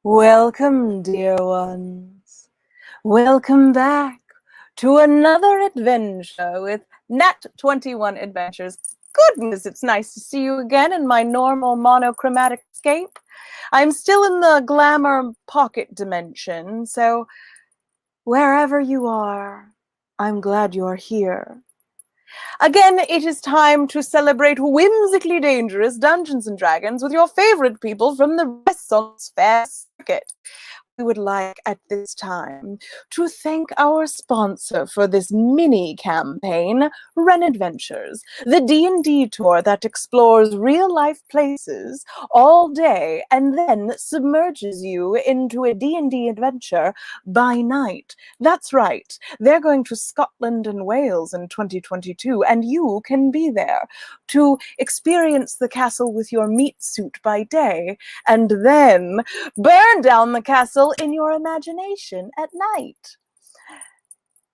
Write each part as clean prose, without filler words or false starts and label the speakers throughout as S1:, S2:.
S1: Welcome, dear ones. Welcome back to another adventure with Nat21 Adventures. Goodness, it's nice to see you again in my normal monochromatic scape. I'm still in the glamour pocket dimension, so wherever you are, I'm glad you're here. Again, it is time to celebrate whimsically dangerous Dungeons & Dragons with your favorite people from the Renaissance Fair circuit. We would like at this time to thank our sponsor for this mini campaign, Ren Adventures, the D&D tour that explores real-life places all day and then submerges you into a D&D adventure by night. That's right, they're going to Scotland and Wales in 2022, and you can be there to experience the castle with your meat suit by day, and then burn down the castle in your imagination at night.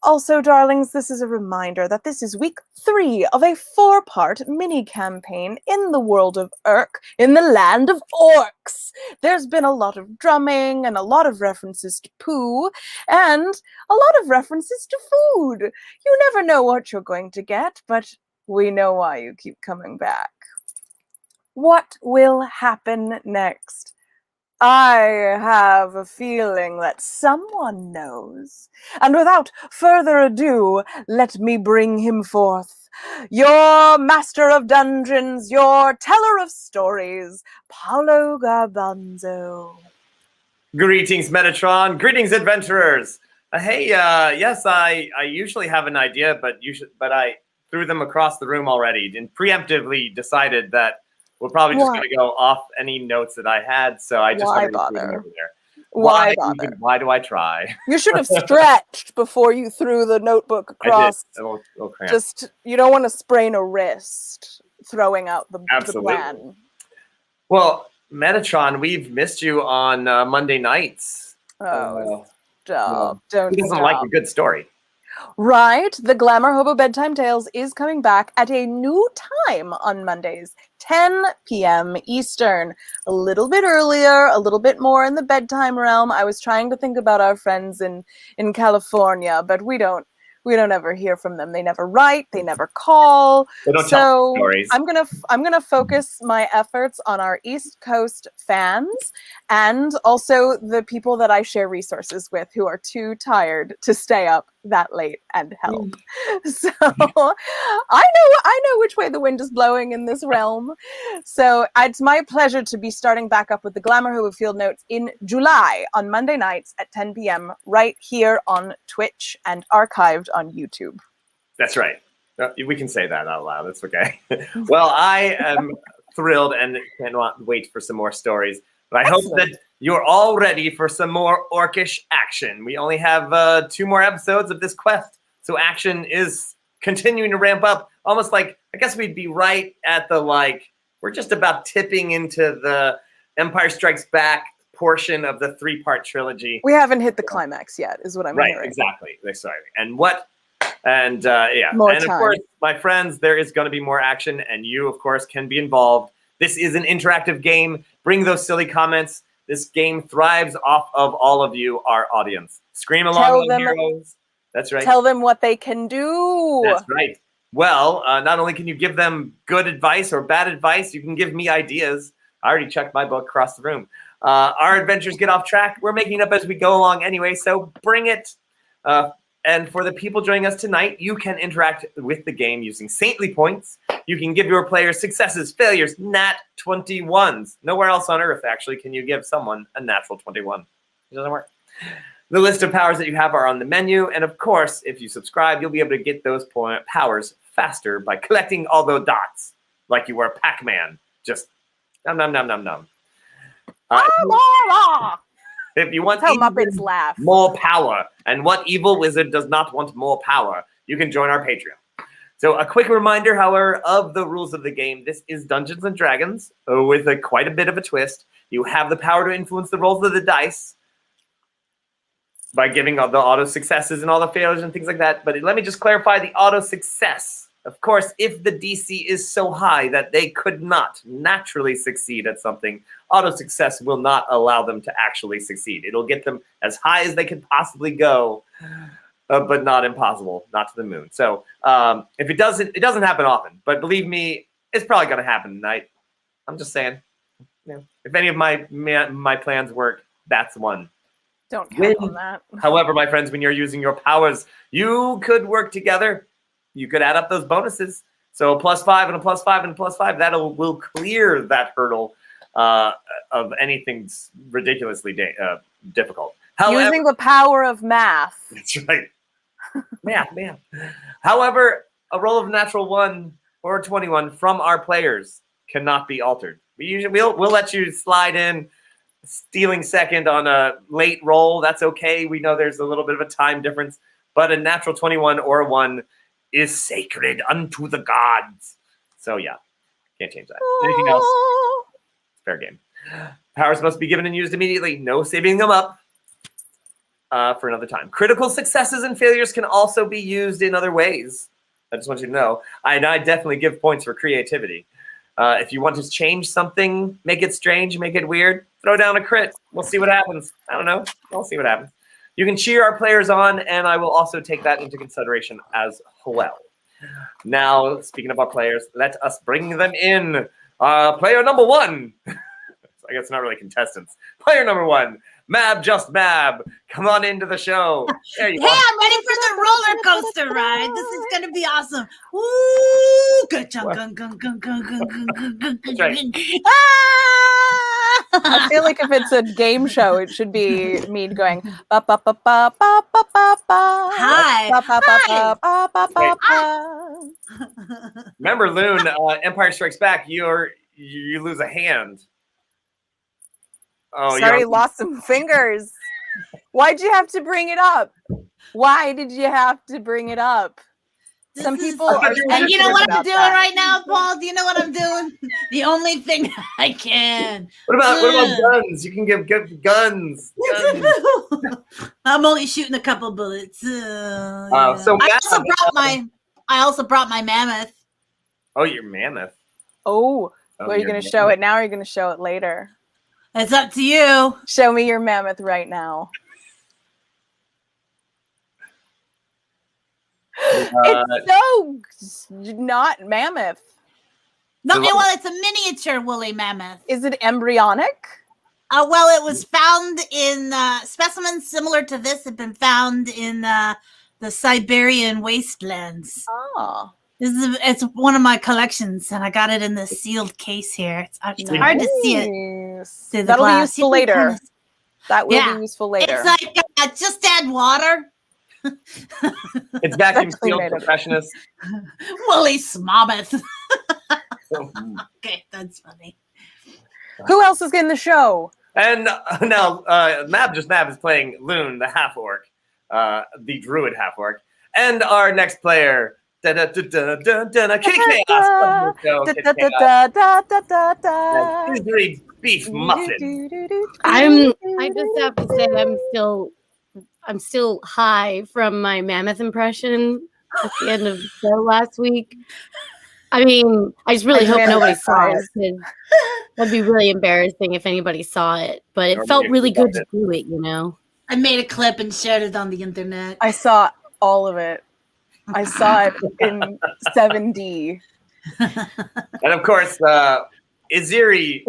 S1: Also, darlings, this is a reminder that this is week 3 of a 4-part mini-campaign in the world of Urk, in the land of orcs. There's been a lot of drumming and a lot of references to poo, and a lot of references to food. You never know what you're going to get, but we know why you keep coming back. What will happen next? I have a feeling that someone knows. And without further ado, let me bring him forth. Your master of dungeons, your teller of stories, Paolo Garbanzo.
S2: Greetings, Metatron. Greetings, adventurers. Yes, I usually have an idea, but I threw them across the room already and preemptively decided that we're probably just going to go off any notes that I had, so I just
S1: bother?
S2: Them over there.
S1: Why bother?
S2: Why do I try?
S1: You should have stretched before you threw the notebook across.
S2: I did. A little cramp.
S1: Just, you don't want to sprain a wrist throwing out the plan.
S2: Well, Metatron, we've missed you on Monday nights.
S1: Don't
S2: Who doesn't like a good story?
S1: Right. The Glamour Hobo Bedtime Tales is coming back at a new time on Mondays, 10 p.m. Eastern. A little bit earlier, a little bit more in the bedtime realm. I was trying to think about our friends in California, but we don't ever hear from them. They never write, they never call.
S2: They don't tell stories.
S1: I'm gonna focus my efforts on our East Coast fans and also the people that I share resources with who are too tired to stay up that late and help. So I know which way the wind is blowing in this realm. So it's my pleasure to be starting back up with the Glamour Hobo Field Notes in July on Monday nights at 10 p.m. right here on Twitch and archived on YouTube.
S2: That's right. We can say that out loud. It's okay. Well, I am thrilled and cannot wait for some more stories. But I hope that you're all ready for some more orcish action. We only have 2 more episodes of this quest, so action is continuing to ramp up. Almost like, I guess we'd be right at the, we're just about tipping into the Empire Strikes Back portion of the 3-part trilogy.
S1: We haven't hit the climax yet, is what I'm hearing.
S2: Right, exactly. Exciting. And yeah.
S1: More
S2: and
S1: time.
S2: Of course, my friends, there is going to be more action, and you, of course, can be involved. This is an interactive game. Bring those silly comments. This game thrives off of all of you, our audience. Scream along with heroes. That's right.
S1: Tell them what they can do.
S2: That's right. Well, not only can you give them good advice or bad advice, you can give me ideas. I already checked my book across the room. Our adventures get off track. We're making it up as we go along anyway, so bring it. And for the people joining us tonight, you can interact with the game using saintly points. You can give your players successes, failures, nat 21s. Nowhere else on Earth, actually, can you give someone a natural 21. It doesn't work. The list of powers that you have are on the menu. And of course, if you subscribe, you'll be able to get those powers faster by collecting all those dots, like you were a Pac-Man. Just nom, nom, nom, nom, nom. If you want
S1: Muppets laugh.
S2: more power, and what evil wizard does not want more power, you can join our Patreon. So a quick reminder, however, of the rules of the game. This is Dungeons & Dragons with quite a bit of a twist. You have the power to influence the rolls of the dice by giving all the auto successes and all the failures and things like that. But let me just clarify, the auto success Of course, if the DC is so high that they could not naturally succeed at something, auto success will not allow them to actually succeed. It'll get them as high as they could possibly go, but not impossible, not to the moon. So if it doesn't happen often. But believe me, it's probably going to happen tonight. I'm just saying. If any of my plans work, that's one.
S1: Don't count on that.
S2: However, my friends, when you're using your powers, you could work together. You could add up those bonuses. So a +5 and a +5 and a +5, will clear that hurdle of anything ridiculously difficult. However,
S1: using the power of math.
S2: That's right. math. However, a roll of natural 1 or 21 from our players cannot be altered. We'll let you slide in stealing second on a late roll. That's okay. We know there's a little bit of a time difference, but a natural 21 or a 1 is sacred unto the gods. So yeah, can't change that. Anything else? Fair game. Powers must be given and used immediately. No saving them up for another time. Critical successes and failures can also be used in other ways. I just want you to know. I definitely give points for creativity. If you want to change something, make it strange, make it weird, throw down a crit. We'll see what happens. I don't know. We'll see what happens. You can cheer our players on, and I will also take that into consideration as well. Now, speaking of our players, let us bring them in. Player number 1. I guess not really contestants. Player number 1, Mab Just Mab. Come on into the show. There you
S3: Hey,
S2: are.
S3: I'm ready for the roller coaster ride. This is gonna be awesome. Woo!
S2: That's right.
S1: I feel like if it's a game show, it should be me going ba ba ba ba ba ba ba ba.
S3: Hi.
S1: Ba ba ba ba ba ba ba.
S2: Remember, Loon, Empire Strikes Back, you lose a hand. Oh,
S1: Sorry, lost some fingers. Why'd you have to bring it up? Why did you have to bring it up? Some people are
S3: And you know what I'm
S1: about
S3: doing
S1: that.
S3: right now, Paul? Do you know what I'm doing? The only thing I can.
S2: What about guns? You can give guns.
S3: I'm only shooting a couple bullets.
S2: So
S3: I also brought my mammoth.
S2: Oh, your mammoth.
S1: Oh, are you going to show it now or are you going to show it later?
S3: It's up to you.
S1: Show me your mammoth right now. It's so not mammoth.
S3: No, well, it's a miniature woolly mammoth.
S1: Is it embryonic?
S3: Well, it was found in specimens similar to this have been found in the Siberian wastelands.
S1: Oh.
S3: It's one of my collections, and I got it in this sealed case here. It's hard to see it.
S1: That'll be useful later. That will be useful later.
S3: It's like just add water.
S2: It's vacuum sealed, professionals.
S3: Woolly mammoth. Okay, that's funny.
S1: Who else is in the show?
S2: And now Mab Just Mab is playing Loon, the half orc, the druid half orc, and our next player. Kitty Chaos. Beef muffin.
S4: I just have to say I'm still high from my mammoth impression at the end of the show last week. I mean, I just really hope nobody saw it, because that'd be really embarrassing if anybody saw it. But it felt really good to do it, you know.
S3: I made a clip and shared it on the internet.
S1: I saw all of it. I saw it in 7D.
S2: And of course, Iziri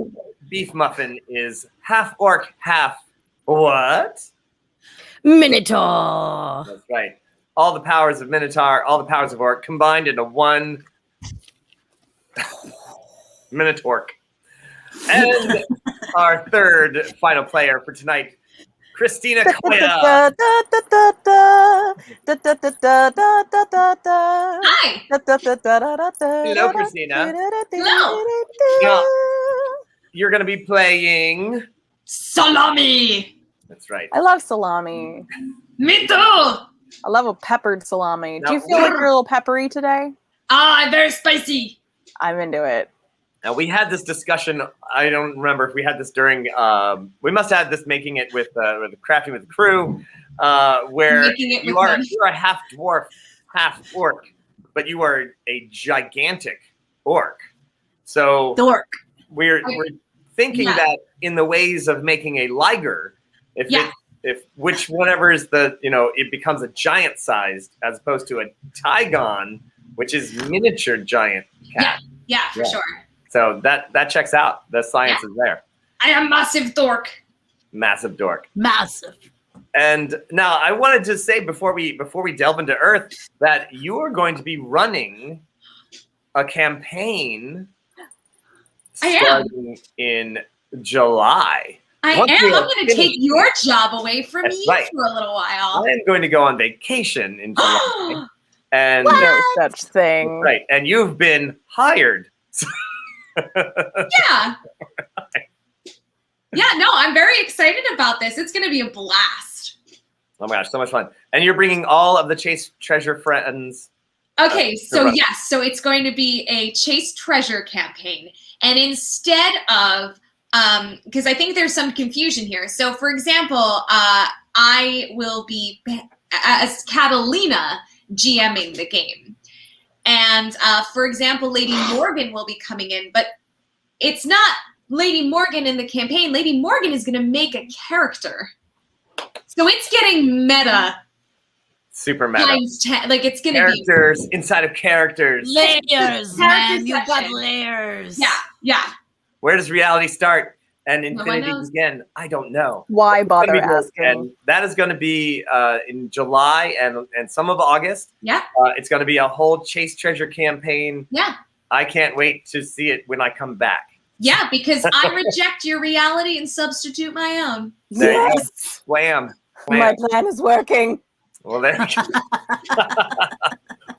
S2: Beef Muffin is half orc, half what?
S4: Minotaur.
S2: That's right. All the powers of Minotaur, all the powers of orc combined into one Minotaur. And our third final player for tonight, Christina Koya.
S5: Hi.
S2: Hello, Christina.
S5: Hello.
S2: Now, you're going to be playing
S5: Salami.
S2: That's right.
S1: I love salami.
S5: Me too.
S1: I love a peppered salami. Do you feel like you're a little peppery today?
S5: Very spicy.
S1: I'm into it.
S2: Now, we had this discussion. I don't remember if we had this during. We must have had this making it with crafting with the crew, where you are a half dwarf, half orc. but you are a gigantic orc. So
S3: Dork.
S2: we're thinking
S5: Yeah.
S2: that in the ways of making a liger, if whatever is the, it becomes a giant sized as opposed to a Tygon, which is miniature giant cat.
S5: Yeah, for sure.
S2: So that checks out. The science is there.
S5: I am massive dork.
S2: Massive dork.
S3: Massive.
S2: And now I wanted to say before we delve into Earth that you are going to be running a campaign starting in July.
S5: I
S2: Once
S5: am.
S2: we
S5: I'm
S2: are
S5: going to take your job away from
S2: That's
S5: you
S2: right.
S5: for a little while.
S2: I am going to go on vacation in July. And
S1: No such thing.
S2: right, and you've been hired.
S5: Yeah. Yeah, no, I'm very excited about this. It's going to be a blast.
S2: Oh my gosh, so much fun. And you're bringing all of the Chase Treasure friends.
S5: Okay, so
S2: correct.
S5: yes, so it's going to be a chase treasure campaign. And instead of, because I think there's some confusion here. So for example, I will be, as Catalina, GMing the game. And for example, Lady Morgan will be coming in, but it's not Lady Morgan in the campaign. Lady Morgan is going to make a character. So it's getting meta.
S2: Super meta.
S5: Times 10. Like it's going to be.
S2: Characters inside of characters.
S3: Layers, man. You got
S5: session.
S3: layers.
S5: Yeah.
S2: Where does reality start and
S5: No one
S2: infinity
S5: knows.
S2: begin? I don't know.
S1: Why
S2: It's gonna
S1: bother
S2: be great.
S1: asking?
S2: And that is going to be in July and some of August.
S5: Yeah.
S2: It's going to be a whole Chase Treasure campaign.
S5: Yeah.
S2: I can't wait to see it when I come back.
S5: Yeah, because I reject your reality and substitute my own.
S2: There you go.
S1: Yes,
S2: Wham.
S1: my plan is working.
S2: Well, there you go.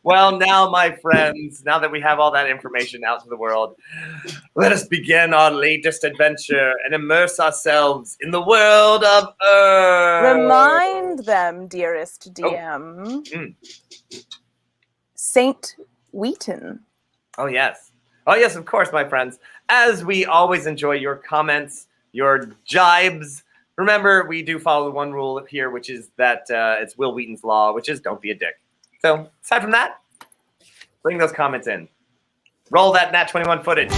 S2: Well, now, my friends, now that we have all that information out to the world, let us begin our latest adventure and immerse ourselves in the world of Earth.
S1: Remind them, dearest DM.
S2: Mm.
S1: Saint Wheaton.
S2: Oh, yes. Oh, yes, of course, my friends. As we always enjoy your comments, your jibes. Remember, we do follow the one rule up here, which is that it's Will Wheaton's law, which is don't be a dick. So, aside from that, bring those comments in. Roll that Nat21 footage.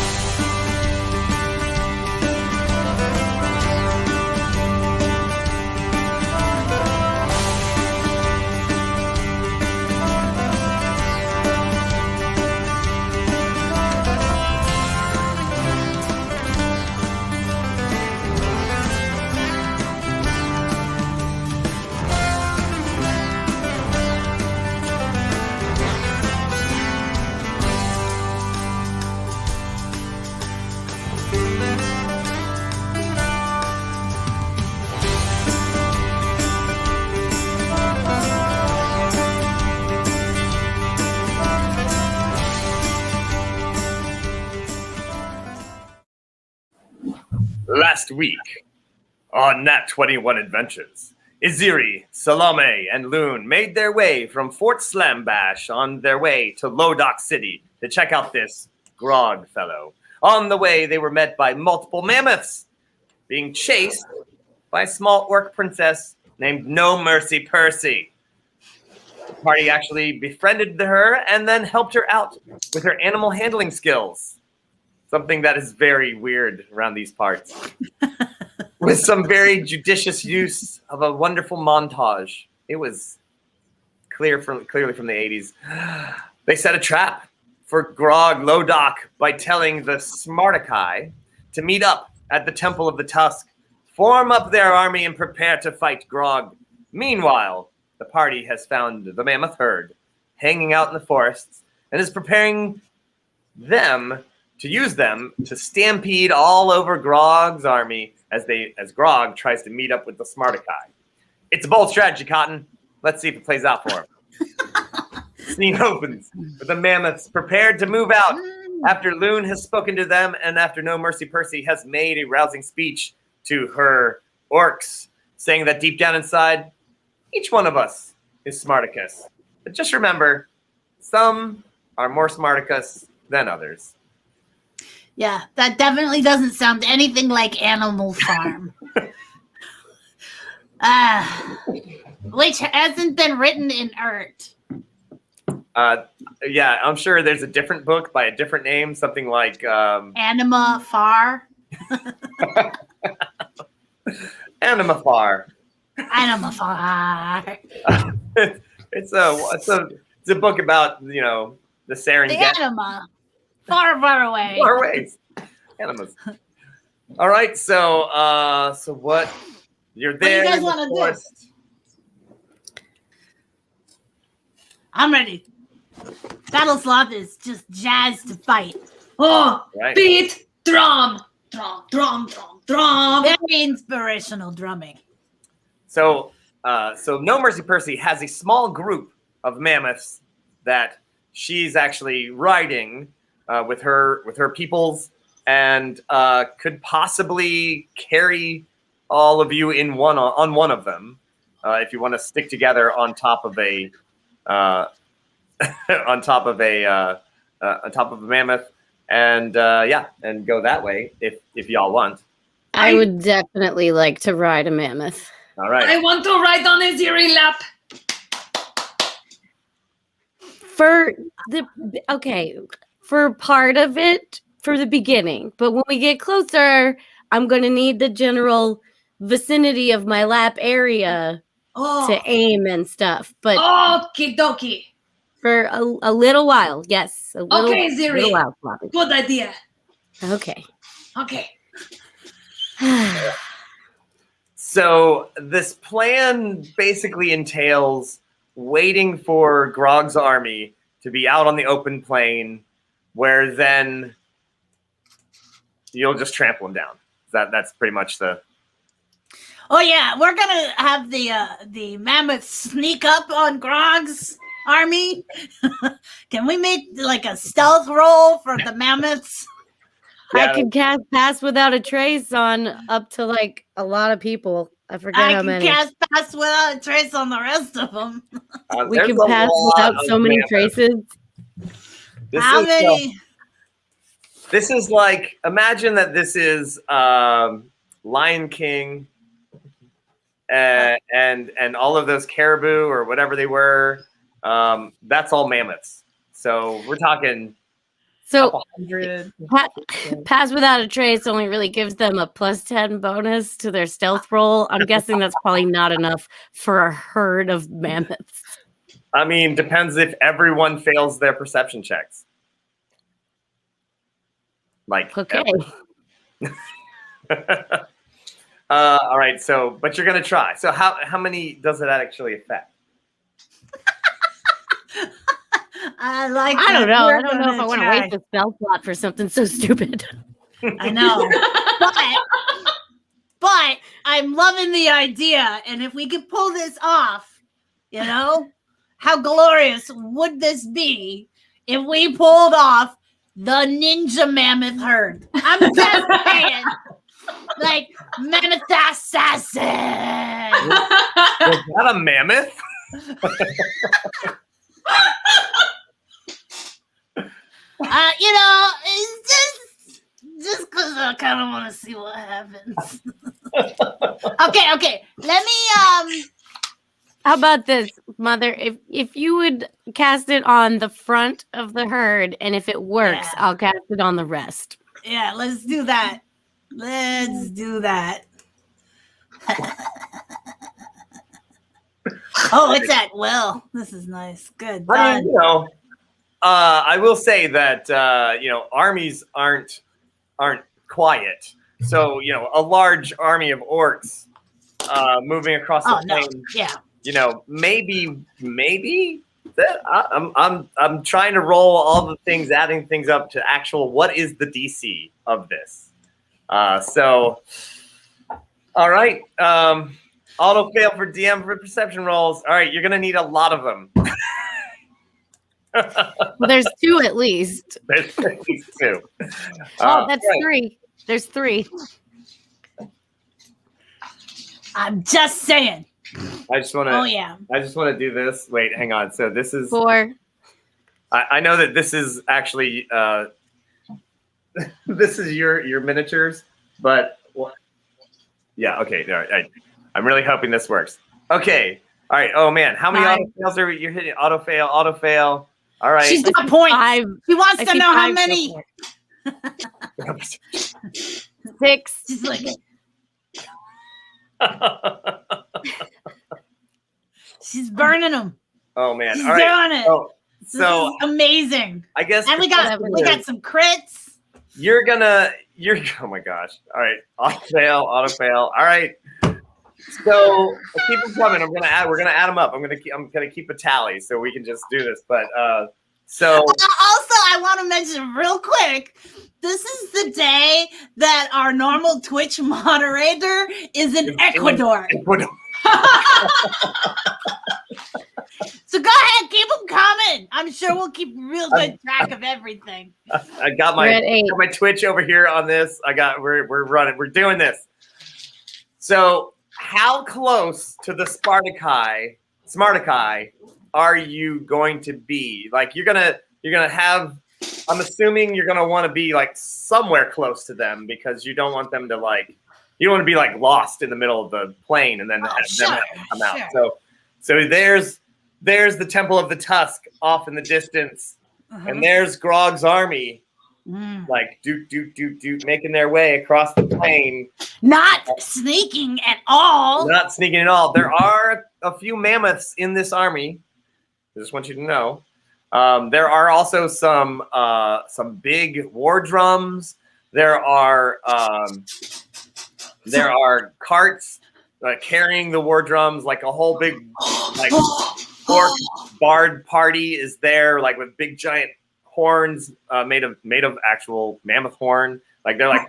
S2: Last week on Nat21 Adventures, Iziri, Salome, and Loon made their way from Fort Slambash on their way to Lodoc City to check out this Grog fellow. On the way, they were met by multiple mammoths, being chased by a small orc princess named No Mercy Percy. The party actually befriended her and then helped her out with her animal handling skills. Something that is very weird around these parts. With some very judicious use of a wonderful montage. It was clearly from the 80s. They set a trap for Grog Lodoc by telling the Smartakai to meet up at the Temple of the Tusk, form up their army, and prepare to fight Grog. Meanwhile, the party has found the mammoth herd hanging out in the forests and is preparing them to use them to stampede all over Grog's army as Grog tries to meet up with the Smartakai. It's a bold strategy, Cotton. Let's see if it plays out for him. Scene opens with the mammoths prepared to move out after Loon has spoken to them and after No Mercy Percy has made a rousing speech to her orcs, saying that deep down inside, each one of us is Smartacus. But just remember, some are more Smartacus than others.
S3: Yeah, that definitely doesn't sound anything like Animal Farm. Which hasn't been written in Urt.
S2: Yeah, I'm sure there's a different book by a different name, something like
S3: Anima Far.
S2: Anima Far.
S3: Anima Far.
S2: It's a book about the
S3: The
S2: Serengeti.
S3: anima. Far, far away.
S2: Far ways. Animals. All right, so what? You're there.
S3: What do you guys
S2: in the
S3: want to do?
S2: forest.
S3: I'm ready. Battlesloth is just jazzed to fight.
S5: Oh,
S2: Right.
S5: beat drum, drum, drum, drum, drum.
S3: Very inspirational drumming.
S2: So No Mercy Percy has a small group of mammoths that she's actually riding with her peoples, and could possibly carry all of you in one of them if you want to stick together on top of a on top of a mammoth, and and go that way if y'all want.
S4: I would definitely like to ride a mammoth.
S2: All right.
S5: I want to ride on a zero lap.
S4: For part of it, for the beginning, but when we get closer, I'm going to need the general vicinity of my lap area to aim and stuff. But
S5: Okie dokie.
S4: for a little while, yes, a little,
S5: Okay, Ziri.
S4: little while, Floppy.
S5: Good idea.
S4: Okay.
S5: Okay.
S2: So this plan basically entails waiting for Grog's army to be out on the open plain, where then you'll just trample them down. That's pretty much the.
S3: Oh yeah, we're gonna have the mammoths sneak up on Grog's army. Can we make like a stealth roll for the mammoths?
S2: Yeah.
S4: I could cast Pass Without a Trace on up to like a lot of people. I forget
S3: I
S4: how
S3: can
S4: many.
S3: cast Pass Without a Trace on the rest of them.
S4: We
S2: There's
S4: can
S2: a
S4: pass
S2: lot
S4: without
S2: of
S4: so many
S2: mammoths.
S4: traces.
S3: How many?
S2: This is like, imagine that this is Lion King and all of those caribou or whatever they were. That's all mammoths. So we're talking.
S4: So
S2: 100.
S4: Pass Without a Trace only really gives them a +10 bonus to their stealth roll. I'm guessing that's probably not enough for a herd of mammoths.
S2: I mean, depends if everyone fails their perception checks. Like,
S4: Okay.
S2: all right. So, but you're gonna try. So, how many does it actually affect?
S3: I like.
S4: I don't
S3: that.
S4: know.
S3: We're
S4: I don't know if I
S3: gonna
S4: want to
S3: try.
S4: waste a spell slot for something so stupid.
S3: I know, but I'm loving the idea, and if we could pull this off, how glorious would this be if we pulled off the ninja mammoth herd? I'm just saying, like mammoth assassin.
S2: Was that a mammoth?
S3: It's just because I kind of want to see what happens. Okay. Let me
S4: How about this, Mother? If you would cast it on the front of the herd, and if it works,
S3: Yeah.
S4: I'll cast it on the rest.
S3: Yeah, let's do that. Oh, it's at will. This is nice. Good.
S2: I
S3: Done.
S2: mean, I will say that armies aren't quiet. So a large army of orcs moving across the
S3: Oh no.
S2: plain.
S3: Yeah.
S2: Maybe that I'm trying to roll all the things, adding things up to actual what is the DC of this. So all right. Auto fail for DM for perception rolls. All right, you're gonna need a lot of them.
S4: Well, there's 2 at least.
S2: There's at least 2.
S4: Oh, that's
S2: right.
S4: 3. There's 3.
S3: I'm just saying.
S2: I just want to.
S3: Oh yeah.
S2: I just want to do this. Wait, hang on. So this is.
S4: 4.
S2: I know that this is actually. This is your miniatures, but. Yeah. Okay. All right. I'm really hoping this works. Okay. All right. Oh man, how many
S3: 9.
S2: auto fails are you hitting? Auto fail. All right.
S3: She's got points. She wants
S4: I
S3: to
S4: see
S3: know how
S4: 5
S3: many.
S4: so far. 6.
S3: She's like, she's burning them.
S2: Oh man!
S3: She's
S2: All right.
S3: doing it.
S2: Oh,
S3: This
S2: so
S3: is amazing.
S2: I guess
S3: And we got some crits.
S2: You're oh my gosh. All right. Auto fail. All right. So keep them coming. We're gonna add them up. I'm gonna keep a tally so we can just do this. But so
S3: Also, I want to mention real quick. This is the day that our normal Twitch moderator is in Ecuador. So go ahead, keep them coming. I'm sure we'll keep real good track of everything.
S2: I got my Twitch over here on this. We're running. We're doing this. So how close to the Smartaci are you going to be? Like you're gonna have. I'm assuming you're gonna want to be like somewhere close to them because you don't want them to you don't want to be like lost in the middle of the plane and then them come out. So there's the Temple of the Tusk off in the distance, and there's Grog's army, like making their way across the plain.
S3: Not sneaking at all.
S2: Not sneaking at all. There are a few mammoths in this army. I just want you to know. There are also some big war drums. There are carts carrying the war drums, like a whole big orc bard party is there, like with big giant horns made of actual mammoth horn. Like they're like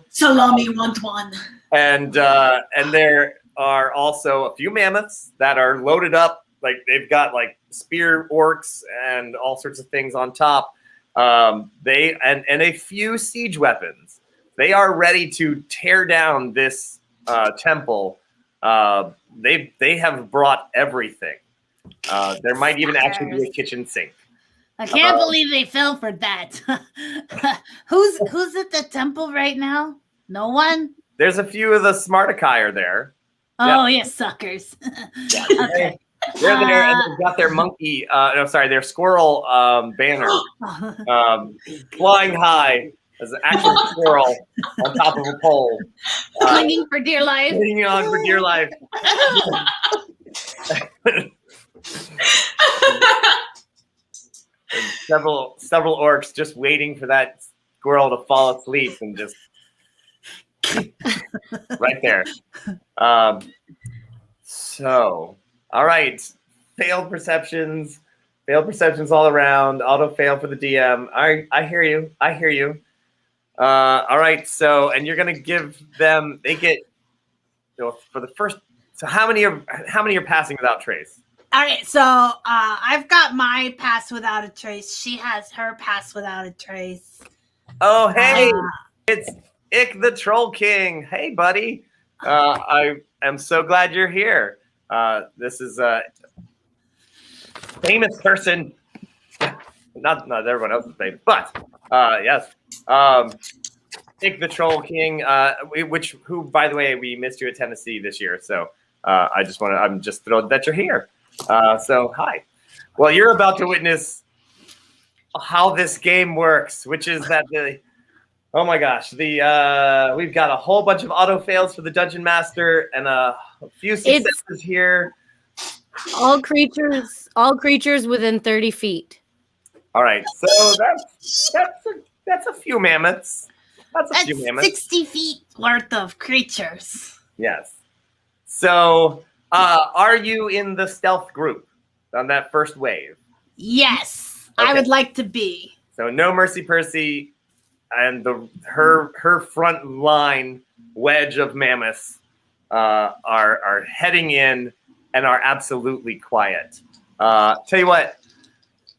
S3: Salami want one.
S2: And there are also a few mammoths that are loaded up. Like they've got like spear orcs and all sorts of things on top. They and a few siege weapons. They are ready to tear down this temple. They have brought everything. There might even actually be a kitchen sink.
S3: I can't believe they fell for that. Who's at the temple right now? No one?
S2: There's a few of the Smartaci are there.
S3: Oh, yeah, suckers. Okay.
S2: They're there and they've got their monkey, their squirrel banner flying high as an actual squirrel on top of a pole.
S3: Clinging for dear life.
S2: Clinging on for dear life. And several orcs just waiting for that squirrel to fall asleep and just right there. So, all right. Failed perceptions all around. Auto fail for the DM. I hear you. All right. So, and you're gonna give them. They get for the first. So, how many are passing without trace?
S3: All right, so I've got my pass without a trace. She has her pass without a trace.
S2: Oh, hey, it's Ick the Troll King. Hey, buddy. I am so glad you're here. This is a famous person. Not everyone else is famous, but yes. Ick the Troll King, who, by the way, we missed you at Tennessee this year. So I'm just thrilled that you're here. So hi. Well, you're about to witness how this game works, which is that oh my gosh, we've got a whole bunch of auto fails for the Dungeon Master and a few successes here.
S4: All creatures within 30 feet.
S2: All right, so that's a few mammoths. That's a few mammoths.
S3: 60 feet worth of creatures.
S2: Yes. So. Are you in the stealth group on that first wave?
S3: Yes,
S2: okay.
S3: I would like to be.
S2: So no Mercy Percy and her front line wedge of mammoths are heading in and are absolutely quiet. Tell you what,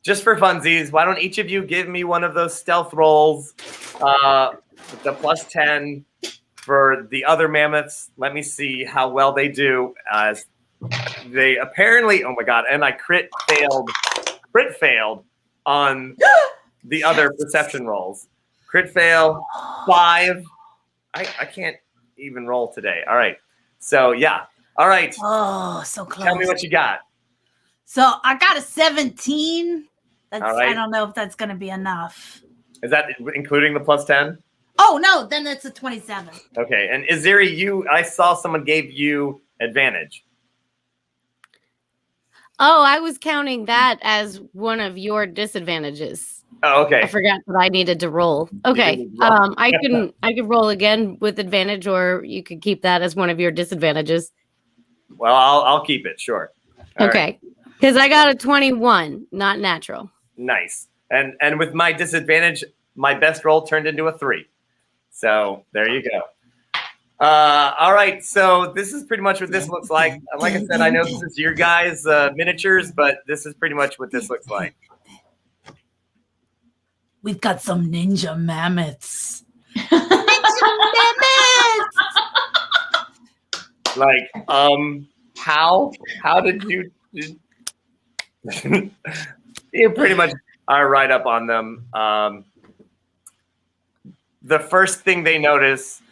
S2: just for funsies, why don't each of you give me one of those stealth rolls, the +10. For the other mammoths, let me see how well they do. As they apparently, oh my god, and I crit failed on the other perception rolls. Crit fail, 5. I can't even roll today. All right, so yeah, all right.
S3: Oh, so close.
S2: Tell me what you got.
S3: So I got a 17. That's,
S2: All right.
S3: I don't know if that's going to be enough.
S2: Is that including the +10?
S3: Oh, no, then it's a 27.
S2: Okay, and Iziri, I saw someone gave you advantage.
S4: Oh, I was counting that as one of your disadvantages.
S2: Oh, okay.
S4: I forgot that I needed to roll. Okay.
S2: need to roll.
S4: I could roll again with advantage, or you could keep that as one of your disadvantages.
S2: Well, I'll keep it, sure. All right.
S4: Okay. Because I got a 21, not natural.
S2: Nice. And with my disadvantage, my best roll turned into a 3. So there you go. All right, so this is pretty much what this looks like. Like I said, I know this is your guys' miniatures, but this is pretty much what this looks like.
S3: We've got some ninja mammoths.
S2: Like, how did you? You pretty much are right up on them. The first thing they notice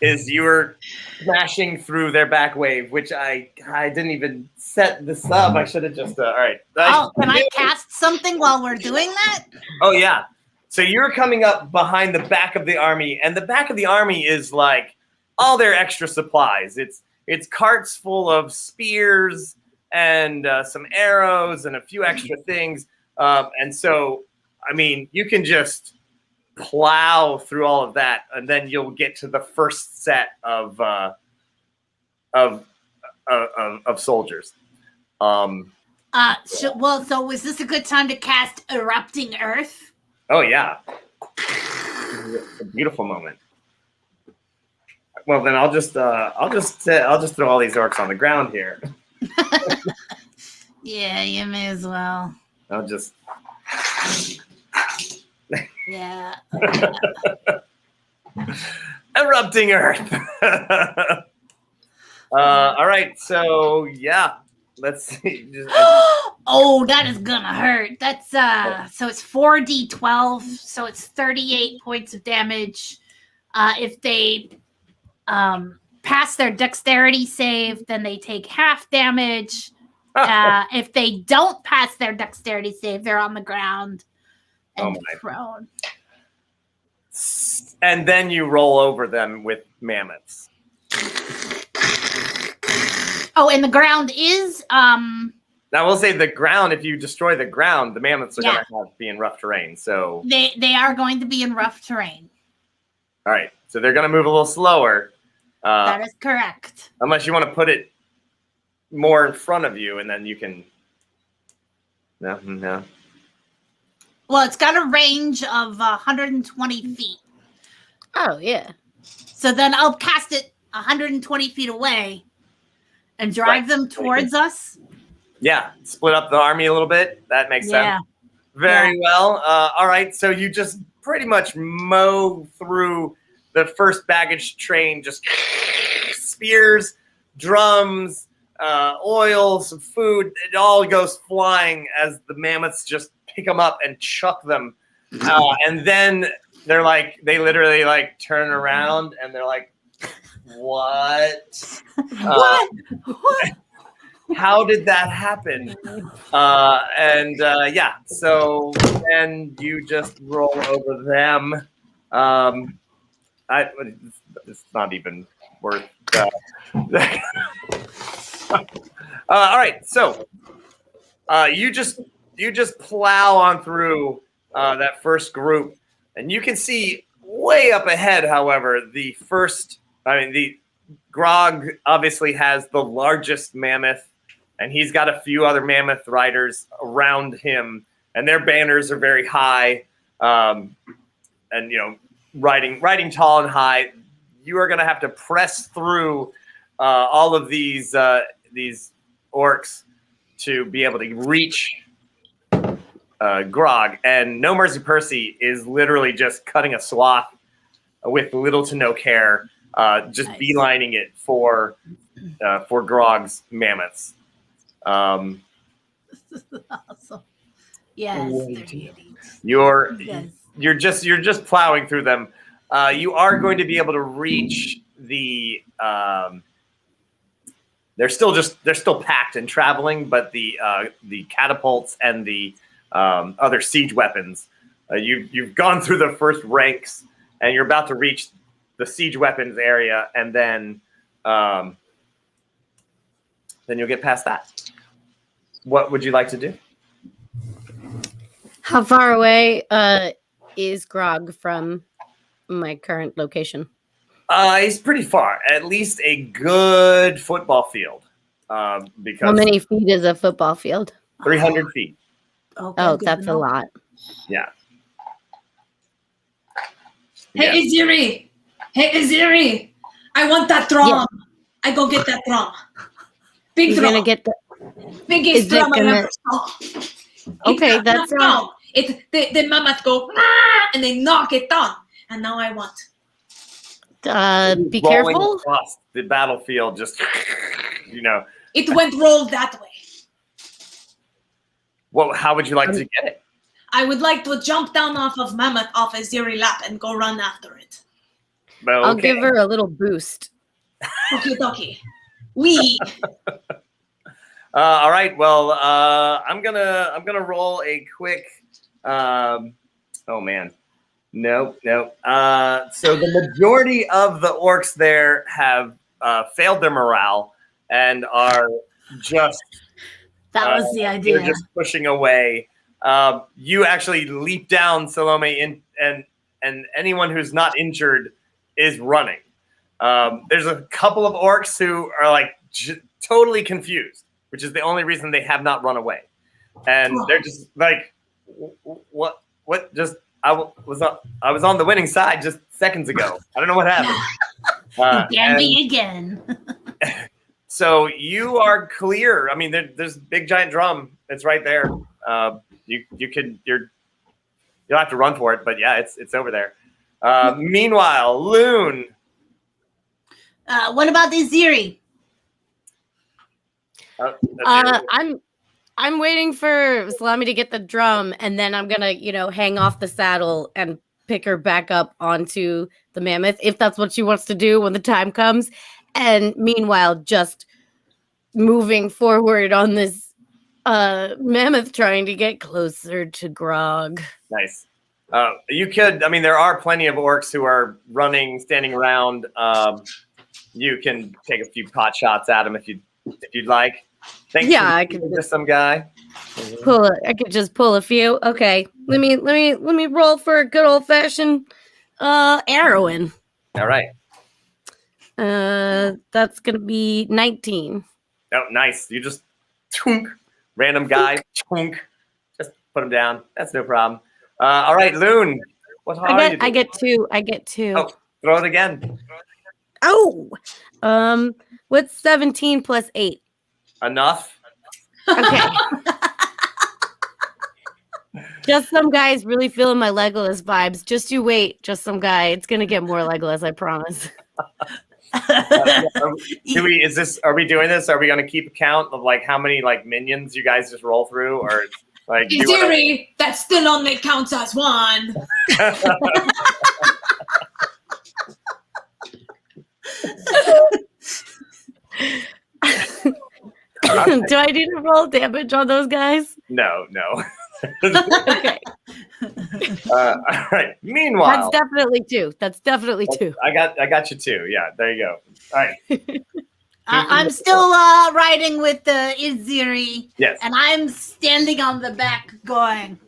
S2: is you were smashing through their back wave, which I didn't even set this up. I should have just all right.
S3: Oh, can I cast something while we're doing that?
S2: Oh yeah. So you're coming up behind the back of the army, and the back of the army is like all their extra supplies. It's carts full of spears and some arrows and a few extra things. And so, I mean, you can just plow through all of that, and then you'll get to the first set of soldiers.
S3: Well, so is this a good time to cast Erupting Earth?
S2: Oh yeah, a beautiful moment. Well, then I'll just throw all these orcs on the ground here.
S3: Yeah, you may as well.
S2: I'll just.
S3: Yeah.
S2: Erupting Earth. All right, so yeah, let's see.
S3: Oh, that is gonna hurt. That's so it's 4d12, so it's 38 points of damage. If they pass their dexterity save, then they take half damage. If they don't pass their dexterity save, they're on the ground and prone.
S2: And then you roll over them with mammoths.
S3: Oh, and the ground is
S2: Now we'll say the ground. If you destroy the ground, the mammoths are going to have to be in rough terrain. So
S3: they are going to be in rough terrain.
S2: All right, so they're going to move a little slower.
S3: That is correct.
S2: Unless you want to put it more in front of you, and then you can. No.
S3: Well, it's got a range of 120 feet.
S4: Oh, yeah.
S3: So then I'll cast it 120 feet away and drive them towards us.
S2: Yeah, split up the army a little bit. That makes sense. Very well. All right, so you just pretty much mow through the first baggage train, just spears, drums, oil, some food. It all goes flying as the mammoths just pick them up and chuck them. And then they literally turn around and they're like, what?
S3: What?
S2: How did that happen? So then you just roll over them. It's not even worth. All right, so you just plow on through that first group, and you can see way up ahead. However, the Grog obviously has the largest mammoth, and he's got a few other mammoth riders around him, and their banners are very high, and riding tall and high. You are going to have to press through all of these orcs to be able to reach Grog, and No Mercy Percy is literally just cutting a swath with little to no care, just beelining it for Grog's mammoths.
S3: Awesome. Yes,
S2: you're just plowing through them. You are going to be able to reach the. They're still packed and traveling, but the catapults and the other siege weapons. You've gone through the first ranks, and you're about to reach the siege weapons area, and then you'll get past that. What would you like to do?
S4: How far away is Grog from my current location?
S2: He's pretty far. At least a good football field. Because
S4: how many feet is a football field?
S2: 300 feet.
S3: Okay,
S4: Oh, that's a lot.
S2: Yeah.
S5: Hey, Aziri! Hey, Aziri! I want that drum. I go get that drum. Big
S4: You're
S5: drum.
S4: gonna get the
S5: Biggest
S4: Is it
S5: drum I
S4: gonna-
S5: ever saw.
S4: Okay,
S5: It's
S4: that's
S5: down. The mammoth go "Ah," and they knock it down. And now I want.
S4: be
S2: Rolling
S4: careful.
S2: across the battlefield, just
S5: It went roll that way.
S2: How would you like to get it?
S5: I would like to jump down off of mammoth off Aziri lap and go run after it.
S2: Well,
S4: I'll
S2: okay.
S4: give her a little boost.
S5: Okay, dokie. We.
S2: All right. Well, I'm gonna roll a quick. Oh man, nope. So the majority of the orcs there have failed their morale and are just
S3: That was the idea.
S2: they're just pushing away. You actually leap down, Salome, and anyone who's not injured is running. There's a couple of orcs who are like totally confused, which is the only reason they have not run away. And they're just like, what? Just I was on the winning side just seconds ago. I don't know what happened.
S3: Can be again.
S2: So you are clear. I mean, there's a big giant drum. It's right there. You'll have to run for it, but yeah, it's over there. Meanwhile, Loon.
S3: What about the Ziri?
S4: I'm waiting for Salami to get the drum, and then I'm gonna, hang off the saddle and pick her back up onto the mammoth, if that's what she wants to do when the time comes. And meanwhile, just moving forward on this mammoth, trying to get closer to Grog.
S2: Nice. You could. I mean, there are plenty of orcs who are running, standing around. You can take a few pot shots at them if you'd like.
S4: Yeah, I could
S2: just some guy.
S4: I could just pull a few. Okay, let me roll for a good old fashioned arrowing.
S2: All right.
S4: That's gonna be 19.
S2: Oh, nice. You just chunk, random guy, chunk. Just put him down. That's no problem. All right, Loon. What are you doing?
S4: I get two.
S2: Oh, throw it again.
S4: Oh, what's 17 plus 8?
S2: Enough.
S4: Okay. Just some guy's really feeling my Legolas vibes. Just you wait. Just some guy. It's gonna get more Legolas, I promise.
S2: Are we doing this? Are we going to keep account of like how many like minions you guys just roll through, or like?
S5: In theory, that still only counts as one.
S4: Do I need to roll damage on those guys?
S2: No.
S4: Okay.
S2: All right. Meanwhile,
S4: That's definitely two.
S2: I got you too. Yeah, there you go. All right.
S3: I'm still riding with the Iziri.
S2: Yes.
S3: And I'm standing on the back going,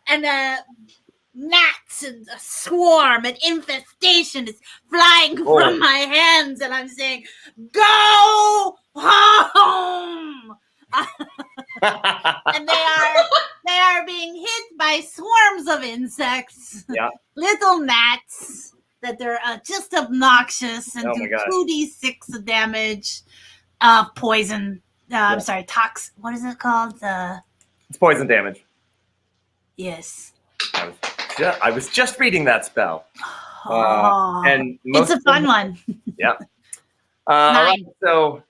S3: and gnats and a swarm, an infestation is flying from my hands, and I'm saying, "Go home!" And they are being hit by swarms of insects.
S2: Yeah.
S3: Little gnats that they're just obnoxious and do 2d6 of damage. Poison. I'm sorry, what is it called?
S2: It's poison damage.
S3: Yes.
S2: I was just reading that spell. And
S3: it's a fun one.
S2: Yeah. All right. So,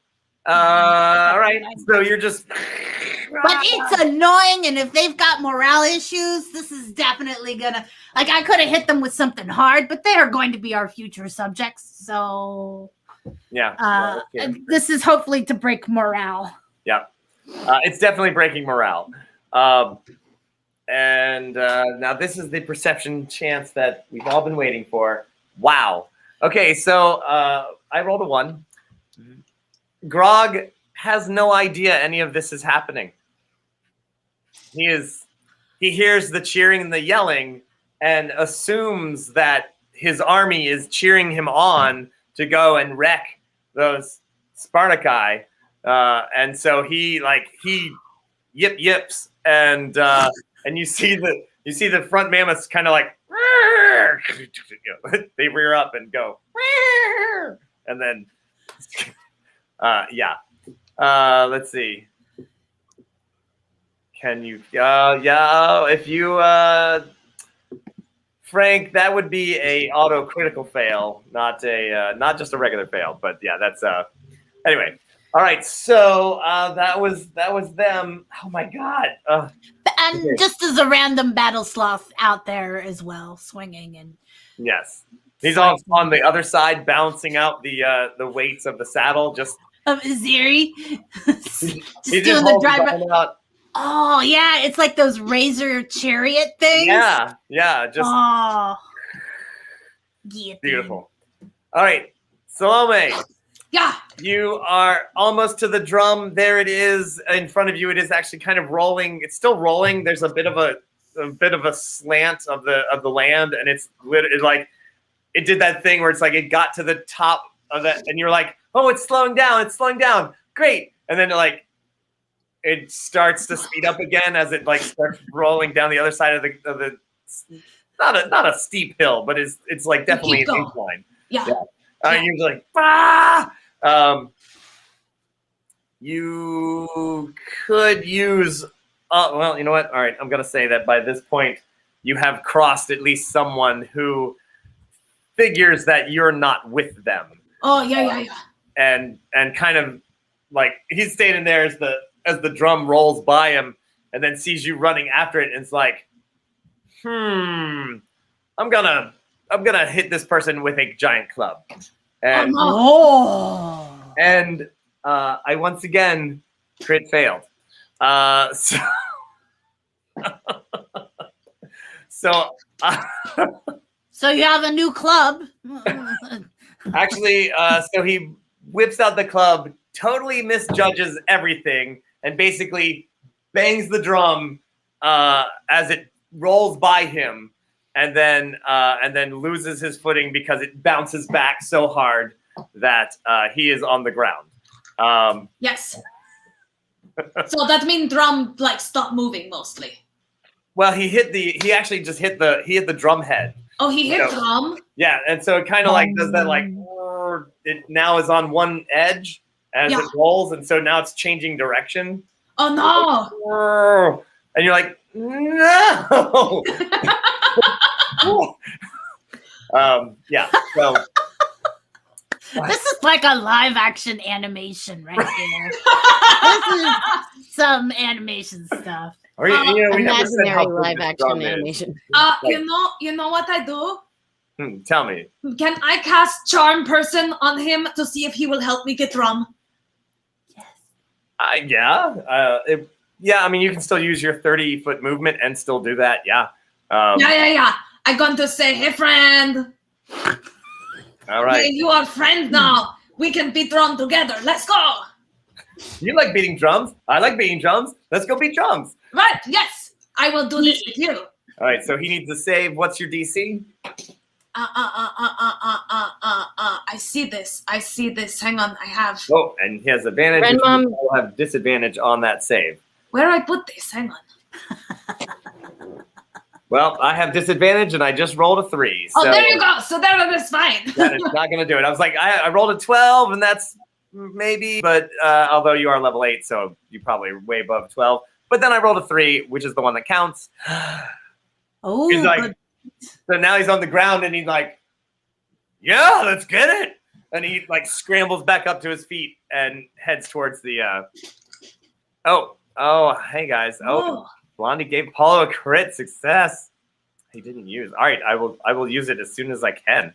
S2: all right. So you're just.
S3: But it's annoying, and if they've got morale issues, this is definitely gonna. Like, I could have hit them with something hard, but they are going to be our future subjects. So.
S2: Yeah.
S3: This is hopefully to break morale.
S2: Yeah. It's definitely breaking morale. And now this is the perception chance that we've all been waiting for. Wow. Okay, so I rolled a 1. Grog has no idea any of this is happening. He hears the cheering and the yelling and assumes that his army is cheering him on to go and wreck those Spartacai. And so he yips and you see the front mammoths kind of like they rear up and go and then let's see. Can you if you Frank, that would be a auto critical fail, not just a regular fail, but yeah, that's anyway. All right, so that was them. Oh my god.
S3: And
S2: okay.
S3: just as a random battle sloth out there as well, swinging and
S2: yes, he's on the other side, bouncing out the weights of the saddle. Just
S3: of Aziri, just
S2: he
S3: doing the drive.
S2: out.
S3: Oh yeah, it's like those razor chariot things.
S2: Yeah, just beautiful. All right, Salome.
S5: Yeah.
S2: You are almost to the drum. There it is in front of you. It is actually kind of rolling. It's still rolling. There's a bit of a slant of the land, and it's like it did that thing where it's like it got to the top of that, and you're like, oh, it's slowing down. It's slowing down. Great, and then it starts to speed up again as it starts rolling down the other side of the not a steep hill, but it's like definitely an incline.
S5: Yeah.
S2: You're like, ah! You could use, well, you know what? All right, I'm going to say that by this point, you have crossed at least someone who figures that you're not with them.
S5: Oh, yeah.
S2: And kind of like he's standing there as the drum rolls by him and then sees you running after it. And it's like, I'm going to hit this person with a giant club. And and I once again crit failed. So
S3: you have a new club.
S2: Actually, so he whips out the club, totally misjudges everything, and basically bangs the drum as it rolls by him. And then loses his footing because it bounces back so hard that he is on the ground.
S5: Yes. So that means drum stop moving mostly.
S2: Well, he actually just hit the drum head.
S5: Oh, he hit drum.
S2: Yeah, and so it kind of does that it now is on one edge as it rolls, and so now it's changing direction.
S5: Oh no!
S2: And you're like, no. Yeah. So
S3: this is like a live action animation right there. This is some animation stuff.
S4: Imaginary live action animation.
S5: You know what I do?
S2: Tell me.
S5: Can I cast Charm Person on him to see if he will help me get drum?
S2: Yes. Yeah. I mean, you can still use your 30-foot movement and still do that. Yeah.
S5: Yeah. I'm going to say, hey, friend.
S2: All right.
S5: Hey, you are friends now. We can beat drum together. Let's go.
S2: You like beating drums? I like beating drums. Let's go beat drums.
S5: Right. Yes. I will do this with you.
S2: All right. So he needs to save. What's your DC?
S5: I see this. Hang on. I have.
S2: Oh, and he has advantage.
S4: Grandmom.
S2: I'll have disadvantage on that save.
S5: Where do I put this? Hang on.
S2: Well, I have disadvantage, and I just rolled a 3.
S5: So. Oh, there you go. So that's fine.
S2: That is not going to do it. I was like, I rolled a 12, and that's maybe, but although you are level 8, so you probably way above 12. But then I rolled a 3, which is the one that counts.
S3: Oh,
S2: he's like, so now he's on the ground, and he's like, yeah, let's get it. And he scrambles back up to his feet and heads towards the. Oh, hey guys. Oh. Blondie gave Paulo a crit success. He didn't use. All right, I will use it as soon as I can.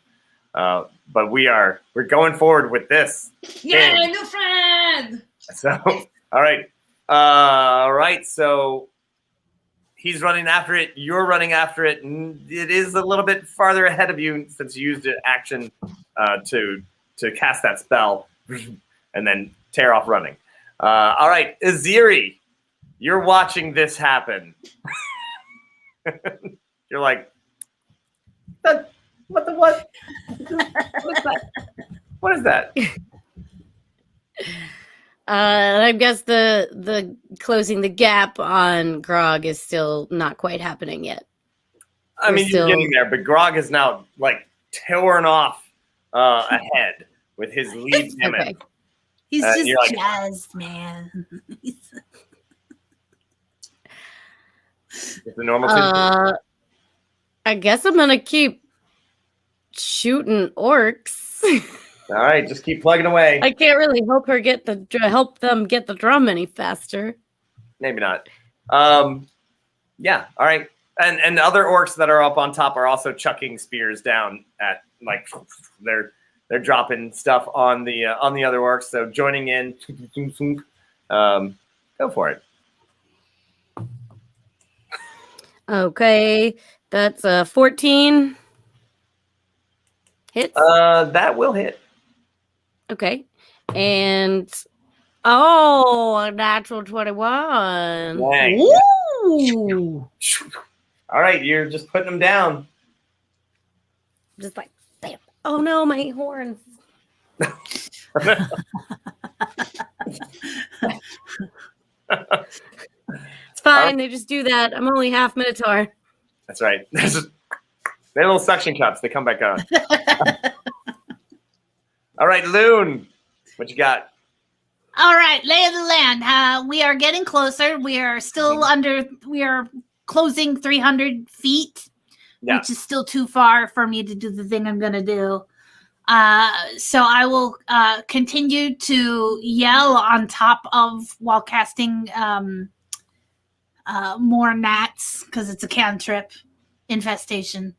S2: But we're going forward with this.
S5: Yeah, new friend.
S2: So, all right, All right, so he's running after it. You're running after it. And it is a little bit farther ahead of you since you used an action to cast that spell and then tear off running. All right, Aziri, you're watching this happen. You're like, what? What is that? What is that?
S4: I guess the closing the gap on Grog is still not quite happening yet.
S2: I mean, you're getting there, but Grog is now like torn off ahead with his lead mammoth.
S4: Okay.
S3: He's just
S2: like,
S3: jazzed, man.
S2: It's the normal.
S4: I guess I'm gonna keep shooting orcs.
S2: All right, just keep plugging away.
S4: I can't really help them get the drum any faster.
S2: Maybe not. Yeah. All right. And other orcs that are up on top are also chucking spears down at like they're dropping stuff on the other orcs. So joining in, go for it.
S4: Okay, that's 14 hits.
S2: That will hit.
S4: Okay, and a natural 21.
S2: Dang.
S3: Ooh.
S2: All right, you're just putting them down.
S4: Just like, damn. Oh no, my horns. It's fine. They just do that. I'm only half Minotaur.
S2: That's right. They're little suction cups. They come back on. All right, Loon, what you got?
S3: All right, lay of the land. We are getting closer. We are still we are closing 300 feet, which is still too far for me to do the thing I'm going to do. So I will continue to yell on top of while casting more gnats because it's a cantrip infestation.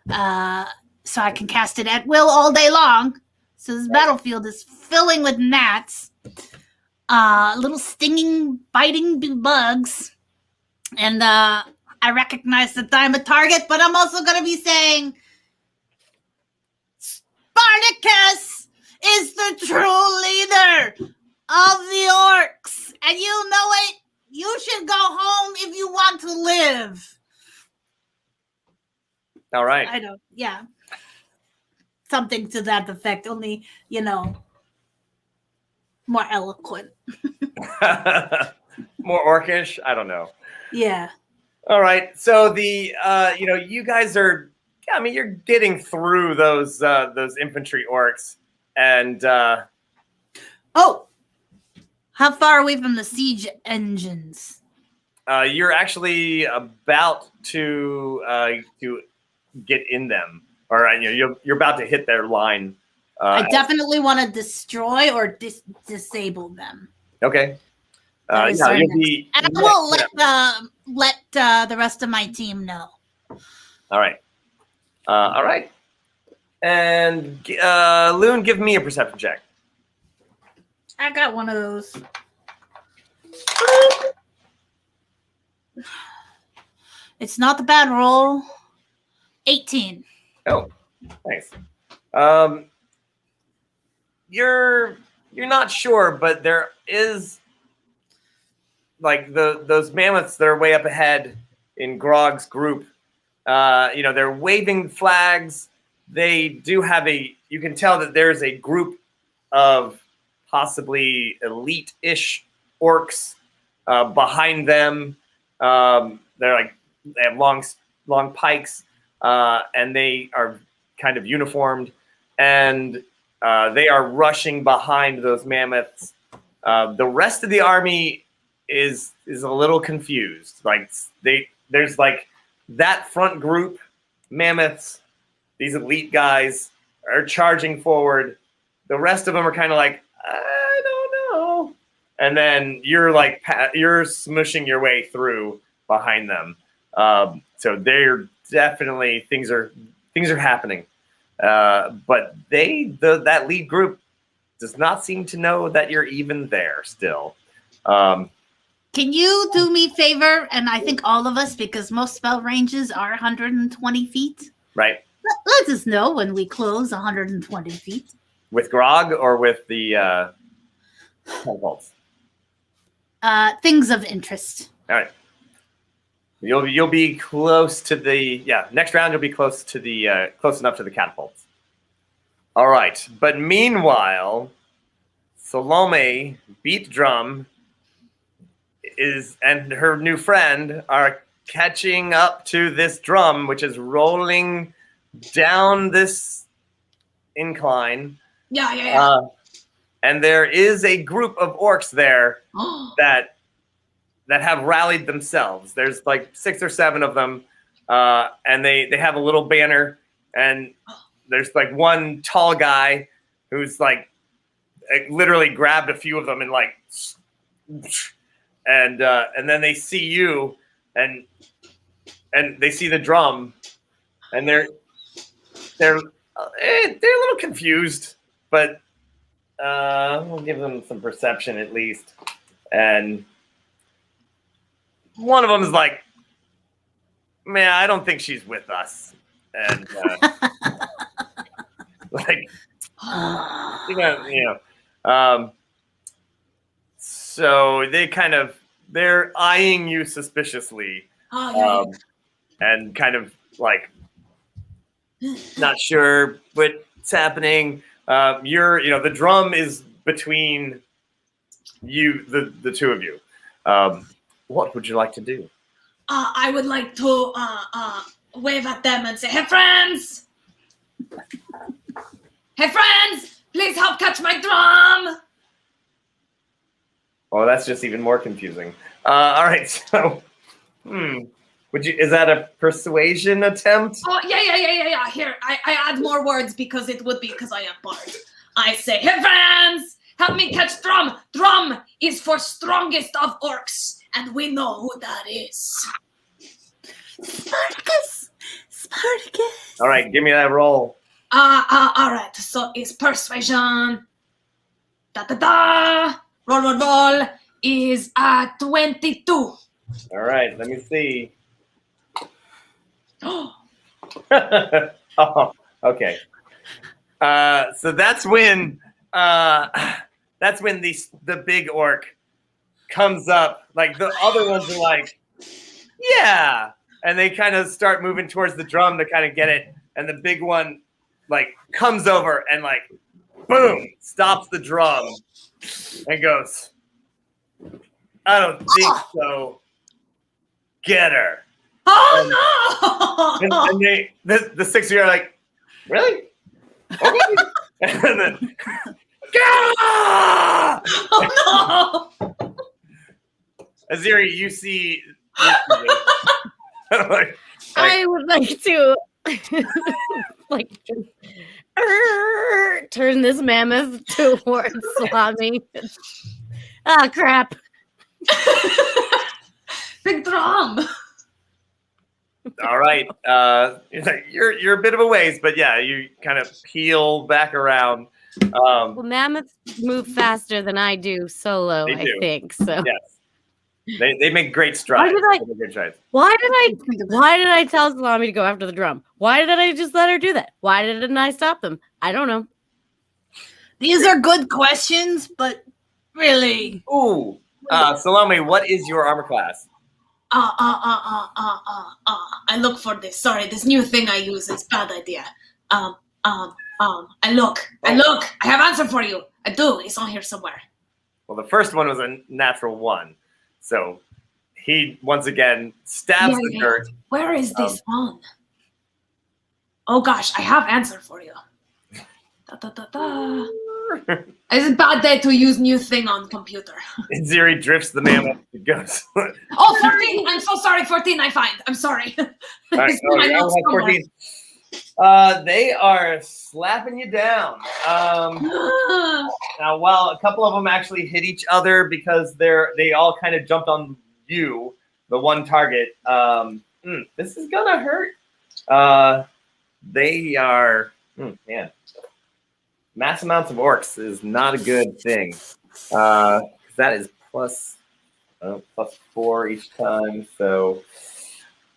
S3: So I can cast it at will all day long. So this battlefield is filling with gnats, little stinging, biting bugs. And I recognize that I'm a target, but I'm also going to be saying, Spartacus is the true leader of the orcs. And you know it. You should go home if you want to live.
S2: All right.
S3: I don't, yeah. Something to that effect, only, more eloquent.
S2: More orcish? I don't know.
S3: Yeah.
S2: All right. So the you guys are, you're getting through those infantry orcs, and
S3: how far away from the siege engines?
S2: you're actually about to get in them, or you're about to hit their line.
S3: I definitely want to destroy or disable them.
S2: Okay.
S3: And I will let the rest of my team know.
S2: All right. All right. And Loon, give me a perception check.
S3: I got one of those. It's not the bad roll. 18.
S2: Oh, thanks. You're not sure, but there is like those mammoths that are way up ahead in Grog's group. They're waving flags. They do have you can tell that there's a group of possibly elite-ish orcs behind them. They have long pikes, and they are kind of uniformed, and they are rushing behind those mammoths. The rest of the army is a little confused. There's that front group, mammoths, these elite guys are charging forward. The rest of them are kind of like, I don't know. And then you're smushing your way through behind them. So they're definitely things are happening. But that lead group does not seem to know that you're even there still.
S3: Can you do me a favor, and I think all of us, because most spell ranges are 120 feet.
S2: Right.
S3: Let us know when we close 120 feet.
S2: With Grog or with the catapults?
S3: Things of interest.
S2: All right. You'll be close to the next round. You'll be close to the close enough to the catapults. All right. But meanwhile, Salome, Beat Drum, and her new friend are catching up to this drum, which is rolling down this incline.
S5: Yeah.
S2: And there is a group of orcs there that have rallied themselves. There's like 6 or 7 of them, and they have a little banner, and there's like one tall guy who's like literally grabbed a few of them and like, and then they see you, and they see the drum, and they're a little confused, but we'll give them some perception at least. And one of them is like, man, I don't think she's with us. And like, so they're eyeing you suspiciously, and kind of like not sure what's happening. The drum is between you, the two of you. What would you like to do?
S5: I would like to wave at them and say, "Hey, friends! Hey, friends! Please help catch my drum!"
S2: Oh, that's just even more confusing. All right, so, is that a persuasion attempt?
S5: Oh, yeah. Here, I add more words because it would be because I am bard. I say, "Hey, friends! Help me catch drum! Drum is for strongest of orcs, and we know who that is."
S3: Spartacus!
S2: All right, give me that roll.
S5: All right. So it's persuasion. Roll is 22.
S2: All right, let me see. Oh, okay. So that's when the big orc comes up. Like the other ones are like, yeah, and they kind of start moving towards the drum to kind of get it, and the big one like comes over and like, boom, stops the drum and goes, "I don't think so. Get her."
S5: Oh no!
S2: And the 6 of you are like, really? Okay. And then, Gah!
S5: Oh no!
S2: Aziri, you see.
S4: I would like to turn this mammoth towards Salami. Ah, crap.
S5: Big drum.
S2: All right. You're a bit of a ways, but yeah, you kind of peel back around.
S4: Well, mammoths move faster than I do solo, I think. So
S2: yes, they make great strides.
S4: Why did I tell Salami to go after the drum? Why did I just let her do that? Why didn't I stop them? I don't know.
S3: These are good questions, but really.
S2: Ooh, Salome, what is your armor class?
S5: I look for this. Sorry, this new thing I use is bad idea. I look. I have answer for you. I do. It's on here somewhere.
S2: Well, the first one was a natural 1. So he once again stabs the dirt.
S5: Where is this on? Oh gosh, I have answer for you. It's a bad day to use new thing on computer.
S2: Ziri drifts the mammoth. It goes.
S5: Oh, 14. I'm so sorry. 14 I find. I'm sorry.
S2: All right, 14. They are slapping you down. Now, while a couple of them actually hit each other because they all kind of jumped on you, the one target. This is gonna hurt. They are, man. Mass amounts of orcs is not a good thing. That is plus +4 each time. So,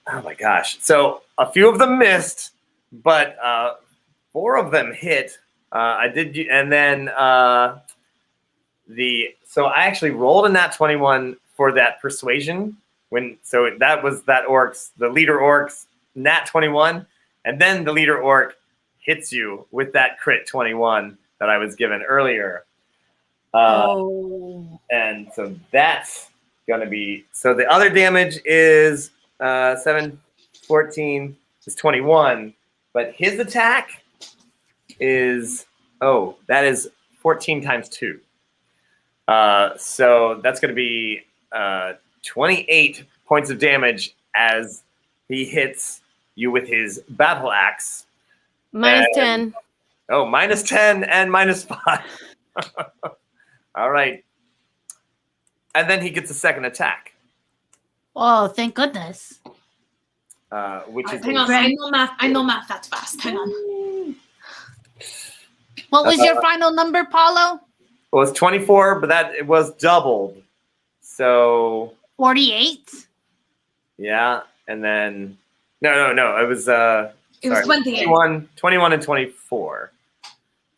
S2: oh my gosh. So a few of them missed, but 4 of them hit. And then so I actually rolled a nat 21 for that persuasion. So that was that the leader orcs, nat 21, and then the leader orc hits you with that crit 21 that I was given earlier. And so that's going to be, so the other damage is 7, 14 is 21, but his attack is, that is 14 times 2. So that's going to be 28 points of damage as he hits you with his battle axe.
S4: -10.
S2: Oh, -10 and -5. All right. And then he gets a second attack.
S3: Oh, thank goodness.
S2: Which is
S5: Hang on, I know math that fast. Hang on.
S3: What was your final number, Paulo?
S2: Well, it's 24, but it was doubled. So
S3: 48?
S2: yeah, and then no. It was
S5: It was 28.
S2: 21 and 24.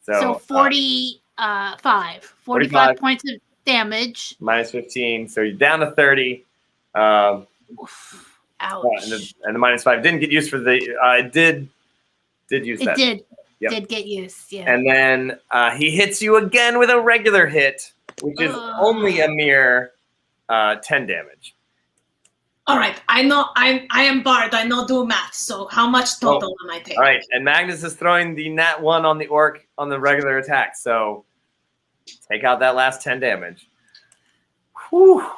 S3: So 45. 45 points of damage.
S2: -15, so you're down to 30.
S3: Ouch.
S2: And the -5 didn't get used for the. It did use that.
S3: It did.
S2: Yep.
S3: Did get used, yeah.
S2: And then he hits you again with a regular hit, which is only a mere 10 damage.
S5: All right, I know I am Bard. I know do math. So how much total am I taking?
S2: All right, and Magnus is throwing the nat 1 on the orc on the regular attack. So take out that last 10 damage. Whew.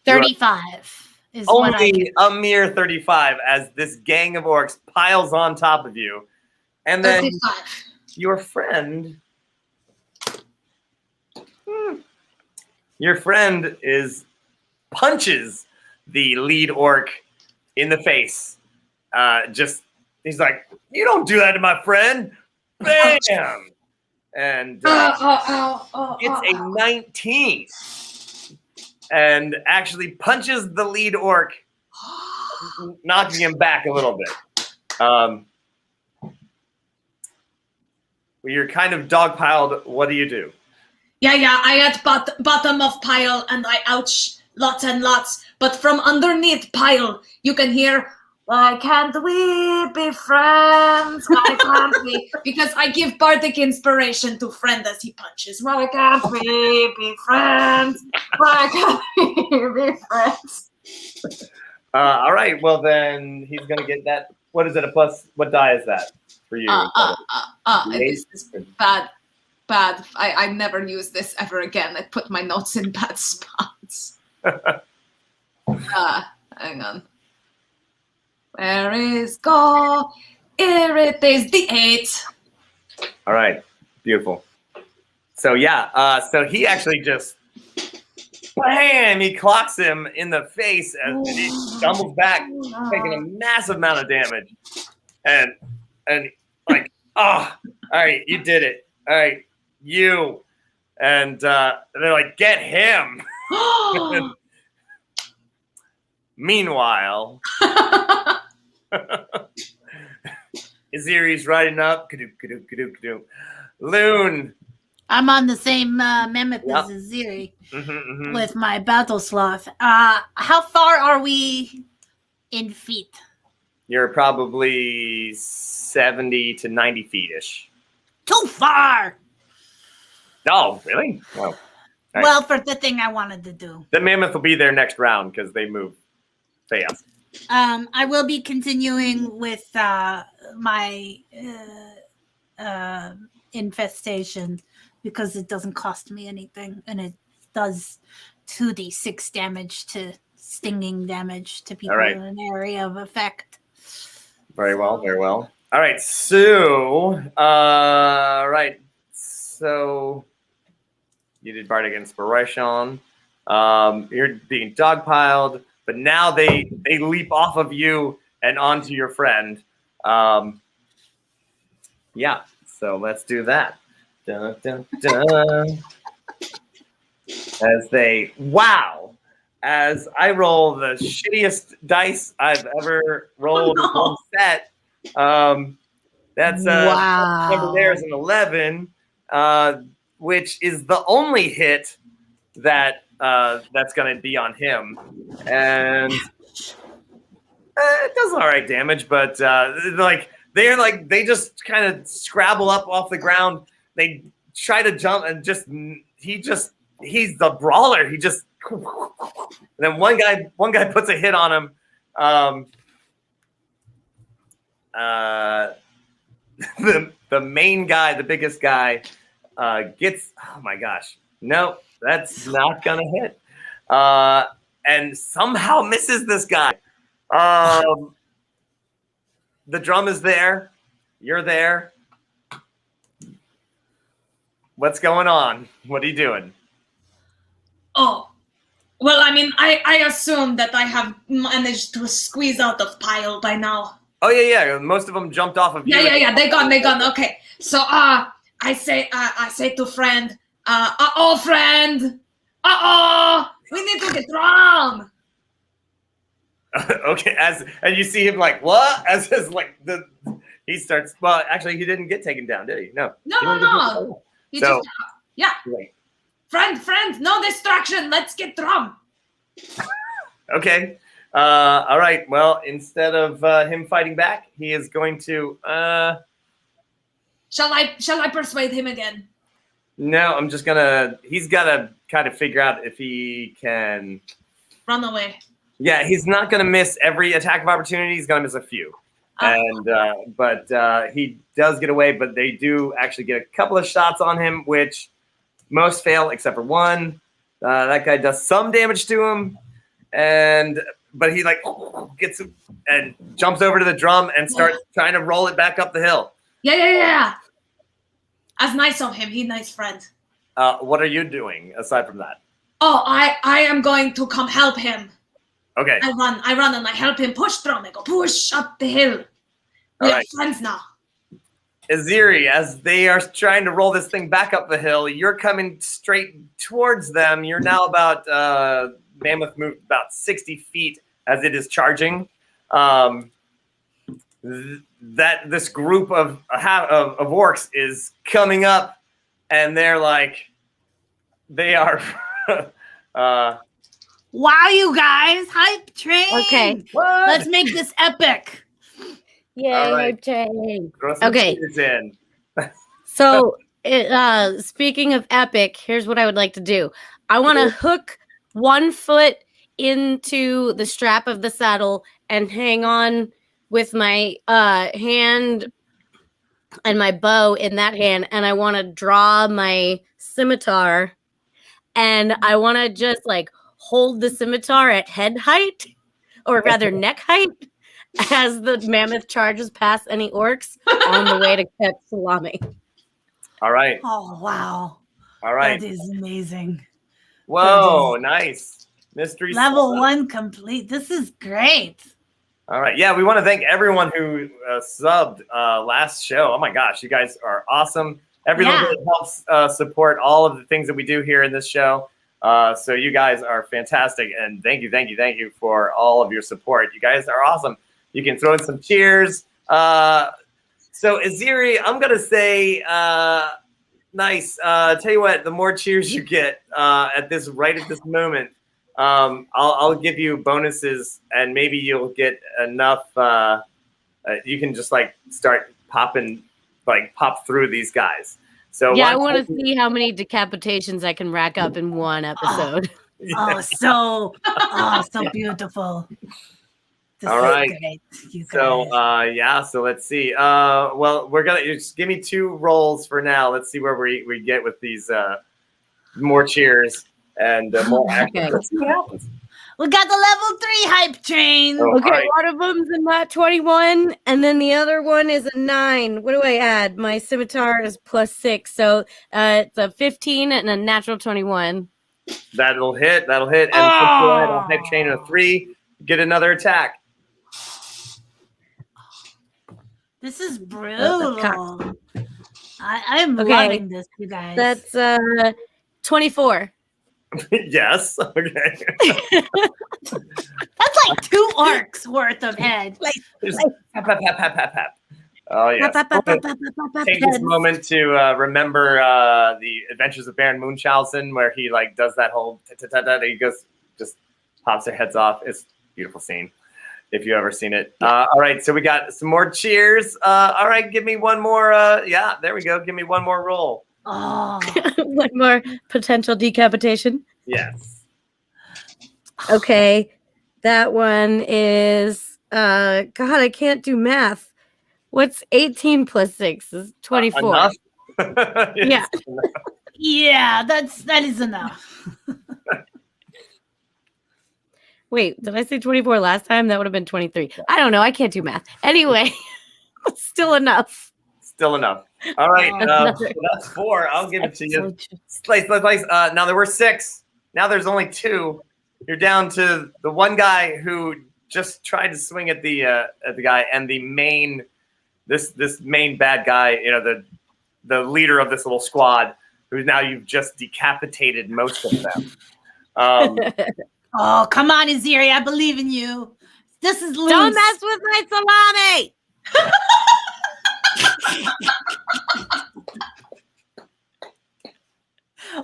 S3: 35 is what I
S2: Only a mere 35 as this gang of orcs piles on top of you. And then
S5: 35.
S2: your friend punches the lead orc in the face. He's like, "You don't do that to my friend." Bam! And it's a 19. And actually punches the lead orc, knocking him back a little bit. You're kind of dogpiled. What do you do?
S5: Yeah, I at bottom of pile and I ouch lots and lots. But from underneath pile, you can hear, "Why can't we be friends? Why can't we?" Because I give bardic inspiration to friend as he punches. Why can't we be friends? Why can't we be friends?
S2: All right. Well, then he's gonna get that. What is it? What die is that for you?
S5: This is bad. I never use this ever again. I put my notes in bad spots. Hang on. Where is go? Here it is, the 8.
S2: All right. Beautiful. So yeah. So he actually just bam! He clocks him in the face and he stumbles back, taking a massive amount of damage. And like, all right, you did it. All right, you. And they're like, "Get him." Meanwhile, Aziri's riding up. Loon.
S3: I'm on the same mammoth as Aziri with my battle sloth. How far are we in feet?
S2: You're probably 70 to 90 feet-ish.
S3: Too far!
S2: Oh, really? Well, right.
S3: Well, for the thing I wanted to do.
S2: The mammoth will be there next round because they move fast.
S3: I will be continuing with my infestation because it doesn't cost me anything and it does 2d6 damage to stinging damage to people in an area of effect.
S2: Very well, very well. All right, so so you did bardic inspiration. You're being dogpiled, but now they leap off of you and onto your friend. Yeah, so let's do that. Dun, dun, dun. As they as I roll the shittiest dice I've ever rolled in one set. That's
S3: Wow.
S2: number there is an 11, which is the only hit that that's going to be on him, and it does all right damage. But they just kind of scrabble up off the ground. They try to jump, and he's the brawler. He just and then one guy puts a hit on him. The main guy, the biggest guy, gets. Oh my gosh, no, that's not gonna hit, and somehow misses this guy. The drum is there. You're there. What's going on? What are you doing?
S5: Oh, well, I mean, I assume that I have managed to squeeze out of pile by now.
S2: Oh yeah. Most of them jumped off of you.
S5: Yeah. They gone. Okay. So I say to friend, friend, we need to get drum.
S2: Okay, and you see him like what? He starts. Well, actually, he didn't get taken down, did he? No.
S5: No. He
S2: So,
S5: just yeah.
S2: Wait.
S5: Friend, no distraction. Let's get drum.
S2: Okay. All right. Well, instead of him fighting back, he is going to.
S5: Shall I persuade him again?
S2: No, I'm just gonna. He's got to kind of figure out if he can
S5: Run away.
S2: Yeah, he's not gonna miss every attack of opportunity. He's gonna miss a few, but he does get away. But they do actually get a couple of shots on him, which most fail except for one. That guy does some damage to him, but he gets him and jumps over to the drum and starts trying to roll it back up the hill.
S5: Yeah. That's nice of him. He's a nice friend.
S2: What are you doing aside from that?
S5: Oh, I am going to come help him.
S2: Okay.
S5: I run and I help him push drum. I go push up the hill. We are friends now.
S2: Aziri, as they are trying to roll this thing back up the hill, you're coming straight towards them. You're now about Mammoth moved about 60 feet as it is charging. This group of orcs is coming up, and they are.
S3: Wow, you guys, hype train.
S4: Okay.
S2: What?
S3: Let's make this epic.
S4: Yay,
S2: right.
S4: chain.
S2: Throw some
S4: Okay.
S2: cheers in.
S4: So, speaking of epic, here's what I would like to do. I want to hook one foot into the strap of the saddle and hang on with my hand and my bow in that hand, and I want to draw my scimitar, and I want to just hold the scimitar at head height, or rather neck height, as the mammoth charges past any orcs on the way to catch salami.
S2: All right.
S3: Oh, wow.
S2: All right.
S3: That is amazing.
S2: Whoa, nice. Mystery
S3: Level
S2: solved.
S3: 1 complete. This is great.
S2: All right. Yeah, we want to thank everyone who subbed last show. Oh my gosh, you guys are awesome. Every little bit helps support all of the things that we do here in this show. So you guys are fantastic, and thank you for all of your support. You guys are awesome. You can throw in some cheers. So Aziri, I'm gonna say nice. Tell you what, the more cheers you get at this moment, I'll give you bonuses, and maybe you'll get enough. You can just start popping, pop through these guys. So
S4: yeah, I want to see how many decapitations I can rack up in one episode.
S3: So beautiful. This
S2: all right.
S3: Great, you guys.
S2: So so let's see. Well, we're gonna just give me 2 rolls for now. Let's see where we get with these more cheers and more action.
S4: Okay.
S2: Let's see what happens.
S3: We got the level 3 hype train.
S2: Oh,
S4: Okay,
S2: all right.
S4: one of them's a Nat21, and then the other one is a 9. What do I add? My scimitar is +6, so it's a 15 and a natural 21.
S2: That'll hit. And since you had a hype chain of 3, get another attack.
S3: This is brutal. I'm
S4: Okay.
S3: loving this, you guys.
S4: That's 24.
S2: Yes. Okay.
S3: That's like 2 orcs worth of heads.
S2: Just pap, pap, pap, pap, pap, pap. Oh yes. Take this moment to remember the Adventures of Baron Munchausen, where he like does that whole he goes just pops their heads off. It's a beautiful scene if you've ever seen it. All right, so we got some more cheers. All right, give me one more. Yeah, there we go. Give me one more roll.
S3: Oh.
S4: One more potential decapitation.
S2: Yes.
S4: Okay, that one is God, I can't do math. What's 18 plus 6 is 24.
S2: Enough?
S4: Yeah.
S3: Yeah, that is enough.
S4: Wait, did I say 24 last time? That would have been 23. I don't know. I can't do math. Anyway, still enough.
S2: Still enough. All right,
S4: Another-
S2: that's 4. I'll give it to you. Slice. Now there were 6. Now there's only 2. You're down to the one guy who just tried to swing at the guy, and the main this main bad guy. You know, the leader of this little squad, who now you've just decapitated most of them.
S3: Oh, come on, Aziri. I believe in you. This is loose.
S4: Don't mess with my salami.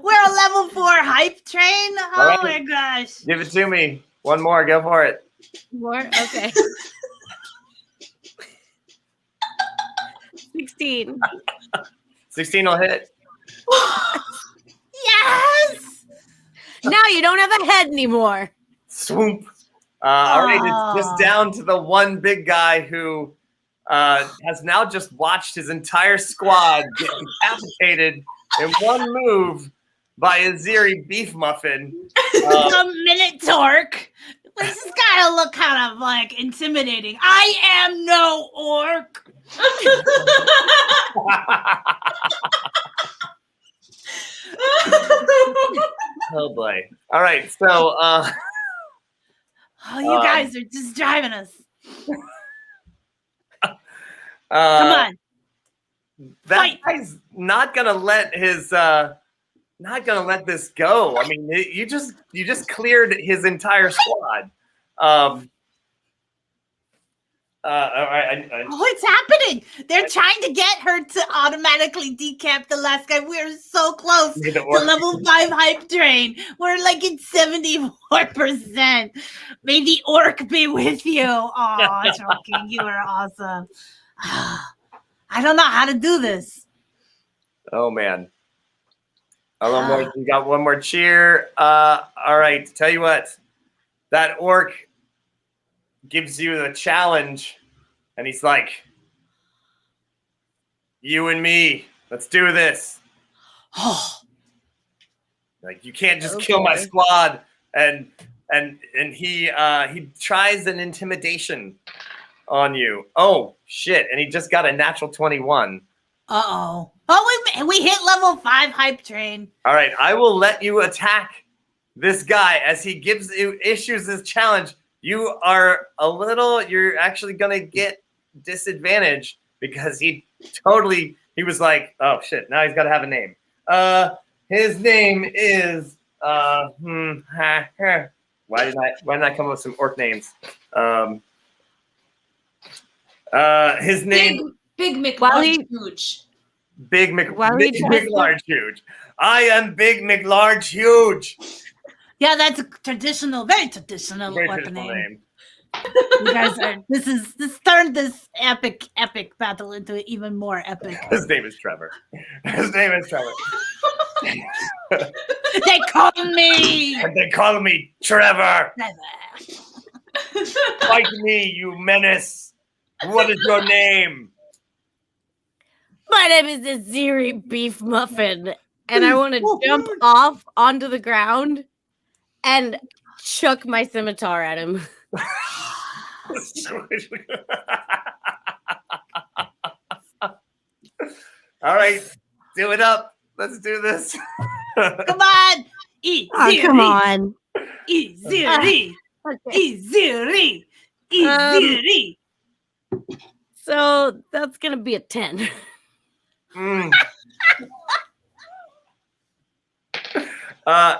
S3: We're a level 4 hype train. Oh
S2: All
S3: my
S2: right.
S3: gosh.
S2: Give it to me. One more. Go for it.
S4: More? Okay. 16.
S2: 16 will hit.
S3: Yes.
S4: Now you don't have a head anymore.
S2: Swoop. All right, it's just down to the one big guy who has now just watched his entire squad get decapitated in one move by Aziri Beef Muffin.
S3: The Minotaur. This has got to look kind of like intimidating. I am no orc.
S2: Oh boy. All right, so
S3: Oh, you guys are just driving us. Come on.
S2: That
S3: Fight.
S2: guy's not gonna let his not gonna let this go. I mean, you just cleared his entire squad. All right,
S3: Oh, it's happening. They're trying to get her to automatically decap the last guy. We're so close
S2: Maybe the
S3: to
S2: orc.
S3: level 5 hype train. We're like at 74%. May the orc be with you. Oh, Choking, you are awesome. I don't know how to do this.
S2: Oh man. A little more. You got one more cheer. All right. Tell you what, that orc gives you the challenge, and he's like, "You and me, let's do this."
S3: Oh,
S2: Like, you can't just kill my squad. And he tries an intimidation on you. Oh shit! And he just got a natural 21.
S3: uh-oh. Oh, we hit level 5 hype train.
S2: All right, I will let you attack this guy as he issues this challenge. You're actually gonna get disadvantage because he was like, oh shit, now he's gotta have a name. His name is why didn't I come up with some orc names? His name
S5: Big
S4: Wally-
S5: McLarge.
S2: Big
S4: Wally
S2: McLarge Huge. I am Big McLarge Huge.
S3: Yeah, that's a traditional, very traditional
S2: Very
S3: orc
S2: traditional
S3: name.
S2: name.
S3: You guys are this turned this epic battle into even more epic.
S2: His name is Trevor.
S3: They call me
S2: And they call me Trevor.
S3: Trevor.
S2: Fight me, you menace. What is your name?
S4: My name is Aziri Beef Muffin, and I want to jump off onto the ground and chuck my scimitar at him.
S2: All right, do it up. Let's do this.
S3: Come on.
S4: Oh, come on.
S3: Easy.
S4: Okay.
S3: Easy.
S4: So that's going to be a 10.
S2: Mm.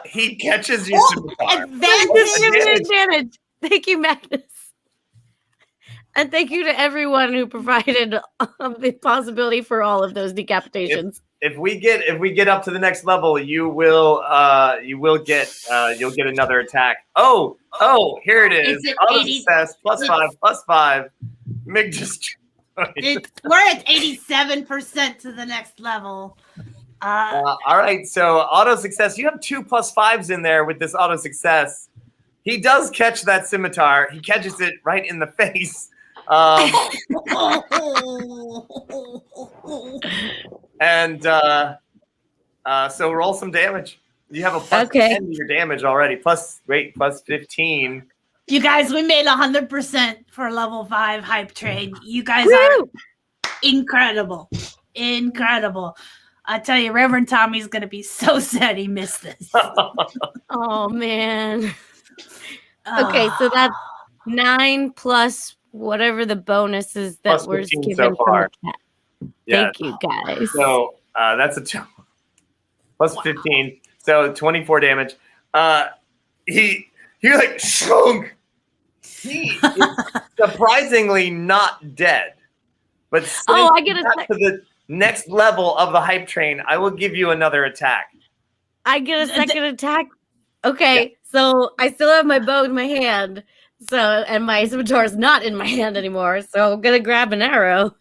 S2: He catches your scimitar.
S3: Advantage.
S4: Give me advantage. Thank you, Magnus. And thank you to everyone who provided the possibility for all of those decapitations.
S2: If we get up to the next level, you'll get another attack. Oh, here it is.
S3: it
S2: Auto
S3: 80
S2: success +5. Mig just.
S3: We're at 87% to the next level.
S2: All right, so auto success. You have 2 +5s in there with this auto success. He does catch that scimitar. He catches it right in the face. And so roll some damage. You have a +10 to your damage already. +15.
S3: You guys, we made 100% for level 5 hype train. You guys are incredible. Incredible. I tell you, Reverend Tommy's going to be so sad he missed this.
S4: Oh, man. Okay, so that's 9 plus whatever the bonus is that
S2: Plus
S4: we're
S2: 15
S4: given
S2: so far.
S4: from the cat.
S2: Yeah.
S4: Thank you, guys.
S2: So that's a +15. So 24 damage. He like shrunk. He is surprisingly not dead. But
S4: I get a
S2: to the next level of the hype train, I will give you another attack.
S4: I get a second attack. Okay, so I still have my bow in my hand. So, and my scimitar is not in my hand anymore. So I'm gonna grab an arrow,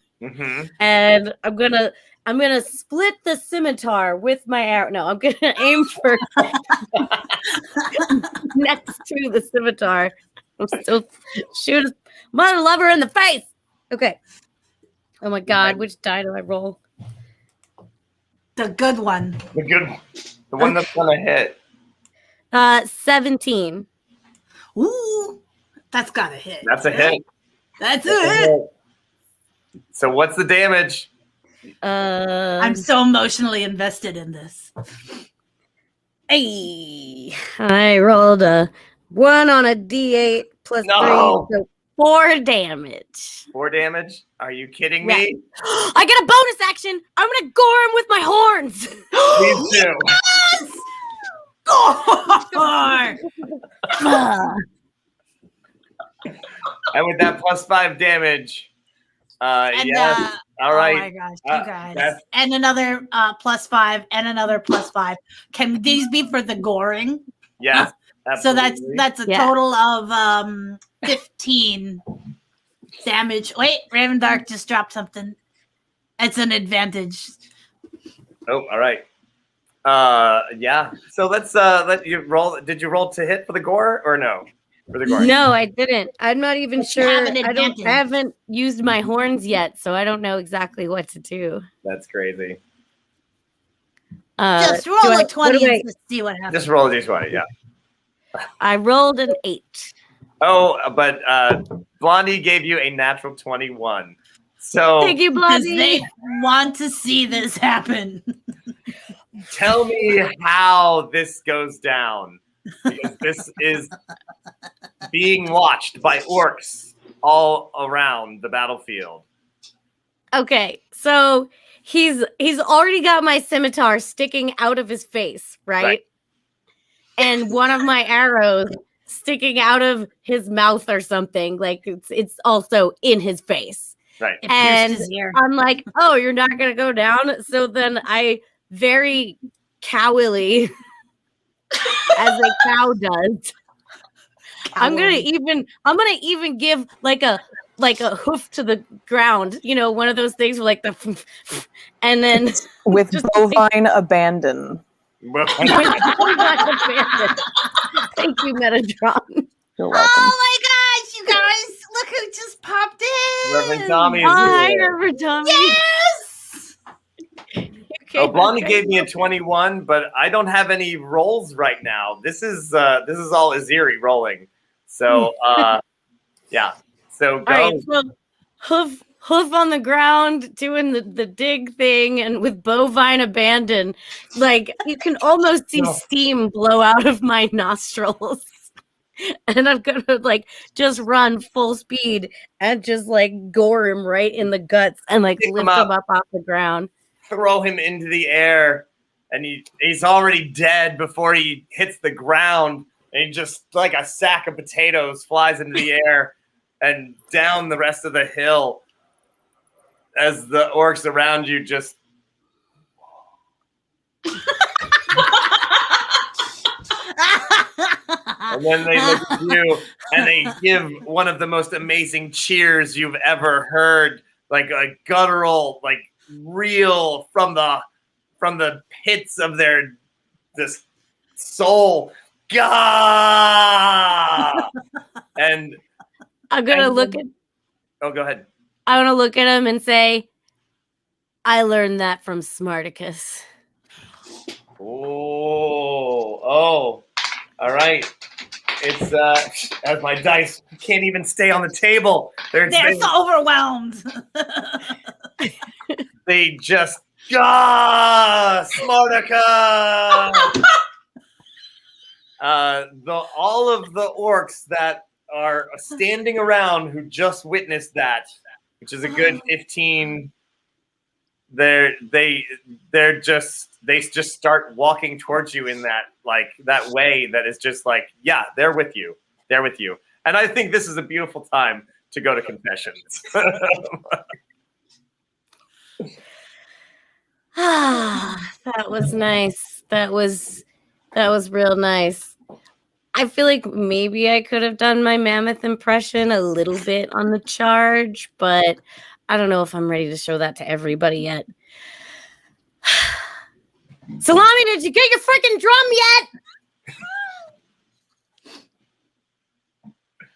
S4: and I'm gonna split the scimitar with my arrow. No, I'm gonna aim for next to the scimitar. I'm still shoot his mother lover in the face. Okay. Oh my God, which die do I roll?
S3: The good one.
S2: The good one. The one that's gonna hit.
S4: 17.
S3: Ooh, that's gotta hit.
S2: That's a hit.
S3: That's a hit.
S2: So what's the damage?
S3: I'm so emotionally invested in this.
S4: Hey, I rolled a 1 on a D8 plus 3, so 4 damage.
S2: 4 damage? Are you kidding me?
S4: I get a bonus action. I'm gonna gore him with my horns.
S2: Please do.
S3: Yes! Gore!
S2: And with that +5 damage, yes. All right.
S3: Oh my gosh, you guys. And another +5 and another +5. Can these be for the goring?
S2: Yes.
S3: So that's a total of 15 damage. Wait, Raven Dark just dropped something. It's an advantage.
S2: Oh, all right. Yeah. So let's let you roll. Did you roll to hit for the gore or no? For the gore?
S4: No, I didn't. I'm not even sure.
S3: I
S4: haven't used my horns yet, so I don't know exactly what to do.
S2: That's crazy.
S3: Just roll a 20 and see what happens.
S2: Just roll a d20, yeah.
S4: I rolled an 8.
S2: Oh, but Blondie gave you a natural 21. So
S4: thank you, Blondie.
S3: They want to see this happen.
S2: Tell me how this goes down. Because this is being watched by orcs all around the battlefield.
S4: Okay, so he's already got my scimitar sticking out of his face, right? And one of my arrows sticking out of his mouth or something. Like it's also in his face.
S2: Right.
S4: And I'm like, oh, you're not gonna go down. So then I very cowily, as a cow does, I'm gonna even give like a hoof to the ground, you know, one of those things with like the and then
S1: with bovine abandon.
S4: Thank you, Metatron.
S1: You're welcome.
S3: Oh my gosh, you guys, look who just popped in.
S2: Reverend Tommy is
S4: Hi,
S2: here.
S4: Reverend Tommy.
S3: Yes.
S2: Oh, Blondie gave me a 21, but I don't have any rolls right now. This is all Aziri rolling. So yeah. So go.
S4: All right, so hoof on the ground, doing the dig thing, and with bovine abandon, like you can almost see steam blow out of my nostrils. And I'm gonna like just run full speed and just like gore him right in the guts and like lift him up off the ground.
S2: Throw him into the air and he's already dead before he hits the ground, and he just like a sack of potatoes flies into the air and down the rest of the hill as the orcs around you just and then they look at you and they give one of the most amazing cheers you've ever heard, like a guttural, like real from the pits of their this soul. Gah! And
S4: I'm gonna look at.
S2: Oh, go ahead.
S4: I want to look at him and say, "I learned that from Smarticus."
S2: Oh, all right. It's as my dice can't even stay on the table. They're
S3: so overwhelmed.
S2: They just Smarticus. All of the orcs that are standing around who just witnessed that, which is a good 15. They just start walking towards you in that way that is just like, yeah, they're with you. And I think this is a beautiful time to go to confessions.
S4: That was nice. That was real nice. I feel like maybe I could have done my mammoth impression a little bit on the charge, but I don't know if I'm ready to show that to everybody yet. Salami, did you get your freaking drum yet?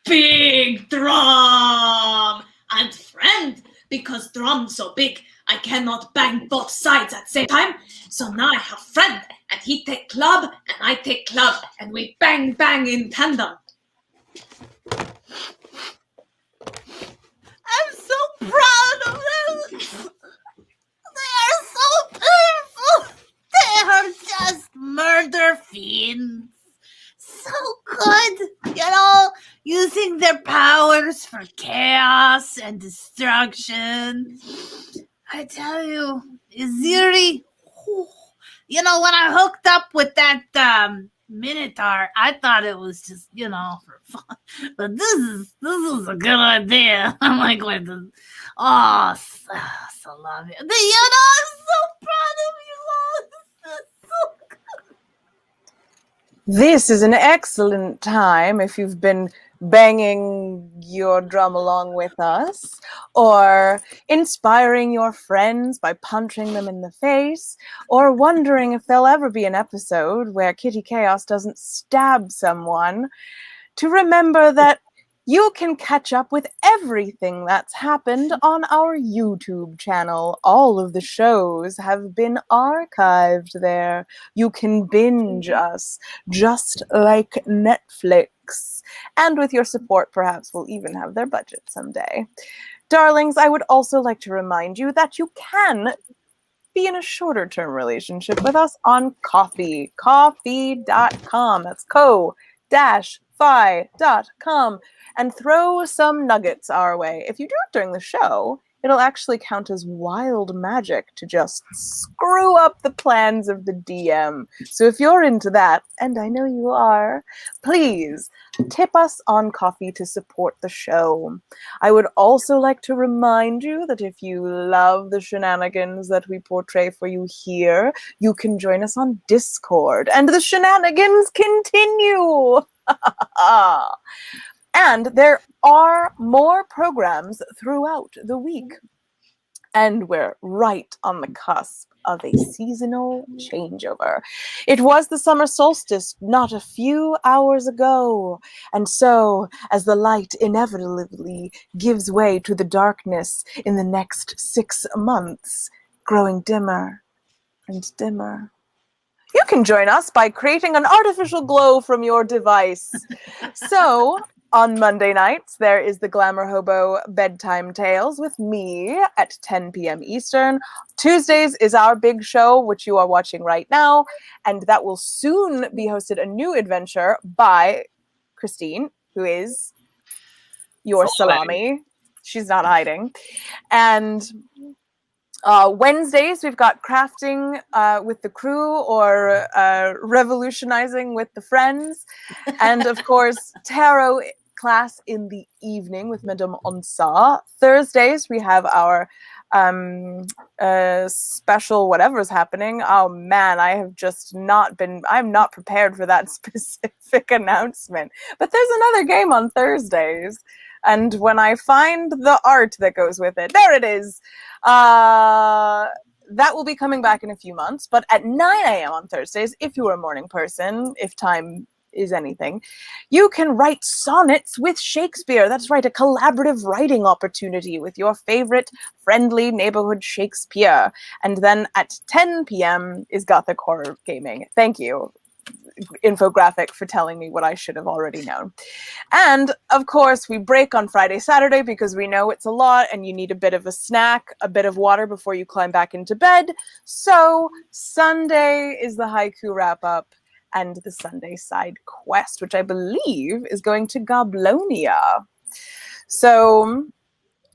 S5: Big drum! And friend, because drum's so big, I cannot bang both sides at the same time. So now I have friend, and he take club, and I take club, and we bang bang in tandem.
S3: I'm so proud of them. They are so beautiful. They are just murder fiends. So good, using their powers for chaos and destruction. I tell you, Iziri, when I hooked up with that Minotaur, I thought it was just, for fun. But this is a good idea. I'm like, salami. I'm so proud of you all. This is so good.
S1: This is an excellent time if you've been banging your drum along with us, or inspiring your friends by punching them in the face, or wondering if there'll ever be an episode where Kitty Chaos doesn't stab someone, to remember that you can catch up with everything that's happened on our YouTube channel. All of the shows have been archived there. You can binge us, just like Netflix. And with your support, perhaps we'll even have their budget someday. Darlings, I would also like to remind you that you can be in a shorter-term relationship with us on Ko-fi. Ko-fi.com. That's ko-fi.com. And throw some nuggets our way. If you do it during the show, it'll actually count as wild magic to just screw up the plans of the DM. So if you're into that, and I know you are, please tip us on Ko-fi to support the show. I would also like to remind you that if you love the shenanigans that we portray for you here, you can join us on Discord, and the shenanigans continue. And there are more programs throughout the week. And we're right on the cusp of a seasonal changeover. It was the summer solstice not a few hours ago. And so, as the light inevitably gives way to the darkness in the next 6 months, growing dimmer and dimmer, you can join us by creating an artificial glow from your device. So, on Monday nights, there is the Glamour Hobo Bedtime Tales with me at 10 p.m. Eastern. Tuesdays is our big show, which you are watching right now, and that will soon be hosted a new adventure by Christine, who is your salami. She's not hiding. And Wednesdays, we've got crafting with the crew or revolutionizing with the friends. And of course, tarot class in the evening with Madame Onsa. Thursdays, we have our special whatever's happening. Oh man, I'm not prepared for that specific announcement. But there's another game on Thursdays. And when I find the art that goes with it, there it is. That will be coming back in a few months. But at 9 a.m. on Thursdays, if you are a morning person, if time is anything, you can write sonnets with Shakespeare. That's right, a collaborative writing opportunity with your favorite friendly neighborhood Shakespeare. And then at 10 p.m. is Gothic Horror Gaming. Thank you, infographic, for telling me what I should have already known. And of course, we break on Friday, Saturday, because we know it's a lot and you need a bit of a snack, a bit of water before you climb back into bed. So Sunday is the haiku wrap up and the Sunday side quest, which I believe is going to Goblonia. So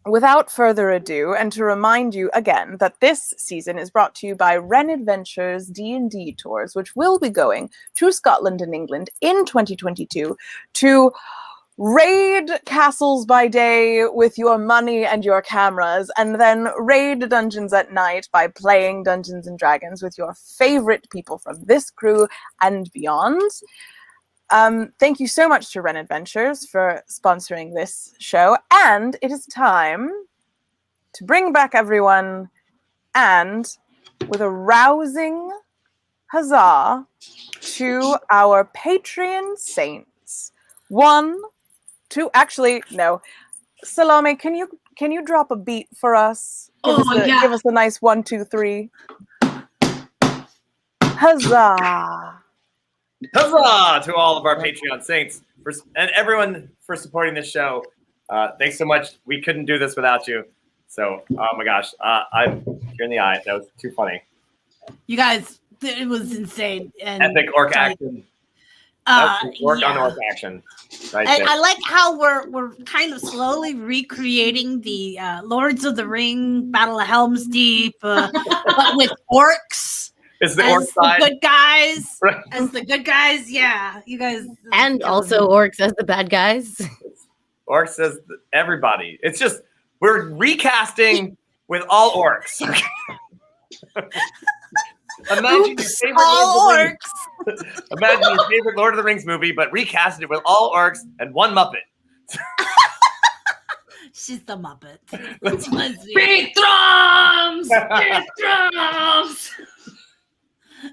S1: without further ado, and to remind you again that this season is brought to you by Wren Adventures D&D Tours, which will be going to Scotland and England in 2022 to raid castles by day with your money and your cameras, and then raid dungeons at night by playing Dungeons and Dragons with your favorite people from this crew and beyond. Thank you so much to Wren Adventures for sponsoring this show, and it is time to bring back everyone, and with a rousing huzzah to our Patreon saints. 1, 2, actually, no. Salome, can you drop a beat for us? Give us a nice 1, 2, 3. Huzzah!
S2: Huzzah to all of our Patreon saints and everyone for supporting this show. Thanks so much. We couldn't do this without you. So, oh my gosh, I'm here in the eye. That was too funny.
S3: You guys, it was insane. And
S2: epic orc action. Orc on orc action. Right there.
S3: I like how we're kind of slowly recreating the Lords of the Ring, Battle of Helm's Deep, but with orcs.
S2: It's the orc side.
S3: Good guys. Right. As the good guys, yeah. You guys.
S4: And also orcs as the bad guys.
S2: Orcs as everybody. It's just, we're recasting with all orcs. Imagine your favorite
S3: all orcs.
S2: Imagine your favorite Lord of the Rings movie, but recasted it with all orcs and one Muppet.
S3: She's the Muppet.
S5: Beat drums! Beat drums!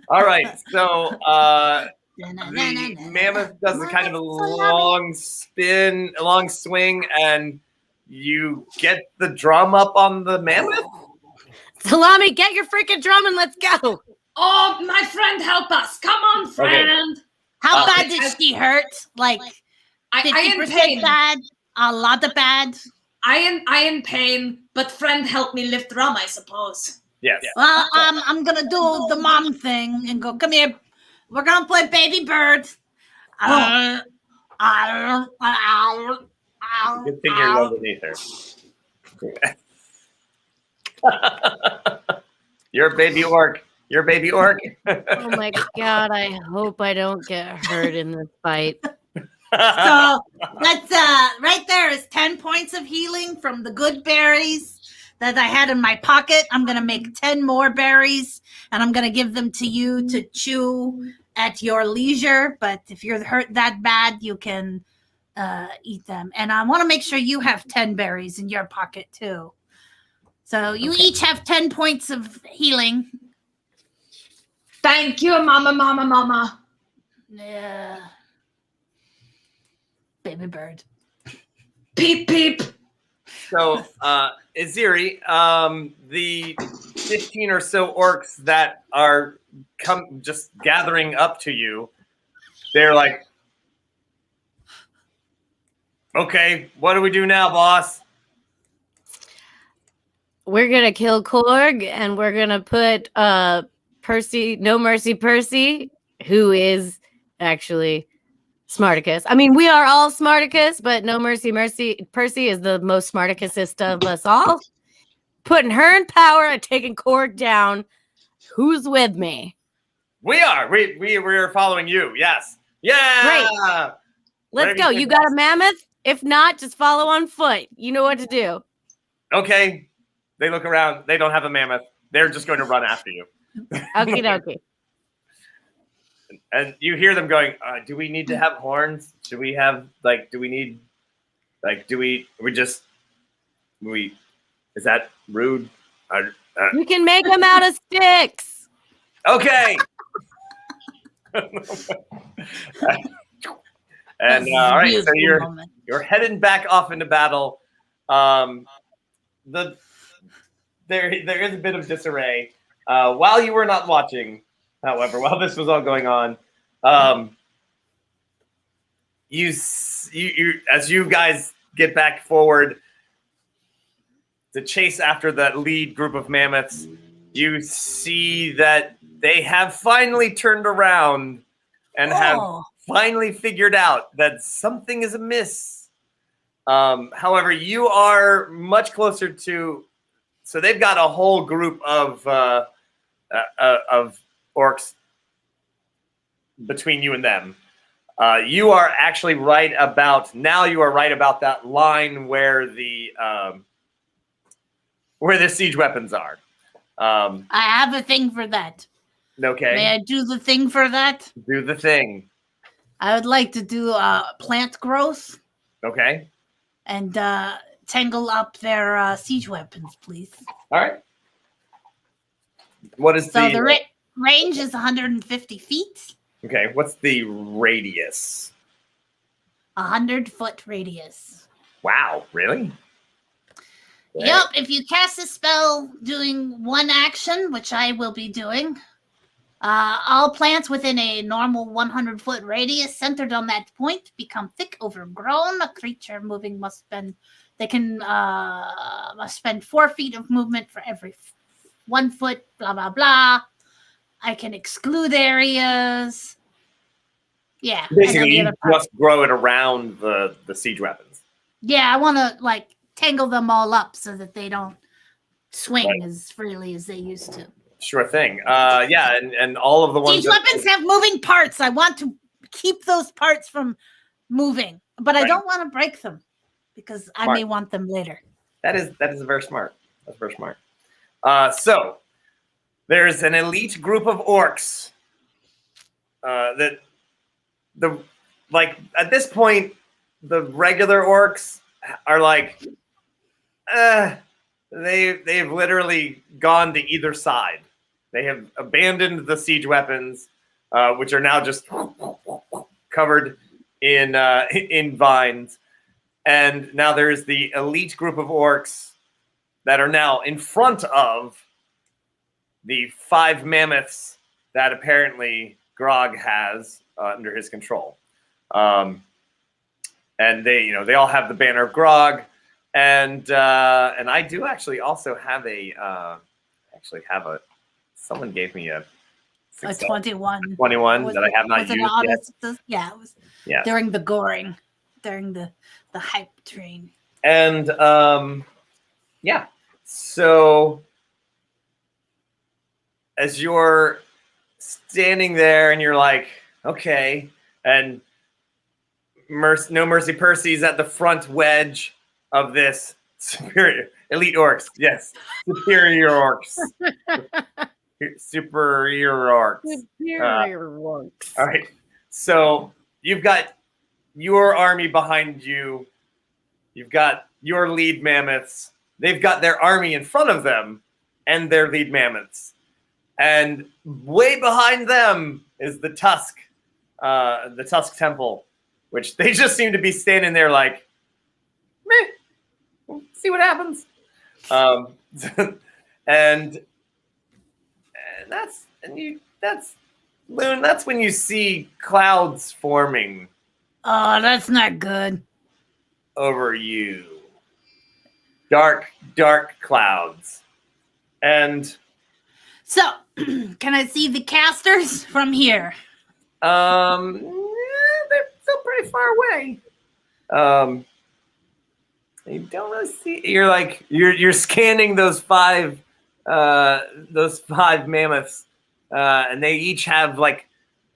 S2: All right, so the mammoth does a kind of a long spin, a long swing, and you get the drum up on the mammoth?
S4: Salami, get your freaking drum and let's go.
S5: Oh, my friend, help us. Come on, friend.
S3: Okay. How bad did she hurt? Like 50% bad? A lot of bad?
S5: I am pain, but friend help me lift drum, I suppose.
S2: Yes.
S3: Well, I'm going to do the mom thing and go, come here. We're going to play Baby Bird.
S2: Good thing you're underneath her. You're a baby orc. You're a baby orc.
S4: Oh my god, I hope I don't get hurt in this fight.
S3: So that's right there is 10 points of healing from the good berries that I had in my pocket. I'm going to make 10 more berries and I'm going to give them to you to chew at your leisure. But if you're hurt that bad, you can eat them. And I want to make sure you have 10 berries in your pocket too. So you each have 10 points of healing.
S5: Thank you, mama.
S3: Yeah. Baby bird.
S5: Peep, peep.
S2: So, Iziri, the 15 or so orcs that are just gathering up to you, they're like, okay, what do we do now, boss?
S4: We're going to kill Korg and we're going to put Percy, No Mercy Percy, who is actually Smarticus. I mean, we are all Smarticus, but No Mercy Percy is the most Smarticusest of us all. putting her in power and taking Korg down. Who's with me?
S2: We are. We're following you. Yes. Yeah.
S4: Great. Let's go. You got a mammoth? If not, just follow on foot. You know what to do.
S2: Okay. They look around. They don't have a mammoth. They're just going to run after you.
S4: Okie dokie.
S2: And you hear them going, do we need to have horns? Do we have, do we need, is that rude?
S4: You can make them out of sticks.
S2: Okay. And all right, so you're heading back off into battle. There is a bit of disarray. While you were not watching, however, while this was all going on, you as you guys get back forward to chase after that lead group of mammoths, you see that they have finally turned around and have finally figured out that something is amiss. However, you are much closer to, so they've got a whole group of orcs between you and them. You are actually right about that line where the siege weapons are.
S3: I have a thing for that.
S2: Okay.
S3: May I do the thing for that?
S2: Do the thing.
S3: I would like to do plant growth.
S2: Okay.
S3: And tangle up their siege weapons, please.
S2: All right. What is
S3: the range is 150 feet.
S2: Okay. What's the radius?
S3: 100-foot radius.
S2: Wow. Really?
S3: Yep. If you cast a spell doing one action, which I will be doing, all plants within a normal 100-foot radius centered on that point become thick, overgrown. A creature moving must spend 4 feet of movement for every 1 foot. Blah blah blah. I can exclude areas. Yeah.
S2: Basically, you must grow it around the siege weapons.
S3: Yeah, I want to tangle them all up so that they don't swing as freely as they used to.
S2: Sure thing. Yeah, and all of the ones.
S3: Siege weapons have moving parts. I want to keep those parts from moving, but I don't want to break them because I may want them later.
S2: That is very smart. That's very smart. So there's an elite group of orcs that at this point the regular orcs are they've literally gone to either side. They have abandoned the siege weapons, which are now just covered in vines. And now there's the elite group of orcs that are now in front of the 5 mammoths that apparently Grog has under his control. And they all have the banner of Grog. And I do actually also have someone gave me a
S3: 21.
S2: 21 that I have not used yet.
S3: Yeah, it was during the goring, during the hype train.
S2: And so as you're standing there and you're like, okay, and No Mercy Percy's at the front wedge of this superior elite orcs. Yes, superior orcs. Superior orcs.
S4: Superior orcs.
S2: All right. So you've got your army behind you. You've got your lead mammoths. They've got their army in front of them and their lead mammoths. And way behind them is the Tusk Temple, which they just seem to be standing there like, meh, we'll see what happens. And that's Loon, that's when you see clouds forming.
S3: Oh, that's not good.
S2: Over you. Dark, dark clouds. And
S3: so, can I see the casters from here?
S2: They're still pretty far away. You don't really see. You're like you're scanning those five mammoths, and they each have like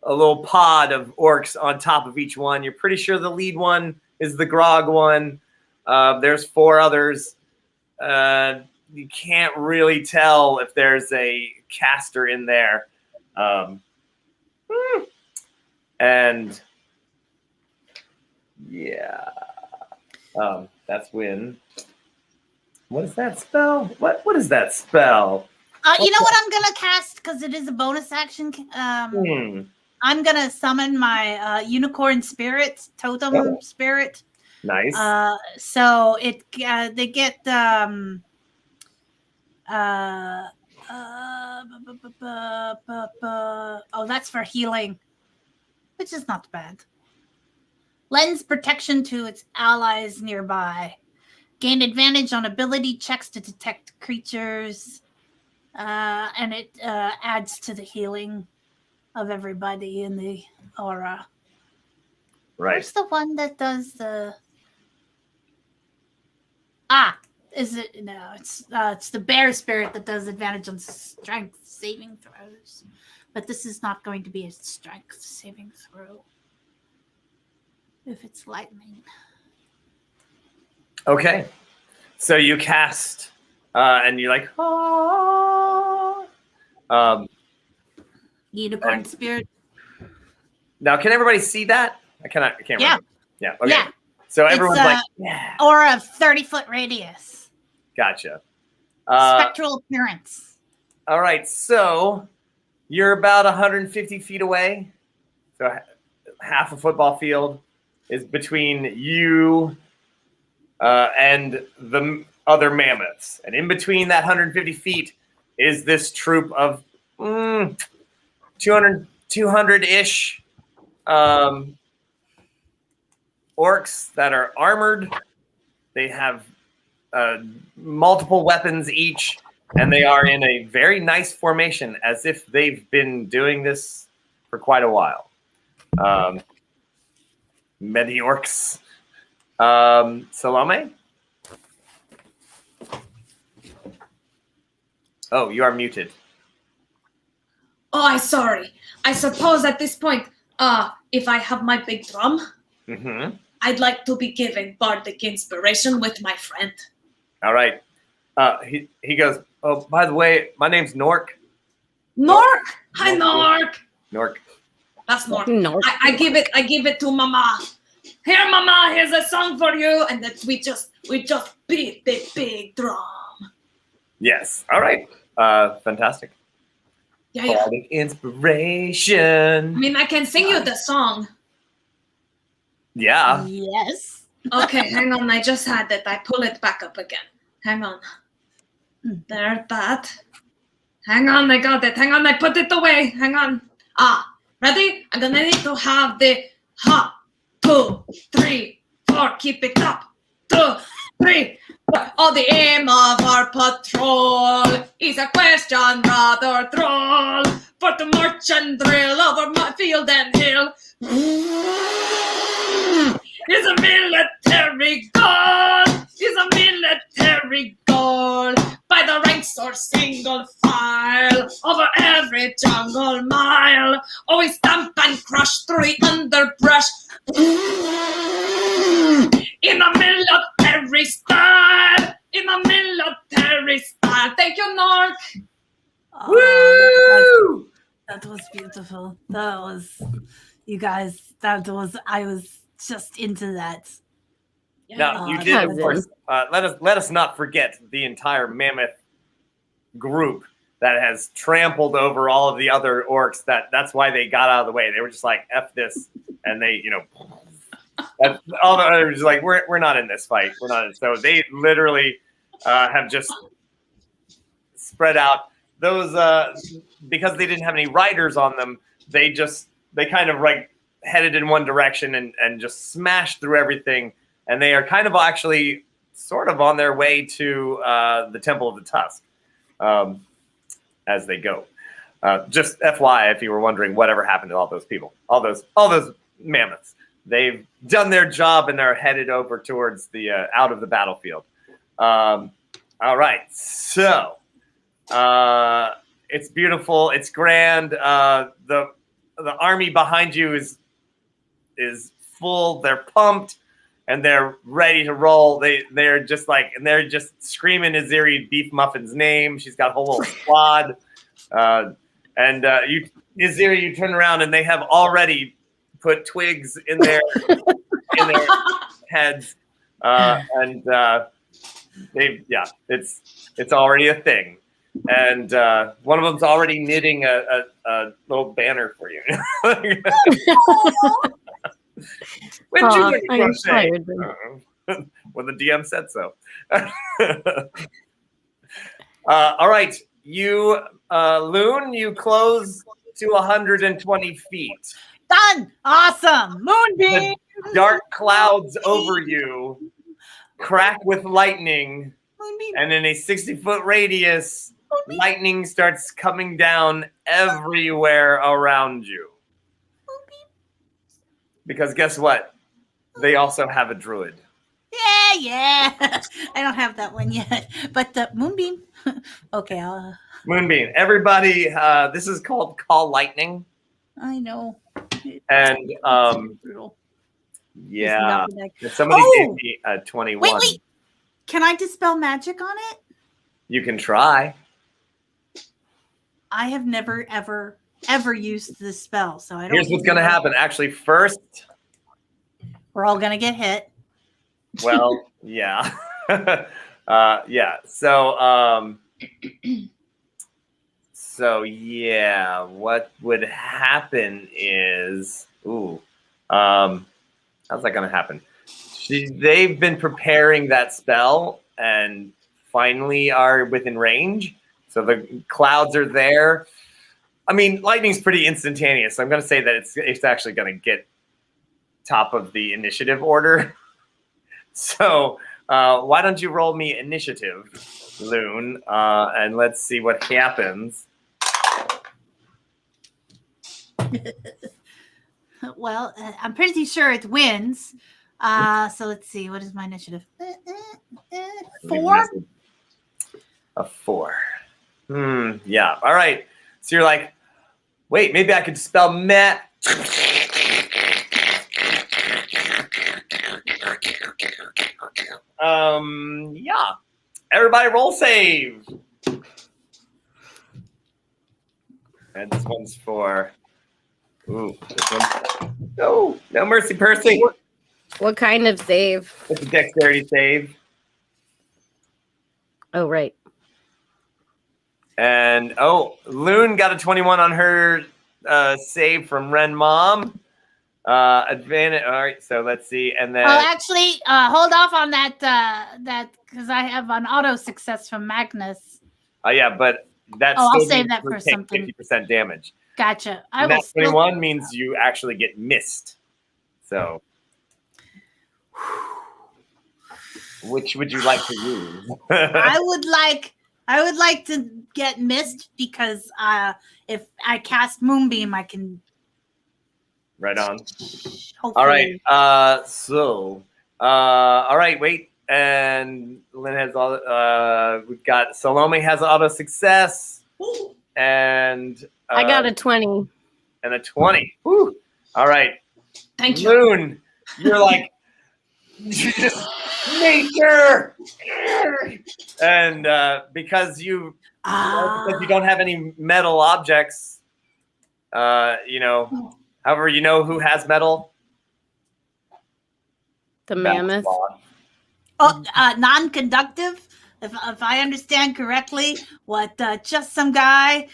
S2: a little pod of orcs on top of each one. You're pretty sure the lead one is the Grog one. There's 4 others. You can't really tell if there's a caster in there. And yeah, that's when. What is that spell? What is that spell?
S3: You know what I'm gonna cast because it is a bonus action. I'm gonna summon my unicorn spirit, totem spirit.
S2: Nice.
S3: So it they get oh, that's for healing, which is not bad. Lends protection to its allies nearby. Gain advantage on ability checks to detect creatures, and it adds to the healing of everybody in the aura.
S2: Right.
S3: Where's the one that does the? Is it? No, it's the bear spirit that does advantage on strength saving throws, but this is not going to be a strength saving throw if it's lightning.
S2: Okay, so you cast, and you're like,
S3: Unicorn spirit.
S2: Now, can everybody see that? I can't remember. Yeah. Okay.
S3: Yeah.
S2: So everyone's
S3: it's,
S2: like, yeah.
S3: Aura of 30-foot radius.
S2: Gotcha.
S3: Spectral appearance.
S2: All right, so you're about 150 feet away. So half a football field is between you and the other mammoths. And in between that 150 feet is this troop of 200-ish orcs that are armored. They have multiple weapons each, and they are in a very nice formation, as if they've been doing this for quite a while. Many orcs. Salome? Oh, you are muted.
S5: Oh, I'm sorry. I suppose at this point, if I have my big drum, I'd like to be giving bardic inspiration with my friend.
S2: All right. He goes, oh, by the way, my name's Nork.
S5: Nork? Hi, Nork.
S2: Nork.
S5: That's Nork.
S4: Nork.
S5: I give it to Mama. Here, Mama, here's a song for you. And then we just beat the big drum.
S2: Yes. All right. Fantastic.
S5: Yeah.
S2: Bardic inspiration.
S5: I mean, I can sing you the song.
S2: Yeah.
S3: Yes.
S5: Okay, hang on. I just had it. I pull it back up again. Hang on. There's that. Hang on, I got it. Hang on, I put it away. Hang on. Ready? I'm gonna need to have the 2, 3, 4. Keep it up. 2, 3. Oh, the aim of our patrol is a question rather droll. For to march and drill over my field and hill is a military goal. Is a military goal. By the ranks or single file over every jungle mile. Always stamp and crush through the underbrush. In a military style. In a military style. Thank you, Nork.
S2: Woo!
S3: That was beautiful. That was, you guys, I was just into that.
S2: Now, you did, of course, let us not forget the entire mammoth group that has trampled over all of the other orcs. That's why they got out of the way. They were just like, F this. And they, all the others like, we're not in this fight. We're not in. So they literally have just spread out. Those, because they didn't have any riders on them, they kind of like headed in one direction and just smashed through everything. And they are kind of actually sort of on their way to the Temple of the Tusk as they go. Just FYI, if you were wondering whatever happened to all those people, all those mammoths. they've done their job and they're headed over towards the out of the battlefield. All right, so it's beautiful, it's grand. The army behind you is full. They're pumped and they're ready to roll. They're just screaming Aziri Beef Muffin's name. She's got a whole little squad. Aziri, you turn around and they have already put twigs in their heads, it's already a thing. And one of them's already knitting a little banner for you. When did you learn crochet? Well, the DM said so. All right, you, Loon, you close to 120 feet.
S3: Done. Awesome. Moonbeam.
S2: The dark clouds over you crack with lightning,
S3: Moonbeam.
S2: and in a 60-foot radius, lightning starts coming down everywhere around you. Because guess what? They also have a druid.
S3: Yeah. I don't have that one yet. But the Moonbeam. Okay.
S2: Moonbeam. Everybody, this is called Call Lightning.
S3: I know.
S2: And
S3: brutal.
S2: yeah. Somebody gave me a 21.
S3: Wait. Can I dispel magic on it?
S2: You can try.
S3: I have never, ever used this spell, so I don't.
S2: Here's what's going to happen. Actually, first,
S3: we're all going to get hit.
S2: Well, yeah. Yeah. So yeah, what would happen is, how's that going to happen? They've been preparing that spell and finally are within range. So the clouds are there. I mean, lightning's pretty instantaneous. So I'm going to say that it's actually going to get top of the initiative order. So why don't you roll me initiative, Loon, and let's see what happens.
S3: Well, I'm pretty sure it wins. So let's see. What is my initiative? 4?
S2: A 4. Yeah. All right. So you're like, wait, maybe I could spell met. Yeah. Everybody roll save. And this one's for this one. No mercy, Percy.
S4: What kind of save?
S2: It's a dexterity save.
S4: Oh, right.
S2: And Loon got a 21 on her save from Ren Mom. Advantage. All right, so let's see. And then
S3: actually, hold off on that because I have an auto success from Magnus.
S2: Yeah, but that's
S3: I'll save that for something.
S2: 50% damage.
S3: Gotcha.
S2: And that 21 means you actually get missed. So which would you like to use?
S3: I would like to get missed because if I cast Moonbeam, I can.
S2: Right on.
S3: Hopefully.
S2: All right. All right. Wait. And Lynn has all. We've got Salome has auto success, and
S4: I got a 20
S2: and a 20. Woo. All right.
S5: Thank you.
S2: Loon, you're like just nature, and because you don't have any metal objects, However, you know who has metal?
S4: The mammoth.
S3: Non-conductive. If I understand correctly, what just some guy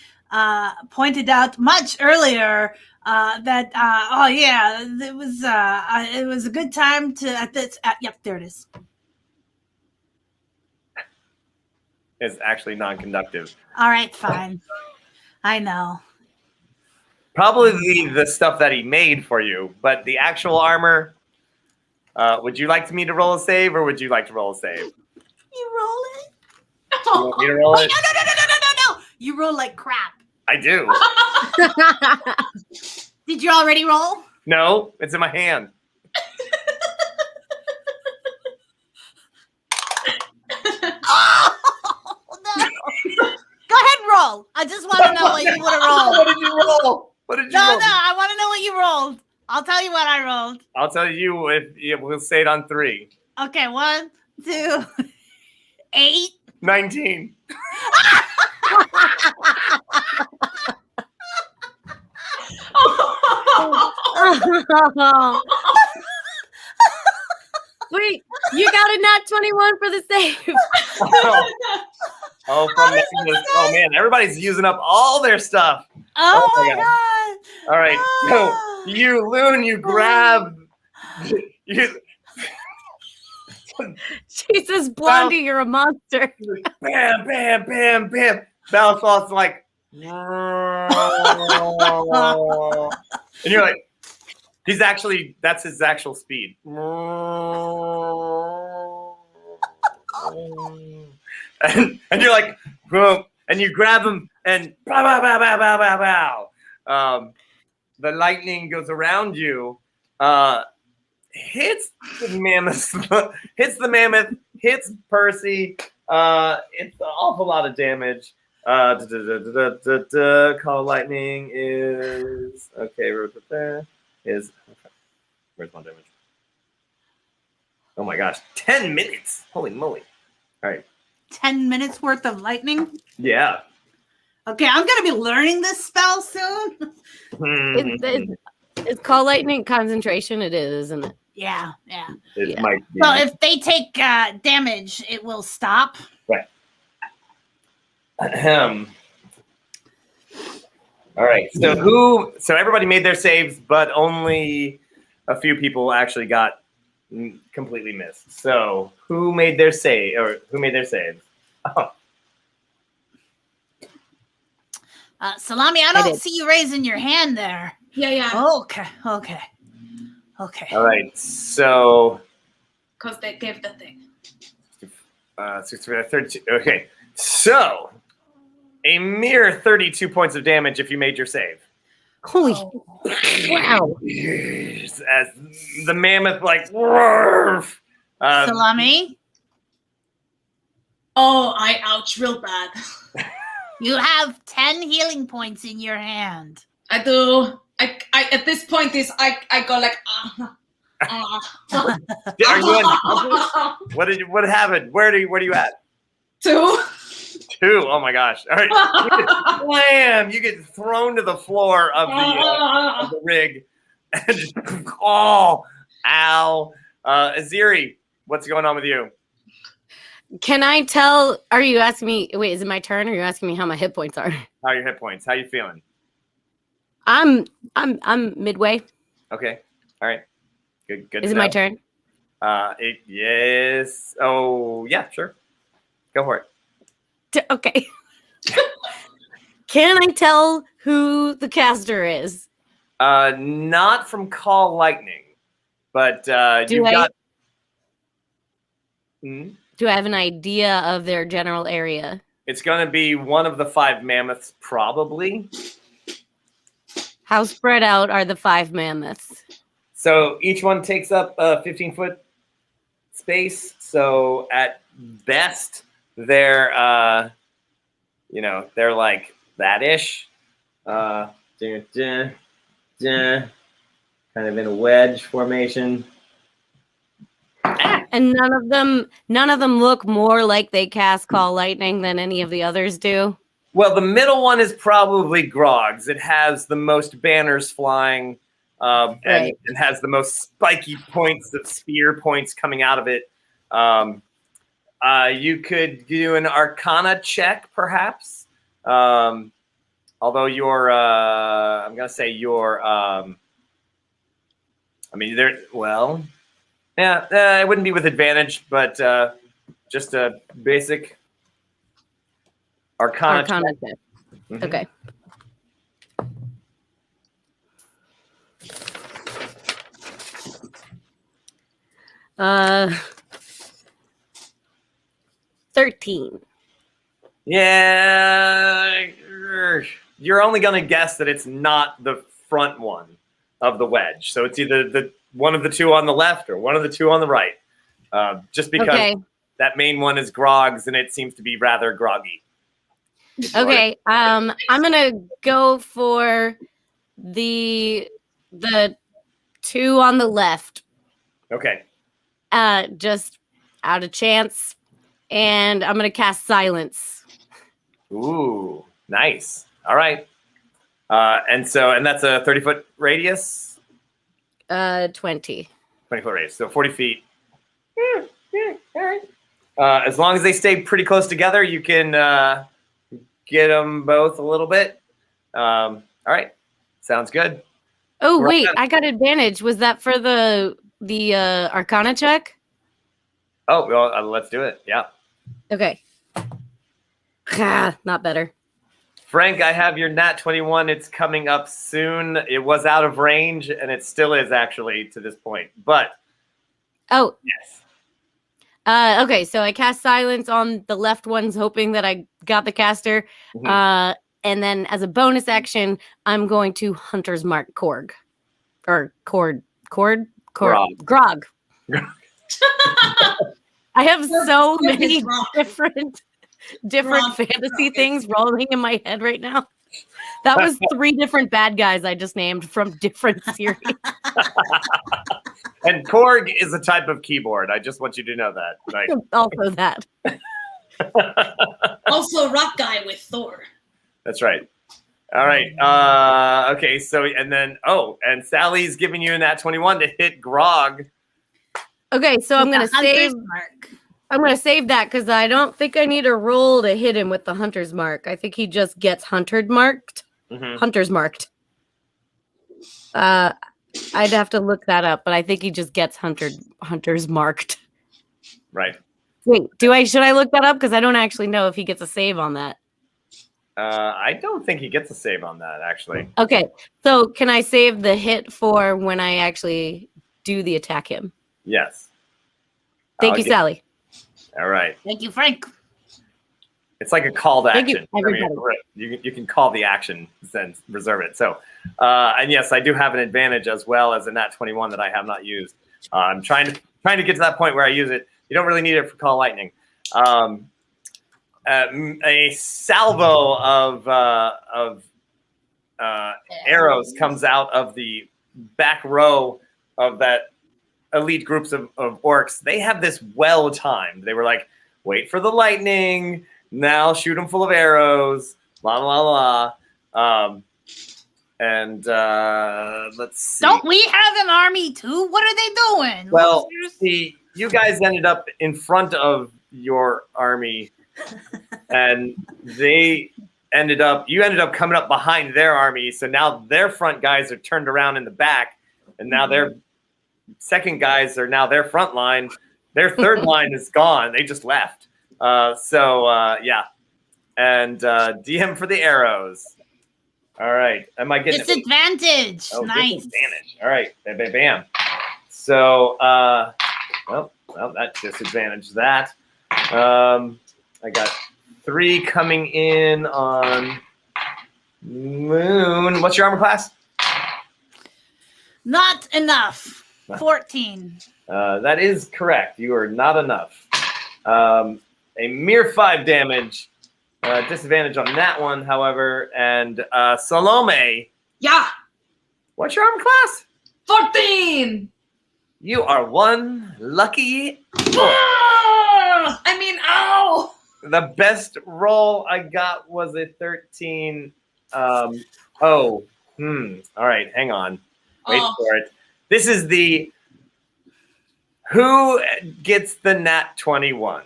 S3: pointed out much earlier that it was a good time to at this. Yep, there it is.
S2: It's actually non-conductive.
S3: All right, fine. I know.
S2: Probably the stuff that he made for you, but the actual armor. Would you like me to roll a save, or would you like to roll a save?
S3: You roll it.
S2: You want me to roll it?
S3: No! You roll like crap.
S2: I do.
S3: Did you already roll?
S2: No, it's in my hand.
S3: roll? I just want to know what you would have rolled.
S2: What did you roll? What did you roll?
S3: No, I want to know what you rolled. I'll tell you what I rolled.
S2: I'll tell you if we'll say it on 3.
S3: Okay, 1, 2, 8.
S2: 19.
S4: Wait, you got a nat 21 for the save.
S2: Oh, man, everybody's using up all their stuff.
S3: Oh my god.
S2: All right, so you, Loon, you grab.
S4: Jesus, Blondie, you're a monster.
S2: Bam, bam, bam, bam. Balthazar's like, and you're like, that's his actual speed. And you're like, boom, and you grab him, and bow, bow, bow, bow, bow, bow, bow. The lightning goes around you, hits the mammoth, hits Percy. It's an awful lot of damage. Call lightning is okay. Where's my damage? Oh my gosh, 10 minutes! Holy moly! All right.
S3: 10 minutes worth of lightning?
S2: Yeah.
S3: Okay, I'm going to be learning this spell soon.
S4: It's called lightning concentration. It is, isn't it?
S3: Yeah.
S2: It might be.
S3: So if they take damage, it will stop.
S2: Right. All right. So everybody made their saves, but only a few people actually got completely missed. So who made their saves? Oh.
S3: Salami, I don't see you raising your hand there.
S5: Yeah.
S3: Okay.
S2: All right. So.
S5: Because they gave the thing.
S2: 32. Okay. So a mere 32 points of damage if you made your save.
S4: Holy wow.
S2: As the mammoth
S3: Salami?
S5: Oh, I ouch real bad.
S3: You have 10 healing points in your hand.
S5: I do. I at this point I go like
S2: Are you what happened? Where are you at?
S5: 2.
S2: 2. Oh my gosh. All right. Slam! You get thrown to the floor of the rig. And just, ow. Aziri, what's going on with you?
S4: Can I tell? Are you asking me? Wait, is it my turn? Or are you asking me how my hit points are?
S2: How are your hit points? How you feeling?
S4: I'm midway.
S2: Okay. All right. Good.
S4: Is it my turn?
S2: Yes. Oh yeah, sure. Go for it.
S4: Okay. Can I tell who the caster is?
S2: Not from Call Lightning, but Do
S4: I have an idea of their general area?
S2: It's going to be one of the 5 mammoths, probably.
S4: How spread out are the 5 mammoths?
S2: So each one takes up a 15-foot space. So at best, they're they're like that-ish. Kind of in a wedge formation.
S4: And none of them look more like they cast Call Lightning than any of the others do.
S2: Well, the middle one is probably Grog's. It has the most banners flying, and has the most spiky points of spear points coming out of it. You could do an Arcana check, perhaps. Although you're, I'm gonna say you're. It wouldn't be with advantage, but just a basic Arcana check.
S4: Mm-hmm. Okay. Uh, 13.
S2: Yeah, you're only gonna guess that it's not the front one of the wedge. So it's either the one of the 2 on the left or one of the 2 on the right. Just because that main one is Grog's and it seems to be rather groggy.
S4: Okay. I'm gonna go for the 2 on the left.
S2: Okay.
S4: Just out of chance, and I'm gonna cast silence.
S2: Ooh, nice. All right. And that's a 30-foot radius?
S4: 20.
S2: 20-foot radius, so 40 feet. All right. As long as they stay pretty close together, you can get them both a little bit. All right. Sounds good.
S4: Oh, wait, I got advantage. Was that for the Arcana check?
S2: Oh, well, let's do it. Yeah.
S4: Okay. Not better.
S2: Frank, I have your Nat 21. It's coming up soon. It was out of range, and it still is actually to this point. But
S4: oh,
S2: yes.
S4: Okay, so I cast silence on the left ones, hoping that I got the caster.
S2: Mhm.
S4: And then as a bonus action, I'm going to Hunter's Mark Grog.
S2: Grog.
S4: I have so
S3: Cork is
S4: many
S3: wrong.
S4: different
S3: Grog.
S4: fantasy things rolling in my head right now. That was 3 different bad guys I just named from different series.
S2: And Korg is a type of keyboard. I just want you to know that. Right.
S4: Also that.
S3: Also, rock guy with Thor.
S2: That's right. All right. Okay. So, and then, and Sally's giving you a Nat 21 to hit Grog.
S4: Okay, so I'm gonna save.
S3: Mark.
S4: I'm gonna save that because I don't think I need a roll to hit him with the Hunter's Mark. I think he just gets Hunter's marked. Hunter's marked. I'd have to look that up, but I think he just gets Hunter's marked.
S2: Right.
S4: Wait, should I look that up? Because I don't actually know if he gets a save on that.
S2: I don't think he gets a save on that, actually.
S4: Okay, so can I save the hit for when I actually do the attack him?
S2: Yes.
S4: Thank you, Sally.
S2: All right.
S3: Thank you, Frank.
S2: It's like a call to action.
S4: You, everybody.
S2: You can call the action and reserve it. So, and yes, I do have an advantage as well as a Nat 21 that I have not used. I'm trying to get to that point where I use it. You don't really need it for call lightning. A salvo of arrows comes out of the back row of that elite groups of orcs. They have this well timed. They were like, wait for the lightning, now shoot them full of arrows, blah blah blah. And let's see.
S3: Don't we have an army too? What are they doing?
S2: Well, see, you guys ended up in front of your army, and you ended up coming up behind their army. So now their front guys are turned around in the back, and now their second guys are now their front line. Their third line is gone. They just left. Yeah. And DM for the arrows. All right. Am I getting
S3: disadvantage?
S2: Oh,
S3: nice.
S2: Disadvantage. All right. Bam, bam, bam. So, well, that disadvantage that. I got 3 coming in on Moon. What's your armor class?
S3: Not enough. 14.
S2: That is correct. You are not enough. A mere 5 damage. Disadvantage on that one, however. And Salome.
S5: Yeah.
S2: What's your armor class?
S5: 14.
S2: You are one lucky.
S5: I mean, ow.
S2: The best roll I got was a 13. All right, hang on. Wait for it. This is who gets the Nat 21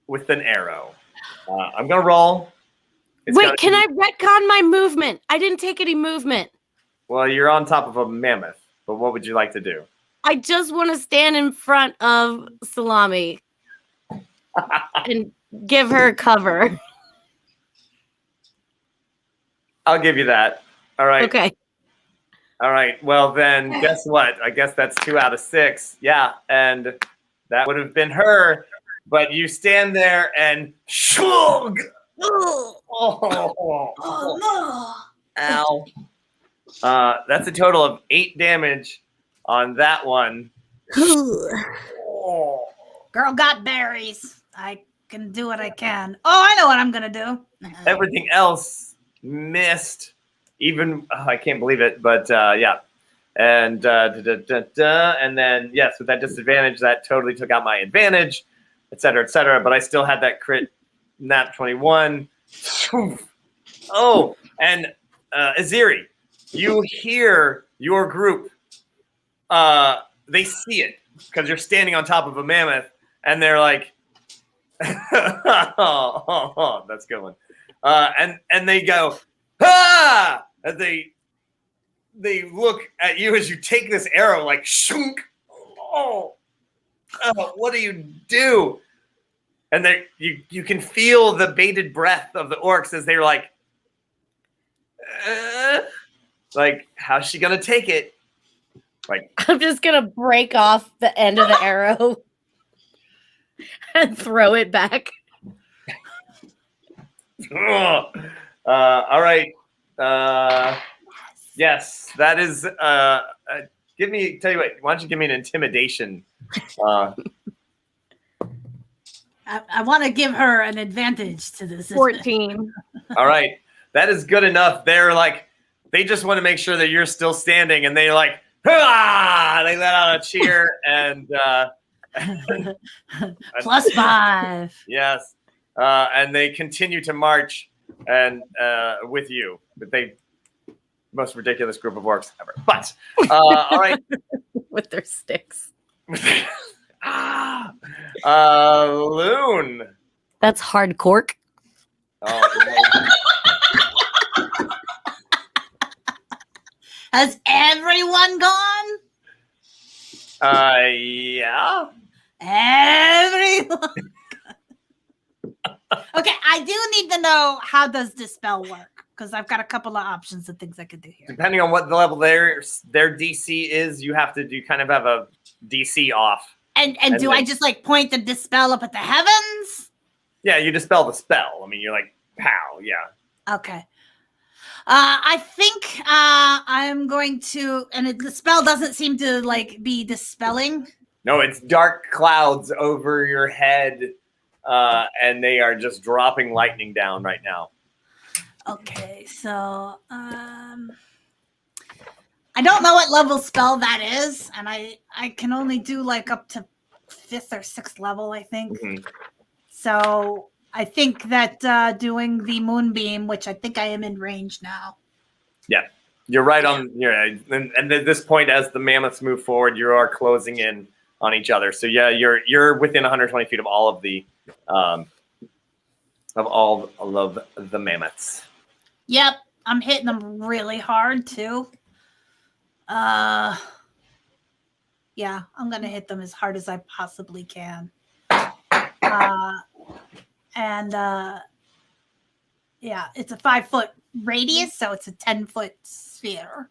S2: with an arrow. I'm gonna roll.
S4: Wait, can I retcon my movement? I didn't take any movement.
S2: Well, you're on top of a mammoth, but what would you like to do?
S4: I just want to stand in front of Salami and give her cover.
S2: I'll give you that. All right.
S4: Okay.
S2: All right. Well, then, guess what? I guess that's 2 out of 6. Yeah, and that would have been her. But you stand there and shug.
S3: Oh no!
S2: Ow. That's a total of 8 damage on that one.
S3: Girl got berries. I can do what I can. Oh, I know what I'm gonna do.
S2: Everything else missed. Even I can't believe it, but yeah. And and then yes, with that disadvantage, that totally took out my advantage, etc., etc. But I still had that crit nat 21. Oh, and Aziri, you hear your group. They see it because you're standing on top of a mammoth, and they're like, oh, that's a good one. And they go, ah! As they look at you as you take this arrow, like, shunk. Oh, what do you do? And you can feel the bated breath of the orcs as they're like, how's she gonna take it? Like,
S4: I'm just gonna break off the end of the arrow and throw it back.
S2: all right. Yes, that is. Tell you what. Why don't you give me an intimidation?
S3: I want to give her an advantage to this.
S4: 14.
S2: All right, that is good enough. They're like, they just want to make sure that you're still standing, and they're like, ah! They let out a cheer, and
S3: +5.
S2: Yes, and they continue to march and with you. But they most ridiculous group of orcs ever. But all right,
S4: With their sticks.
S2: Loon.
S4: That's hard cork.
S2: Oh,
S3: Has everyone gone?
S2: yeah.
S3: Everyone. Okay, I do need to know, how does Dispel work? Because I've got a couple of options of things I could do here.
S2: Depending on what the level their DC is, you have to kind of have a DC off.
S3: And do I just like point the Dispel up at the heavens?
S2: Yeah, you dispel the spell. I mean, you're like, pow, yeah.
S3: Okay. I think I'm going to, and the spell doesn't seem to like be dispelling.
S2: No, it's dark clouds over your head, and they are just dropping lightning down right now.
S3: Okay, so I don't know what level spell that is, and I can only do like up to 5th or 6th level, I think.
S2: Mm-hmm.
S3: So I think that doing the moonbeam, which I think I am in range now.
S2: Yeah, you're right on. And at this point, as the mammoths move forward, you are closing in on each other. So yeah, you're within 120 feet of all of the mammoths.
S3: Yep, I'm hitting them really hard too. Yeah, I'm gonna hit them as hard as I possibly can. Yeah, it's a 5-foot radius, so it's a 10-foot sphere.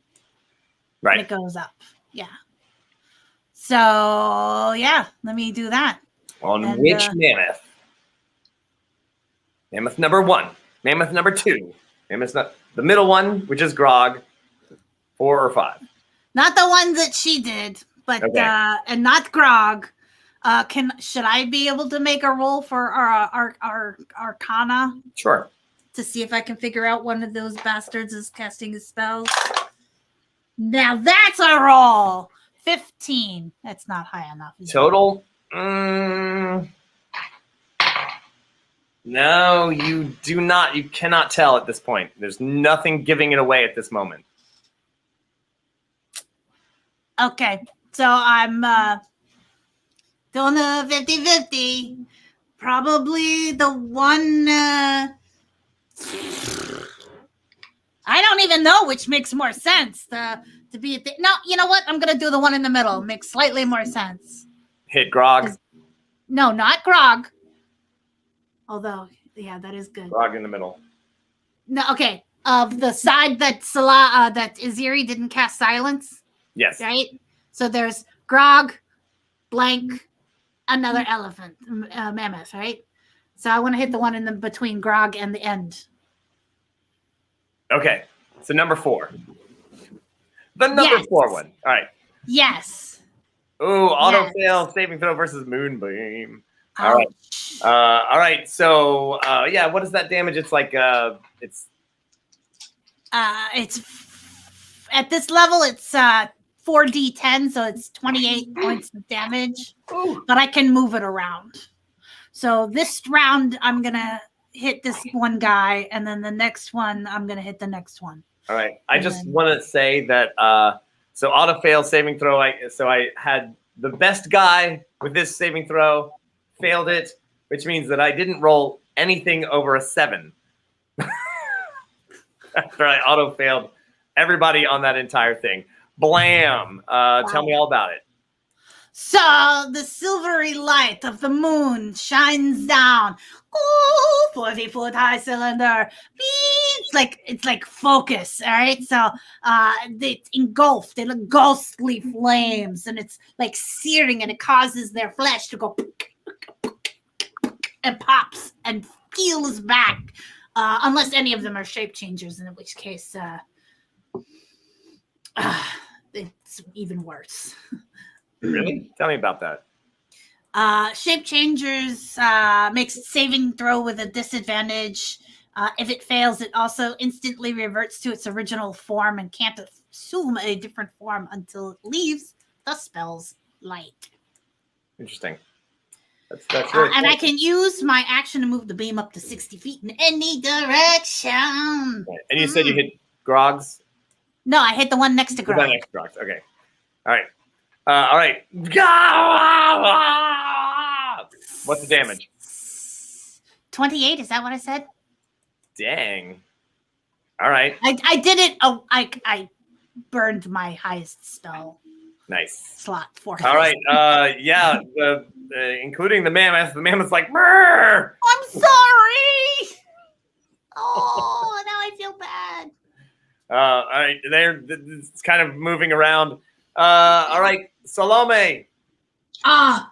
S2: Right.
S3: And it goes up. Yeah. So yeah, let me do that.
S2: On which mammoth? Mammoth number 1. Mammoth number 2. Mammoth the middle one, which is Grog. 4 or 5.
S3: Not the ones that she did, but
S2: okay.
S3: And not Grog. Should I be able to make a roll for our Arcana?
S2: Sure.
S3: To see if I can figure out one of those bastards is casting his spells. Now that's a roll. 15. That's not high enough.
S2: Total? No, you do not. You cannot tell at this point. There's nothing giving it away at this moment.
S3: Okay, so I'm doing the 50-50. Probably the one. I don't even know which makes more sense to be at the. No, you know what? I'm gonna do the one in the middle. Makes slightly more sense.
S2: Hit Grog.
S3: No, not Grog. Although, yeah, that is good.
S2: Grog in the middle.
S3: No, okay. Of the side that that Aziri didn't cast silence.
S2: Yes.
S3: Right. So there's Grog, blank, another elephant, mammoth. Right. So I want to hit the one in the between Grog and the end.
S2: Okay. So number 4. The number 4 one. All right.
S3: Yes.
S2: Ooh, auto fail saving throw versus moonbeam. All right. All right. So, yeah, what is that damage? It's like, it's
S3: at this level, it's 4d10, so it's 28 points of damage. But I can move it around. So this round, I'm gonna hit this one guy, and then the next one, I'm gonna hit the next one.
S2: all right. I just want to say that, so auto fail saving throw. So I had the best guy with this saving throw failed it, which means that I didn't roll anything over a 7. After I auto failed everybody on that entire thing. Blam! Tell me all about it.
S3: So the silvery light of the moon shines down. Ooh, 40-foot high cylinder. It's like focus. All right. So it's engulfed in ghostly flames, and it's like searing, and it causes their flesh to go and pops and peels back. Unless any of them are shape changers, in which case it's even worse.
S2: Really? Tell me about that.
S3: Shape changers makes saving throw with a disadvantage. If it fails, it also instantly reverts to its original form and can't assume a different form until it leaves the spell's light.
S2: Interesting. That's really
S3: and I can use my action to move the beam up to 60 feet in any direction.
S2: Right. And you said you hit Grog's?
S3: No, I hit the one next to Grog.
S2: The one next to Grog's. Okay. All right. All right. What's the damage?
S3: 28. Is that what I said?
S2: Dang. All right.
S3: I did it. Oh, I burned my highest spell.
S2: Nice.
S3: Slot for
S2: all right. Yeah. Including the mammoth. The mammoth's like, Murr!
S3: I'm sorry. Oh, now I feel bad.
S2: All right. It's kind of moving around. All right. Salome.
S5: Oh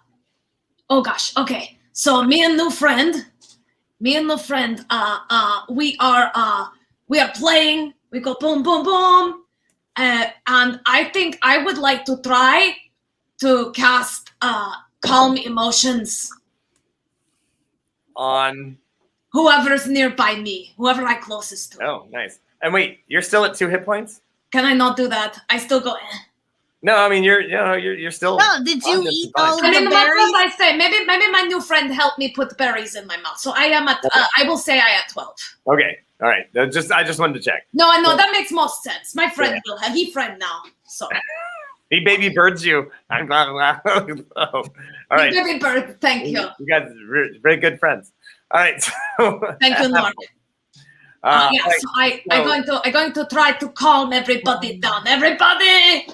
S5: gosh. Okay. So me and new friend, we are playing. We go boom, boom, boom. And I think I would like to try to cast calm emotions
S2: on
S5: whoever's nearby me, whoever I'm closest to.
S2: Oh, nice. And wait, you're still at 2 hit points?
S5: Can I not do that? I still go.
S2: No, I mean you're still.
S3: No, did you eat all the
S5: berries? I say maybe my new friend helped me put berries in my mouth. So I am at. I will say I at 12.
S2: Okay, all right. I just wanted to check.
S5: No, I know that makes most sense. My friend will have friend now. So.
S2: He baby birds you. I'm glad. All right.
S5: Baby bird, thank you.
S2: You guys are very good friends. All right. So,
S5: thank you, Lord. So I'm going to try to calm everybody down. Everybody,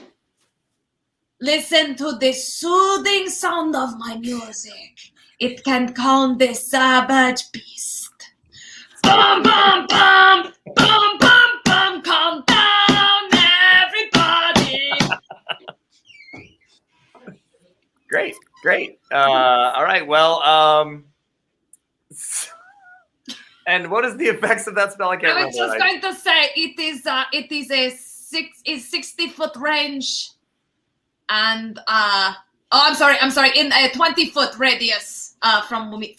S5: listen to the soothing sound of my music. It can calm the savage beast. Bum bum bum bum bum bum. Calm down, everybody.
S2: Great. All right. Well. And what is the effects of that spell? I
S5: was just going to say it is a 60-foot range, and I'm sorry, in a 20-foot radius from me.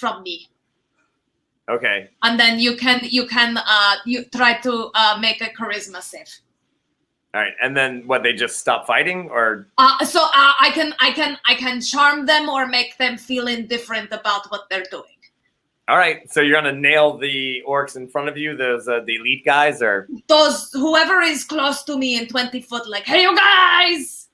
S2: Okay.
S5: And then you try to make a charisma save.
S2: All right, and then what? They just stop fighting, or
S5: so I can charm them or make them feel indifferent about what they're doing.
S2: All right, so you're gonna nail the orcs in front of you, those the elite guys, or
S5: those whoever is close to me in 20 foot, like, hey, you guys.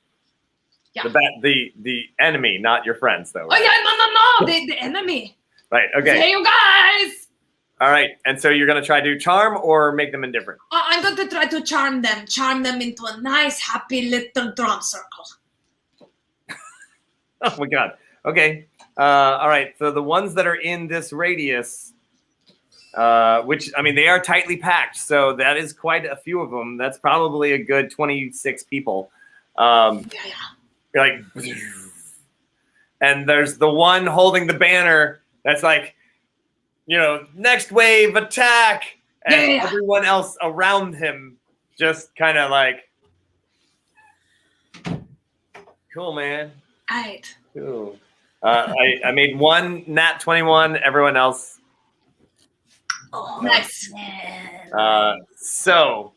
S2: Yeah. The enemy, not your friends, though. Right?
S5: Oh yeah, no, the enemy.
S2: Right. Okay.
S5: Hey, you guys.
S2: All right, and so you're gonna try to charm or make them indifferent.
S5: I'm going to try to charm them into a nice, happy little drum circle.
S2: Oh my God. Okay. All right. So the ones that are in this radius, which I mean, they are tightly packed, so that is quite a few of them. That's probably a good 26 people. You're like, and there's the one holding the banner that's like, next wave attack, and everyone else around him just kind of like, cool, man.
S5: All right.
S2: Cool. I made one Nat21. Everyone else.
S5: Nice.
S2: So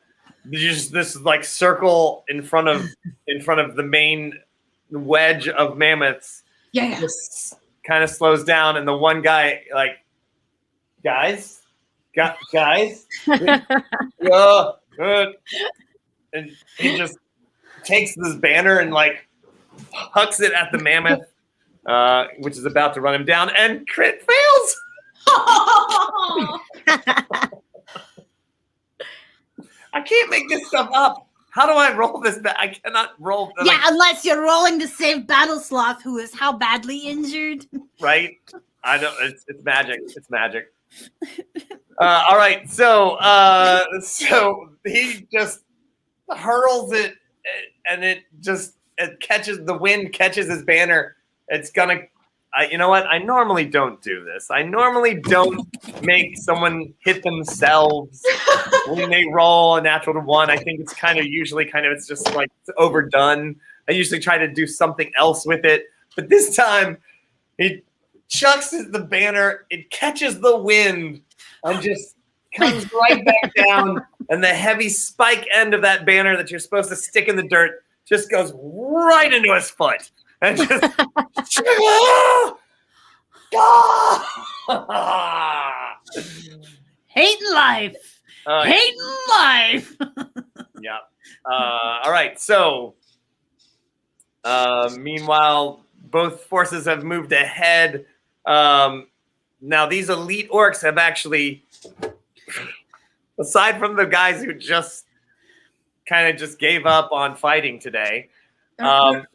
S2: just this like circle in front of the main wedge of mammoths.
S5: Yeah.
S2: Just kind of slows down, and the one guy like, guys, and he just takes this banner and like hucks it at the mammoth, which is about to run him down, and crit fails. I can't make this stuff up. How do I roll this? I cannot roll.
S3: Yeah, unless you're rolling to save Battle Sloth, who is how badly injured.
S2: Right? I know it's magic. It's magic. All right, so he just hurls it, and it catches the wind, catches his banner. It's gonna. You know what? I normally don't do this. I normally don't make someone hit themselves when they roll a natural 1. I think it's it's just like it's overdone. I usually try to do something else with it, but this time he chucks the banner. It catches the wind and just comes right back down. And the heavy spike end of that banner that you're supposed to stick in the dirt just goes right into his foot. And just
S3: Hating life. Hating life.
S2: Yeah. All right. So, meanwhile, both forces have moved ahead. Now, these elite orcs have actually, aside from the guys who just kind of just gave up on fighting today, the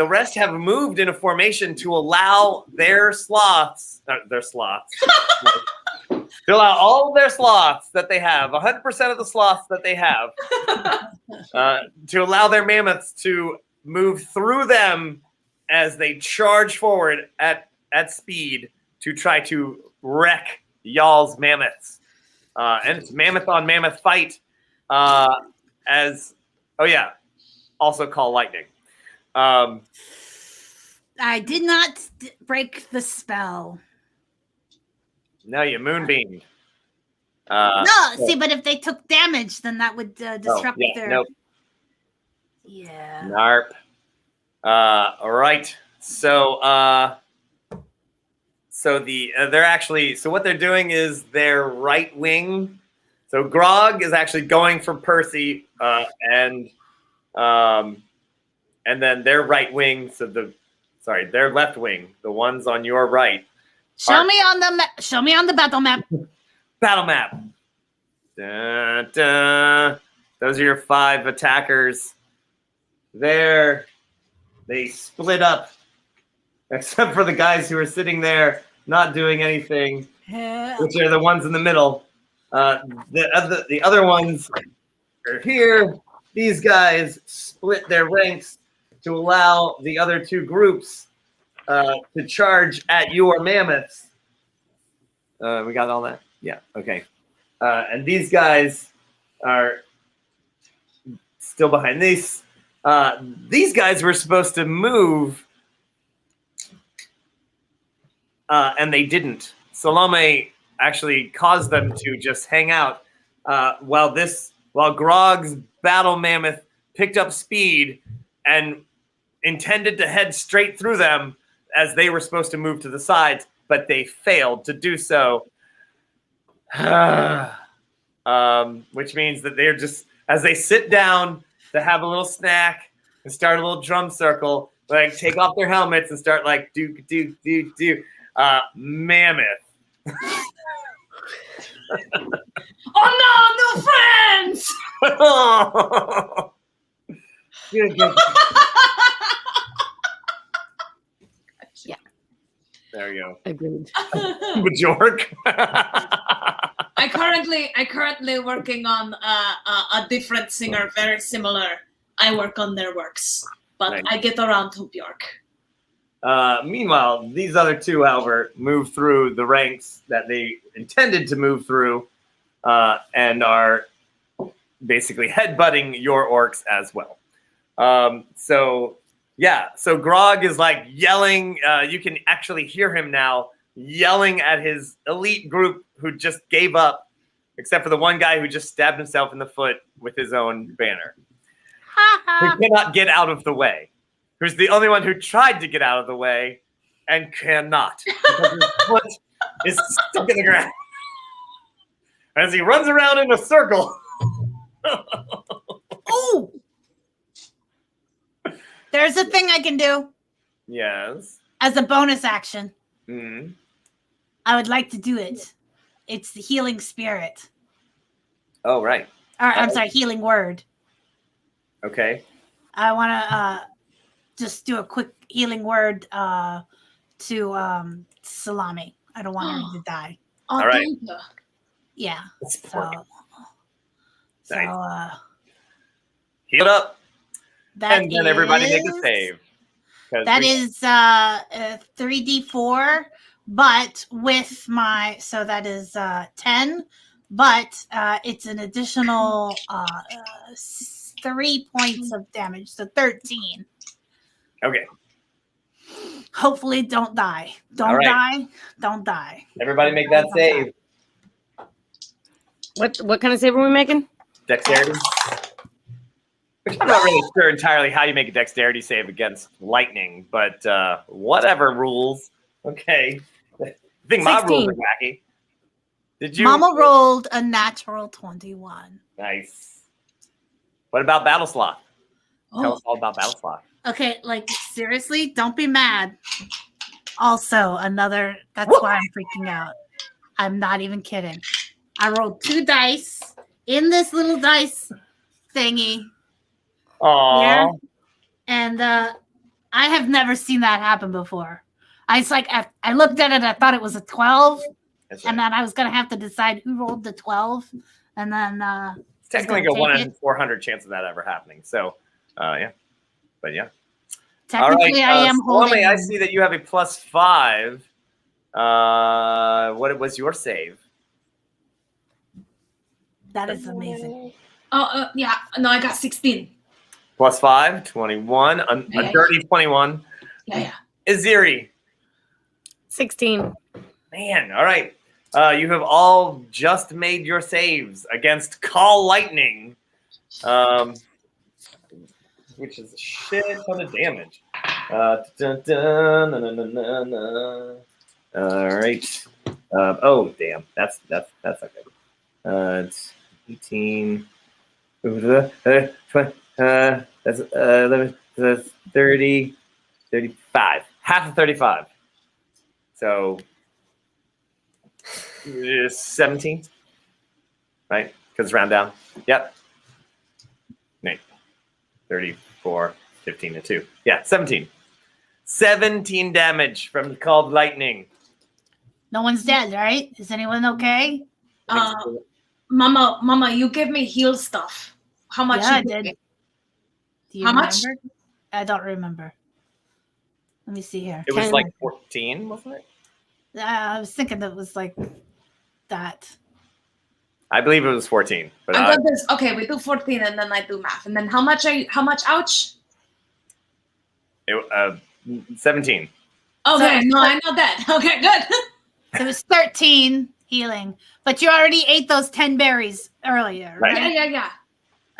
S2: rest have moved in a formation to allow their sloths, to allow all of their sloths that they have, 100% of the sloths that they have, to allow their mammoths to move through them as they charge forward at speed to try to wreck y'all's mammoths. And it's mammoth on mammoth fight, also call lightning.
S3: I did not break the spell.
S2: No, you moonbeamed.
S3: See, but if they took damage, then that would disrupt their.
S2: Nope.
S3: Yeah.
S2: Narp. All right. So, what they're doing is their right wing. So Grog is actually going for Percy, and then their right wing. Their left wing, the ones on your right.
S3: Show me on the battle map.
S2: Battle map. Dun, dun. Those are your 5 attackers. They split up, except for the guys who are sitting there not doing anything, which are the ones in the middle. The other ones are here. These guys split their ranks to allow the other 2 groups to charge at your mammoths. We got all that? Yeah, okay. And these guys are still behind these. These guys were supposed to move, and they didn't. Salome actually caused them to just hang out while Grog's battle mammoth picked up speed and intended to head straight through them as they were supposed to move to the sides, but they failed to do so. Which means that they're just, as they sit down to have a little snack and start a little drum circle, like take off their helmets and start like do mammoth.
S3: Oh no, no friends!
S4: Yeah.
S2: There you go.
S4: Agreed.
S2: Majork.
S5: I currently working on a different singer, very similar. I work on their works, but
S2: Nice.
S5: I get around to Bjork.
S2: Meanwhile, these other 2, however, move through the ranks that they intended to move through, and are basically headbutting your orcs as well. So Yeah, so Grog is like yelling. You can actually hear him now yelling at his elite group who just gave up, except for the one guy who just stabbed himself in the foot with his own banner. Who cannot get out of the way. Who's the only one who tried to get out of the way and cannot. Because his foot is stuck in the ground. As he runs around in a circle.
S3: Oh! There's a thing I can do
S2: Yes.
S3: as a bonus action.
S2: Mm-hmm.
S3: I would like to do it. It's the healing spirit.
S2: Oh, right.
S3: Or, I'm sorry, healing word.
S2: Okay.
S3: I want to just do a quick healing word to Salami. I don't want her to die.
S5: Oh,
S2: All right.
S5: thank you.
S3: Yeah.
S2: Let's
S3: So,
S2: Nice. Heal it up.
S3: that
S2: And then everybody make a
S3: is-
S2: save. 'Cause
S3: That
S2: we-
S3: is 3d4, but with my, so that is 10, but it's an additional 3 points of damage, so 13.
S2: Okay.
S3: Hopefully, don't die. Don't
S2: All right.
S3: die. Don't die.
S2: Everybody make that save.
S4: What kind of save are we making?
S2: Dexterity. Which I'm not really sure entirely how you make a dexterity save against lightning, but whatever rules. Okay. I think my rules
S4: 16.
S2: are wacky. Did you?
S3: Mama rolled a natural 21.
S2: Nice. What about Battle Sloth? Tell
S5: Oh,
S2: us all about Battle Sloth.
S3: Okay, like seriously, don't be mad. Also, another, that's why I'm freaking out. I'm not even kidding. I rolled 2 dice in this little dice thingy.
S2: Aww.
S3: Yeah. And I have never seen that happen before. I looked at it, I thought it was a 12,
S2: That's
S3: and
S2: right.
S3: then I was gonna have to decide who rolled the 12, and then
S2: It's technically
S3: gonna
S2: a 1
S3: take
S2: in 400 chance of that ever happening. So, yeah. But yeah.
S3: technically
S2: all right,
S3: I am
S2: Salome,
S3: holding.
S2: I see that you have a +5. What was your save?
S3: That is amazing.
S5: yeah. No, I got 16.
S2: +5, 21. A
S5: Yeah.
S2: dirty 21.
S5: Yeah.
S2: Aziri.
S4: 16.
S2: Man, all right. You have all just made your saves against Call Lightning, which is a shit ton of damage. All right. Oh, damn. That's okay. It's 18. That's 11. That's 30. 35. Half of 35. So 17, right? Because round down. Yep. Nate. 34, 15 to 2. Yeah, 17. 17 damage from Called Lightning.
S3: No one's dead, right? Is anyone okay?
S5: Mama, you give me heal stuff. How much?
S3: Yeah,
S5: you
S3: I
S5: give
S3: did.
S5: me?
S3: Do you
S5: How much?
S3: remember? I don't remember. Let me see here.
S2: It was
S4: 10.
S2: like 14, wasn't it?
S3: I was thinking that was like that.
S2: I believe it was 14. But
S5: I got this. Okay, we do 14 and then I do math. And then how much ouch?
S2: 17.
S5: Okay, no, I know that. Okay, good.
S3: It was 13 healing, but you already ate those 10 berries earlier,
S2: Right.
S3: right?
S5: Yeah.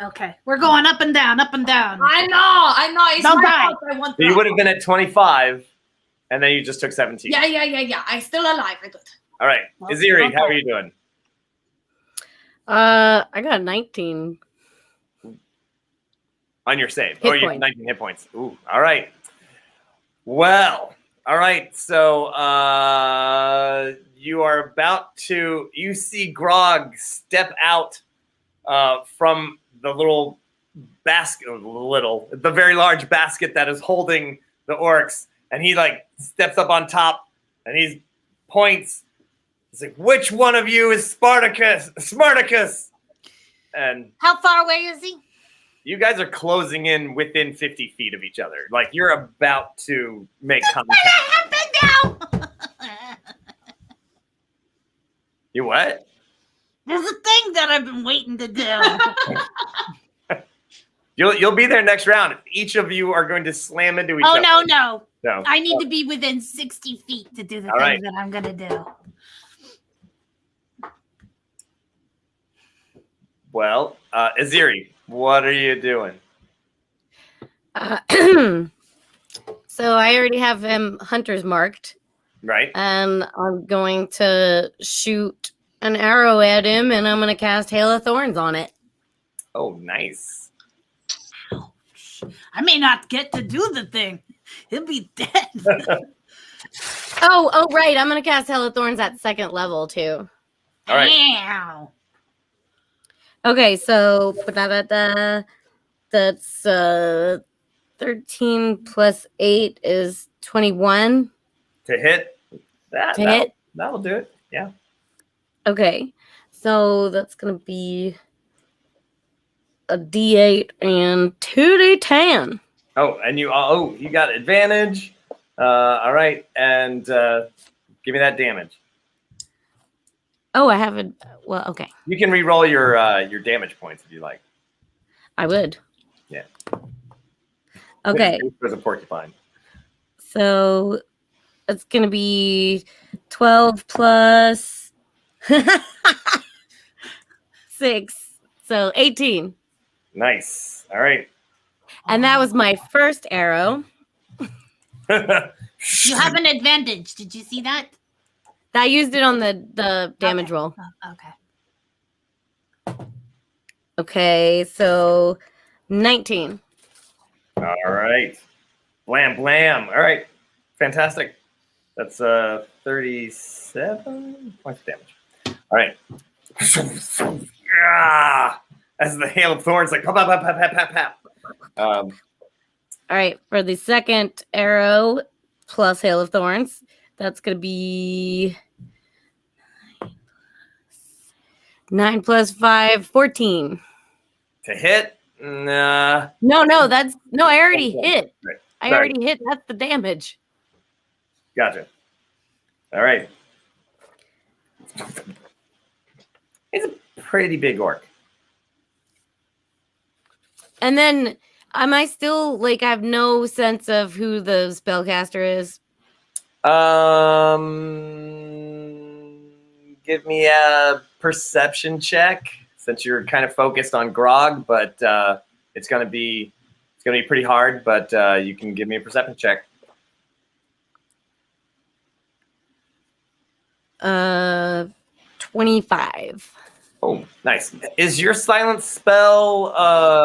S3: Okay, we're going up and down, up and down.
S5: I know. It's
S3: Don't
S5: my
S3: die.
S5: fault. I want
S2: So you
S5: that.
S2: would have been at 25, and then you just took 17.
S5: Yeah. I'm still alive. I good.
S2: All right.
S3: Well,
S2: Aziri, how
S3: okay.
S2: are you doing?
S4: I got 19.
S2: On your save.
S4: Hit
S2: You have
S4: points.
S2: 19 hit points. Ooh, all right. Well, all right. So you are about to, you see Grog step out from the little basket, the very large basket that is holding the orcs. And he like steps up on top and he points. He's like, which one of you is Spartacus? And
S3: How far away is he?
S2: you guys are closing in within 50 feet of each other. Like you're about to make contact.
S3: Up and down.
S2: You what?
S3: There's a thing that I've been waiting to do.
S2: You'll be there next round. Each of you are going to slam into each other.
S3: Oh, no.
S2: No.
S3: I need to be within 60 feet to do the
S2: All
S3: thing
S2: right.
S3: that I'm going to do.
S2: Well, Aziri, what are you doing?
S4: So I already have him hunters marked.
S2: Right.
S4: And I'm going to shoot an arrow at him, and I'm going to cast Hail of Thorns on it.
S2: Oh, nice.
S3: I may not get to do the thing. He'll be dead.
S4: Oh, right. I'm going to cast Hail of Thorns at second level, too.
S2: All right.
S3: Ow.
S4: Okay, so that's 13 plus 8 is 21.
S2: To hit? That'll do it. Yeah.
S4: Okay, so that's going to be a D8 and 2D10.
S2: Oh, and you got advantage. All right, and give me that damage.
S4: Oh, I have a well. Okay,
S2: You can re-roll your damage points if you like.
S4: I would.
S2: Yeah.
S4: Okay,
S2: There's a porcupine.
S4: so it's going to be 12 plus 6, so 18.
S2: Nice. All right.
S4: And that was my first arrow.
S3: You have an advantage. Did you see that?
S4: I used it on the damage roll.
S3: Oh, okay.
S4: Okay, so 19.
S2: All right. Blam, blam. All right. Fantastic. That's 37 points of damage. All right. As the hail of thorns, like, pop, pop, pop, pop, pop, pop.
S4: All right, for the second arrow plus Hail of Thorns, that's going to be 9 plus 5, 14.
S2: To hit? Nah.
S4: No, I already hit.
S2: Right.
S4: I
S2: Sorry.
S4: already hit. That's the damage.
S2: Gotcha. All right. It's a pretty big orc.
S4: And then, am I still, I have no sense of who the spellcaster is?
S2: Give me a perception check since you're kind of focused on Grog, but it's gonna be pretty hard. But you can give me a perception check.
S4: 25.
S2: Oh, nice. Is your silence spell?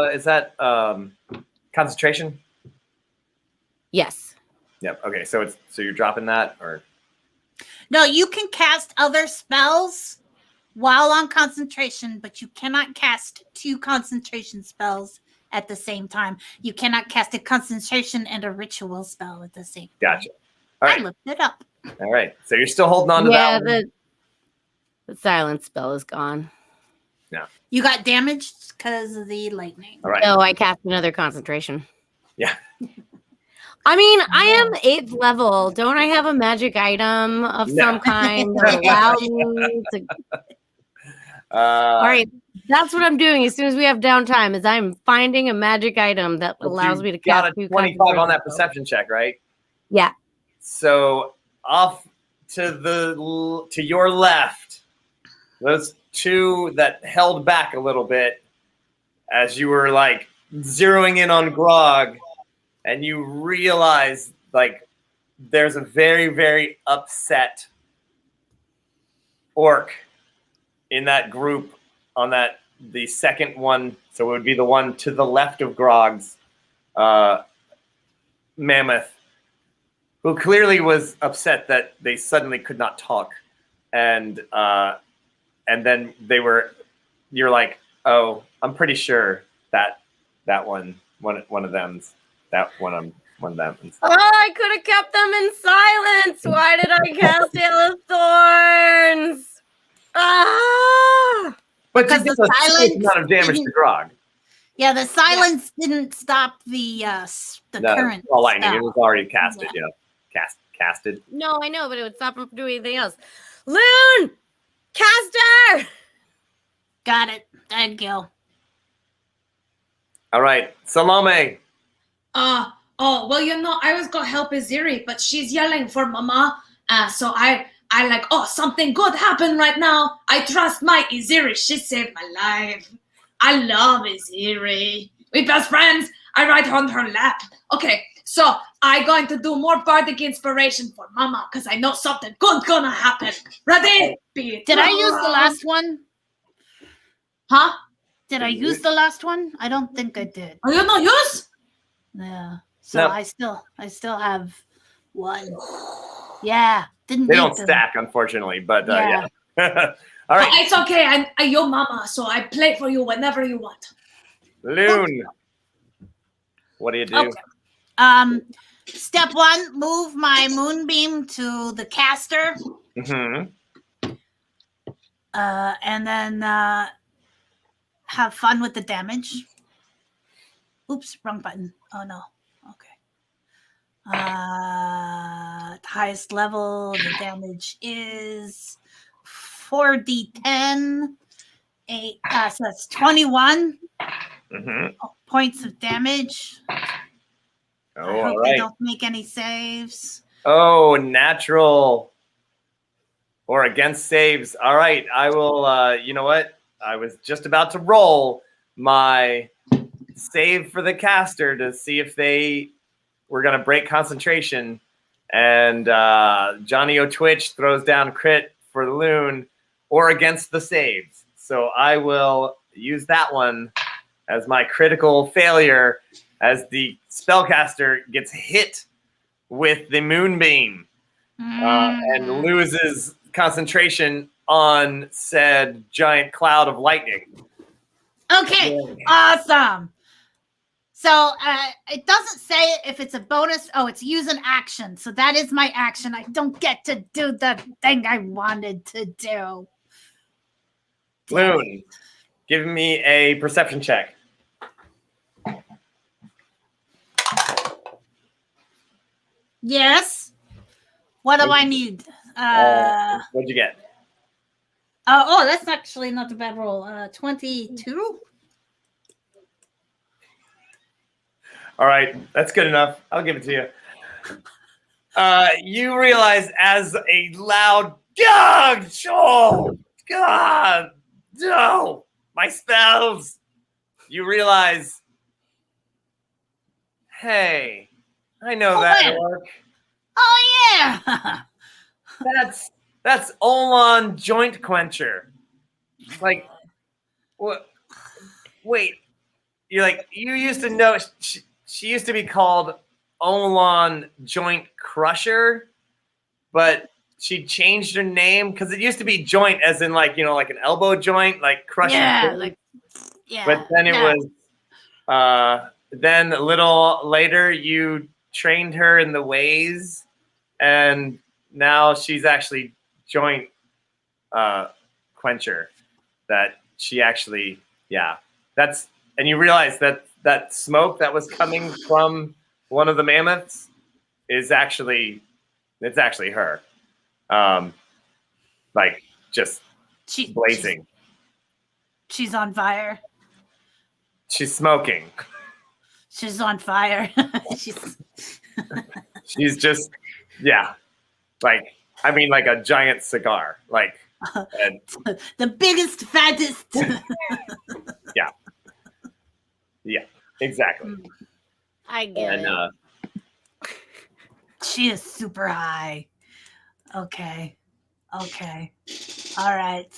S2: Is that concentration?
S4: Yes.
S2: Yep. Okay. So you're dropping that, or
S3: No, you can cast other spells while on concentration, but you cannot cast 2 concentration spells at the same time. You cannot cast a concentration and a ritual spell at the same time.
S2: gotcha. All right.
S3: I looked it up.
S2: All right. So you're still holding on to that one.
S4: The silence spell is gone.
S3: You got damaged because of the lightning.
S2: All right.
S4: No, I cast another concentration.
S2: Yeah.
S4: I mean, I am 8th level. Don't I have a magic item of some kind that allows me to... All right, that's what I'm doing as soon as we have downtime, is I'm finding a magic item that allows me to cast
S2: got a 25 on that perception check, right?
S4: Yeah.
S2: So off to your left, those 2 that held back a little bit as you were zeroing in on Grog, and you realize there's a very, very upset orc in that group on the second one. So it would be the one to the left of Grog's mammoth, who clearly was upset that they suddenly could not talk. And then you're like, oh, I'm pretty sure that one of them's that one of them.
S4: Oh, I could have kept them in silence. Why did I cast Hail of Thorns? Ah!
S2: But you
S3: Because
S2: did
S3: the
S2: a
S3: silence
S2: amount of damage to Grog.
S3: Yeah, the silence didn't stop the current.
S2: All lightning.
S3: spell.
S2: It was already casted. Yeah, casted.
S4: No, I know, but it would stop him from doing anything else. Loon! Caster!
S3: Got it. Thank you.
S2: All right, Salome.
S5: Oh, well, I was gonna help Iziri, but she's yelling for Mama. So I like, oh, something good happened right now. I trust my Iziri. She saved my life. I love Iziri. We best friends. I ride on her lap. Okay, so I going to do more bardic inspiration for Mama, because I know something good gonna happen. Ready?
S3: Did I use the last one?
S5: Huh?
S3: Did I use the last one? I don't think I did.
S5: Are you no use?
S3: Yeah. So
S2: No.
S3: I still have one. Yeah. Didn't
S2: They
S3: need
S2: don't
S3: them.
S2: stack, unfortunately, but
S3: Yeah.
S2: yeah. All right,
S5: It's okay. I'm your Mama, so I play for you whenever you want.
S2: Loon. What do you do?
S3: Okay. Step 1, move my moonbeam to the caster.
S2: Mm-hmm.
S3: And then have fun with the damage. Oops, wrong button. Oh no. Okay. Highest level, the damage is 4d10. So that's 21
S2: Mm-hmm.
S3: points of damage.
S2: Oh,
S3: I hope
S2: all
S3: they
S2: right.
S3: don't make any saves.
S2: Oh, natural or against saves. All right, I will. You know what? I was just about to roll my save for the caster to see if they were going to break concentration. And Johnny O'Twitch throws down crit for the Loon or against the saves. So I will use that one as my critical failure as the spellcaster gets hit with the moonbeam and loses concentration on said giant cloud of lightning.
S3: Okay, awesome. So it doesn't say if it's a bonus. Oh, it's use an action. So that is my action. I don't get to do the thing I wanted to do.
S2: Loon, give me a perception check.
S3: Yes. What do I need?
S2: What'd you get?
S3: Oh, that's actually not a bad roll. 22.
S2: All right, that's good enough. I'll give it to you. You realize as a loud God, oh, God, no, my spells. You realize, hey, I know that orc.
S3: Oh yeah.
S2: That's Olon Joint Quencher. Like, what? Wait, you're like, you used to know. She used to be called Olon Joint Crusher, but she changed her name because it used to be joint, as in like like an elbow joint, like crushing.
S3: Yeah,
S2: But then it was. Then a little later, you trained her in the ways, and now she's actually joint quencher. That she actually, that's, and you realize that smoke that was coming from one of the mammoths is actually, it's actually her. Like just blazing.
S3: She's on fire.
S2: She's smoking.
S3: She's on fire.
S2: She's just, like, I mean, like a giant cigar, like, and,
S3: the biggest, fattest.
S2: yeah, exactly.
S4: I get it.
S3: She is super high. Okay. All right.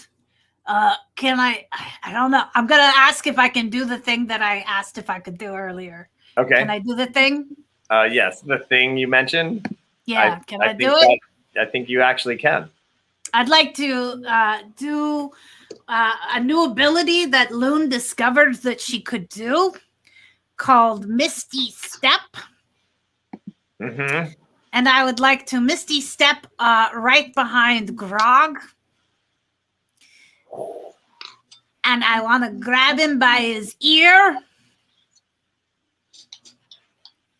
S3: Can I don't know. I'm going to ask if I can do the thing that I asked if I could do earlier.
S2: Okay.
S3: Can I do the thing?
S2: Yes, the thing you mentioned.
S3: Yeah. Can I do
S2: it?
S3: it?
S2: I think you actually can.
S3: I'd like to do a new ability that Loon discovered that she could do called Misty Step.
S2: Mm-hmm.
S3: And I would like to Misty Step right behind Grog. And I want to grab him by his ear.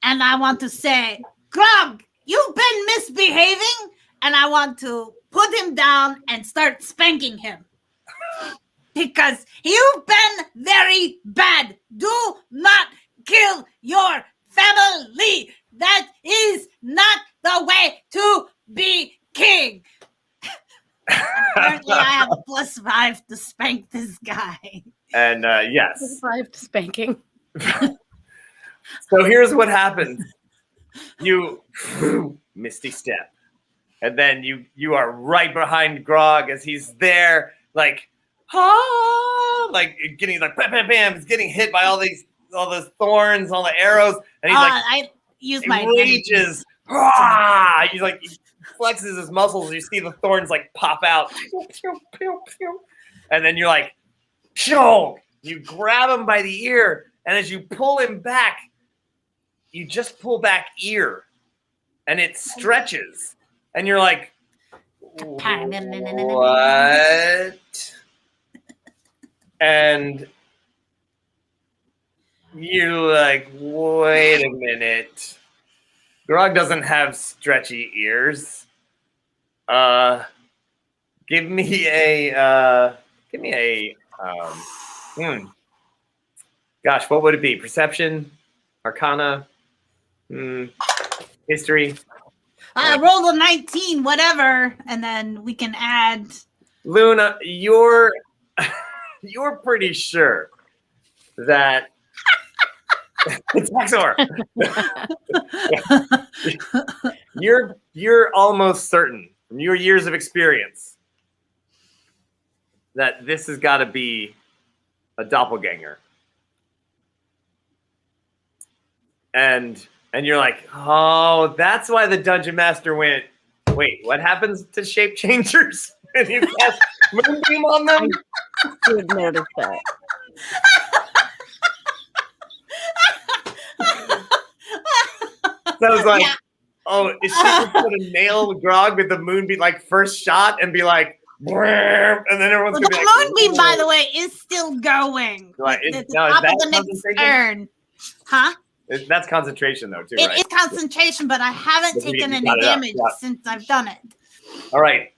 S3: And I want to say, Grog, you've been misbehaving. And I want to put him down and start spanking him. because you've been very bad. Do not kill your family. That is not the way to be king. Apparently, I have a +5 to spank this guy.
S2: And yes.
S4: +5 to spanking.
S2: So here's what happens. You misty step. And then you are right behind Grog as he's there, like, like getting like bam, bam, bam. He's getting hit by all those thorns, all the arrows, and he's like,
S3: I use my
S2: rages. He's like, he flexes his muscles. You see the thorns like pop out, and then you're like, "Show!" You grab him by the ear, and as you pull him back, you just pull back ear, and it stretches, and you're like, "What?" And you're like, "Wait a minute. Grog doesn't have stretchy ears. Give me a gosh, what would it be? Perception, Arcana, History.
S3: Roll a 19, whatever, and then we can add.
S2: Luna, you're pretty sure that it's Maxor. You're almost certain from your years of experience that this has got to be a doppelganger. And you're like, oh, that's why the dungeon master went, wait, what happens to shape changers? And you cast Moonbeam on them?
S4: You would notice that.
S2: So I was like, oh, is she just going to nail Grog with the Moonbeam, like, first shot and be like, and then everyone's going to be like,
S3: the Moonbeam, by the way, is still going.
S2: Like,
S3: At the top of the next turn. Huh?
S2: That's concentration, though, too,
S3: It
S2: right?
S3: is concentration, but I haven't taken any damage since I've done it.
S2: All right.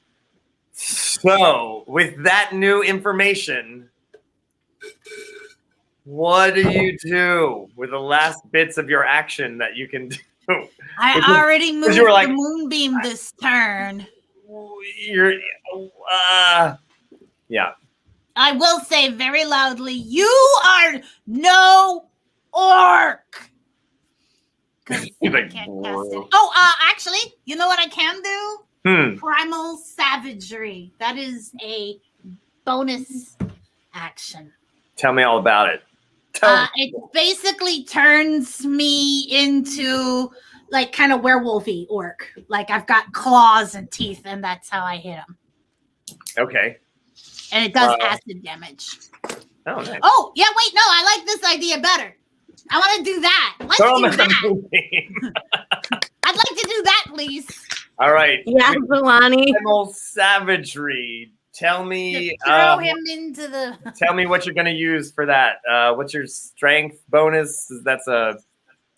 S2: So, with that new information, what do you do with the last bits of your action that you can do?
S3: I already moved the Moonbeam this turn.
S2: Yeah.
S3: I will say very loudly, you are no orc. Because I can't cast it. Oh, actually, you know what I can do? Primal Savagery. That is a bonus action.
S2: Tell me all about it.
S3: It basically turns me into like kind of werewolfy orc. Like I've got claws and teeth, and that's how I hit him.
S2: Okay.
S3: And it does acid damage.
S2: Oh, nice.
S3: Oh, yeah, wait, no, I like this idea better. I want to do that. Let's do that. I'd like to do that, please.
S2: All right.
S4: Yeah, Villani.
S2: Primal Savagery. Tell me.
S3: Throw him into the.
S2: Tell me what you're going to use for that. What's your strength bonus? That's a.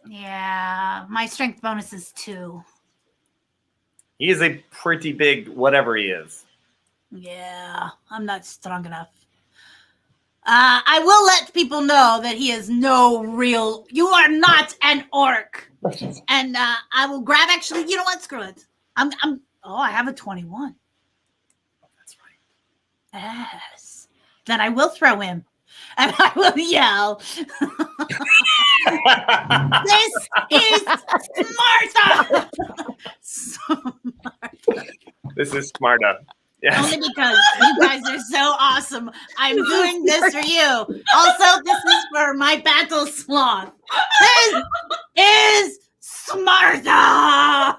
S3: Yeah, my strength bonus is 2.
S2: He is a pretty big whatever he is.
S3: Yeah, I'm not strong enough. I will let people know that he is no real. You are not an orc. And I will grab. Actually, you know what? Screw it. I have a 21.
S2: That's right.
S3: Yes. Then I will throw him, and I will yell. This is Smarta.
S2: This is Smarta. Yes.
S3: Only because you guys are so awesome. I'm doing this for you. Also, this is for my battle sloth. This is Smarta.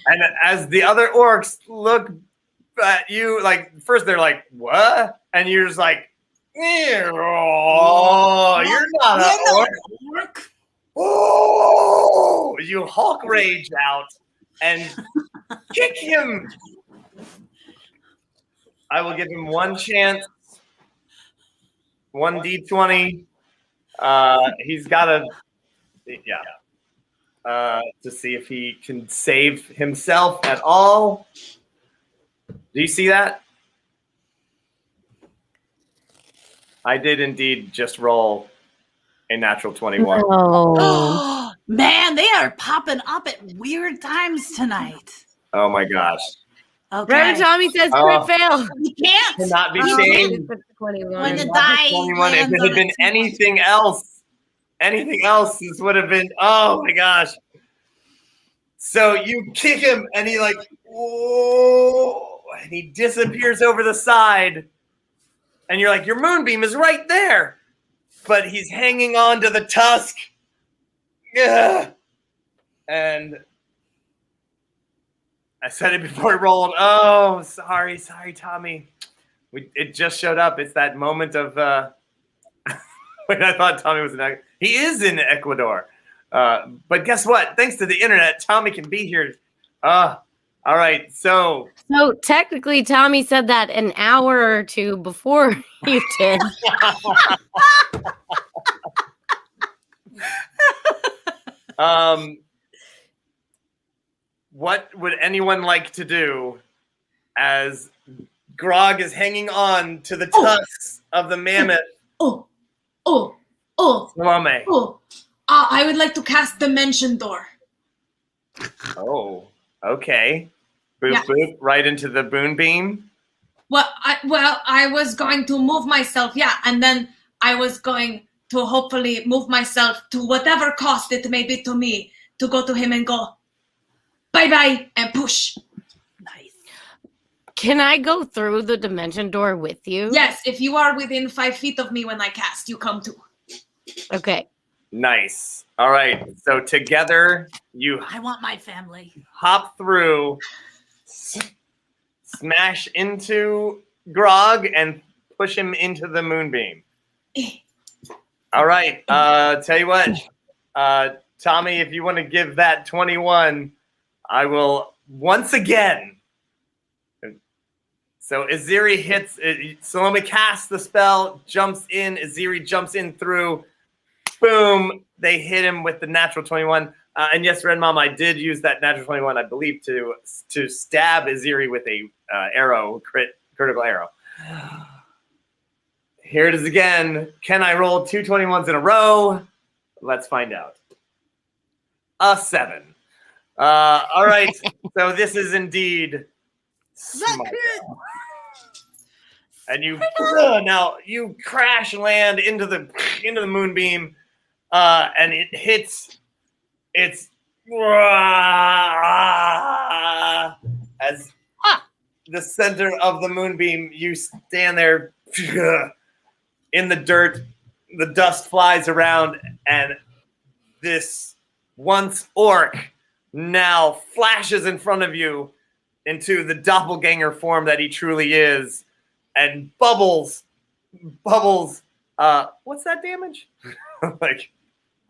S2: And as the other orcs look at you, like, first they're like, what? And you're just like, oh, you're not an orc. Oh, you Hulk rage out and kick him. I will give him one chance. 1d20. He's got a, yeah. to see if he can save himself at all. Do you see that? I did indeed just roll a natural 21.
S4: Oh.
S3: Man, they are popping up at weird times tonight.
S2: Oh my gosh.
S3: Okay.
S4: Reverend Tommy says
S2: Oh.
S4: crit fail.
S3: You can't.
S2: Cannot be
S3: Oh,
S2: shamed.
S3: When the
S2: Not
S3: die
S2: 21. If
S3: lands
S2: it
S3: on
S2: had been
S3: a 2-1.
S2: anything else, this would have been, oh my gosh. So you kick him and he like, whoa, and he disappears over the side. And you're like, your moonbeam is right there. But he's hanging on to the tusk. Yeah. And I said it before he rolled. Oh, sorry, Tommy. It just showed up. It's that moment of when I thought Tommy was in. He is in Ecuador. But guess what? Thanks to the internet, Tommy can be here. All right. So
S4: technically, Tommy said that an hour or two before you did.
S2: What would anyone like to do as Grog is hanging on to the tusks of the mammoth? Salome.
S5: I would like to cast Dimension Door.
S2: Oh, okay. Boop,
S5: Yeah.
S2: boop, right into the moonbeam.
S5: Well, I was going to move myself, and then I was going to hopefully move myself to whatever cost it may be to me to go to him and go, bye-bye, and push.
S3: Nice.
S4: Can I go through the dimension door with you?
S5: Yes, if you are within 5 feet of me when I cast, you come too.
S4: Okay.
S2: Nice. All right. So together you
S3: I want my family.
S2: hop through, smash into Grog, and push him into the moonbeam. All right. Tell you what, Tommy, if you want to give that 21, I will once again. So Aziri hits, Salome casts the spell, jumps in, Aziri jumps in through, boom, they hit him with the natural 21. And yes, Red Mom, I did use that natural 21, I believe, to stab Aziri with a critical arrow. Here it is again. Can I roll 2 21s in a row? Let's find out. A 7. All right. So this is indeed smart. And you now you crash and land into the moonbeam, and it hits. It's as the center of the moonbeam. You stand there in the dirt. The dust flies around, and this once orc now flashes in front of you into the doppelganger form that he truly is, and bubbles. What's that damage? Like,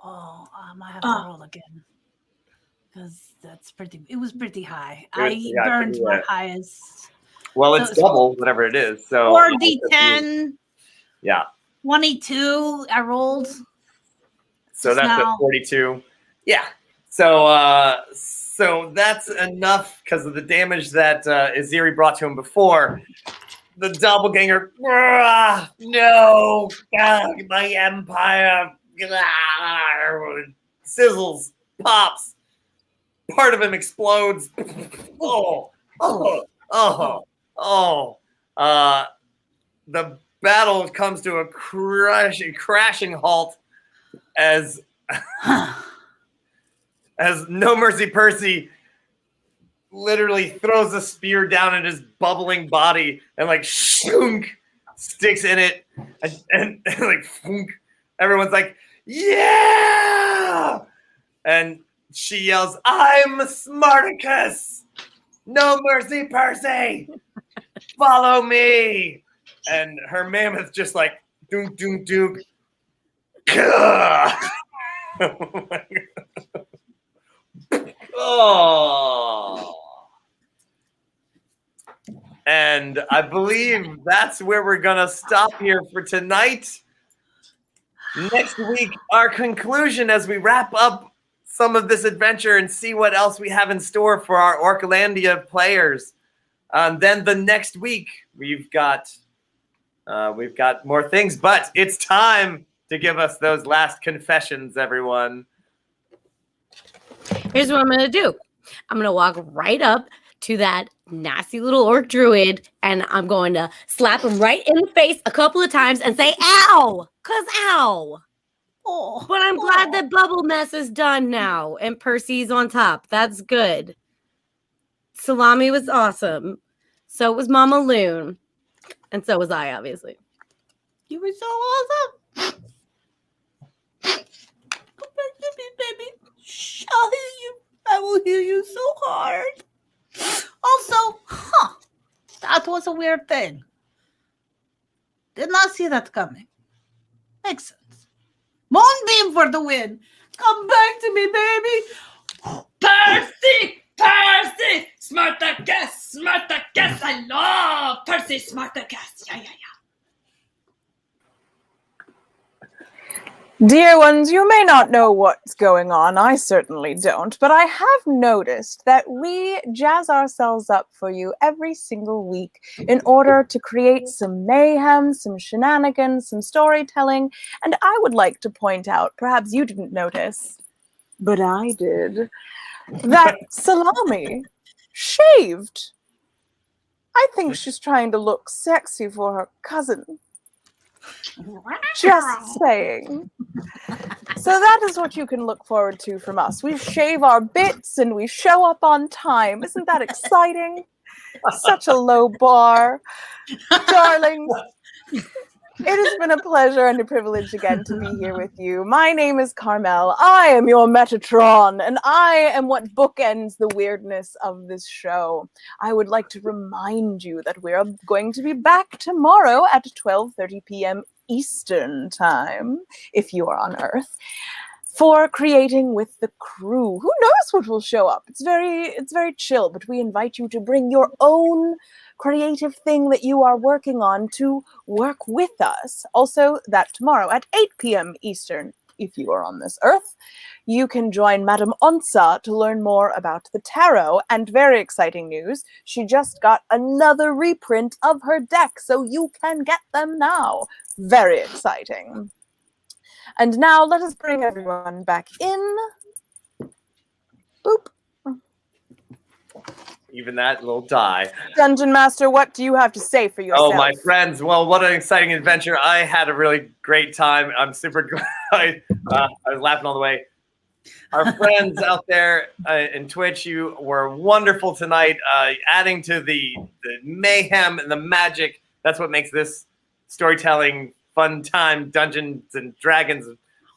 S3: I have to roll again because it was pretty high. I
S2: Yeah,
S3: burned
S2: pretty
S3: my
S2: high.
S3: highest.
S2: well,
S3: So
S2: it's
S3: it's
S2: double, whatever it is. So
S3: 4d10,
S2: yeah.
S3: 22. I rolled.
S2: So that's
S3: now.
S2: a 42. Yeah. So that's enough because of the damage that Aziri brought to him before. The doppelganger, no, my empire, sizzles, pops. Part of him explodes. The battle comes to a crashing halt as No Mercy Percy literally throws a spear down in his bubbling body and like shunk sticks in it and like funk. Everyone's like, yeah! And she yells, I'm Smarticus! No mercy, Percy! Follow me! And her mammoth just like, doom, doom, doom. Oh. And I believe that's where we're going to stop here for tonight. Next week, our conclusion as we wrap up some of this adventure and see what else we have in store for our Orcalandia players. Then the next week we've got more things, but it's time to give us those last confessions, everyone.
S4: Here's what I'm going to do. I'm going to walk right up to that nasty little orc druid, and I'm going to slap him right in the face a couple of times and say, ow, because ow.
S3: Oh,
S4: But I'm glad that bubble mess is done now, and Percy's on top. That's good. Salami was awesome. So was Mama Loon. And so was I, obviously.
S3: you were so awesome. Come back to me, baby. Shh, I'll hear you. I will hear you so hard. Also, that was a weird thing. Did not see that coming. Makes sense. Moonbeam for the win. Come back to me, baby.
S5: Percy! Percy! Smarter guess! Smarter guess! I love Percy! Smarter guess! Yeah.
S1: Dear ones, you may not know what's going on. I certainly don't. But I have noticed that we jazz ourselves up for you every single week in order to create some mayhem, some shenanigans, some storytelling. And I would like to point out, perhaps you didn't notice, but I did, that Salami shaved. I think she's trying to look sexy for her cousin. Just saying. So that is what you can look forward to from us. We shave our bits and we show up on time. Isn't that exciting? Such a low bar. Darlings, it has been a pleasure and a privilege again to be here with you. My name is Carmel. I am your Metatron, and I am what bookends the weirdness of this show. I would like to remind you that we're going to be back tomorrow at 12:30 p.m. Eastern Time, if you are on Earth, for Creating with the Crew. Who knows what will show up? It's very chill, but we invite you to bring your own creative thing that you are working on to work with us. Also, that tomorrow at 8 p.m. Eastern, if you are on this Earth, you can join Madame Onsa to learn more about the tarot. And very exciting news, she just got another reprint of her deck, so you can get them now. Very exciting. And now let us bring everyone back in. Boop.
S2: Even that will die.
S1: Dungeon Master, what do you have to say for yourself?
S2: Oh, my friends. Well, what an exciting adventure. I had a really great time. I'm super glad. I was laughing all the way. Our friends out there in Twitch, you were wonderful tonight, adding to the mayhem and the magic. That's what makes this storytelling, fun time, Dungeons and Dragons,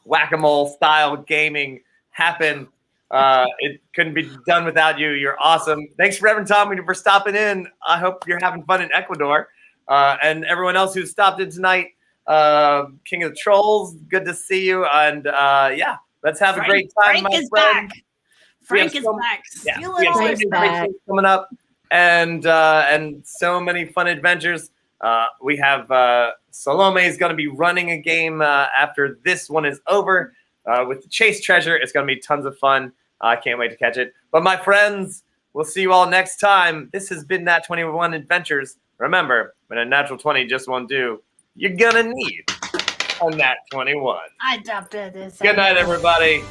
S2: whack-a-mole style gaming happen. It couldn't be done without you. You're awesome. Thanks, Reverend Tom, for stopping in. I hope you're having fun in Ecuador. And everyone else who stopped in tonight, King of the Trolls, good to see you. And yeah, let's have a great time,
S3: Frank
S2: my
S3: is
S2: friend.
S3: back. Frank is back.
S2: Yeah,
S3: Feel
S2: we
S3: it
S2: have
S3: all
S2: so
S3: is
S2: many
S3: back.
S2: great things coming up, and so many fun adventures. We have Salome is going to be running a game after this one is over with the Chase Treasure. It's going to be tons of fun. I can't wait to catch it. But my friends, we'll see you all next time. This has been Nat21 Adventures. Remember, when a natural 20 just won't do, you're going to need a Nat21.
S3: I adopted this.
S2: Good night, everybody.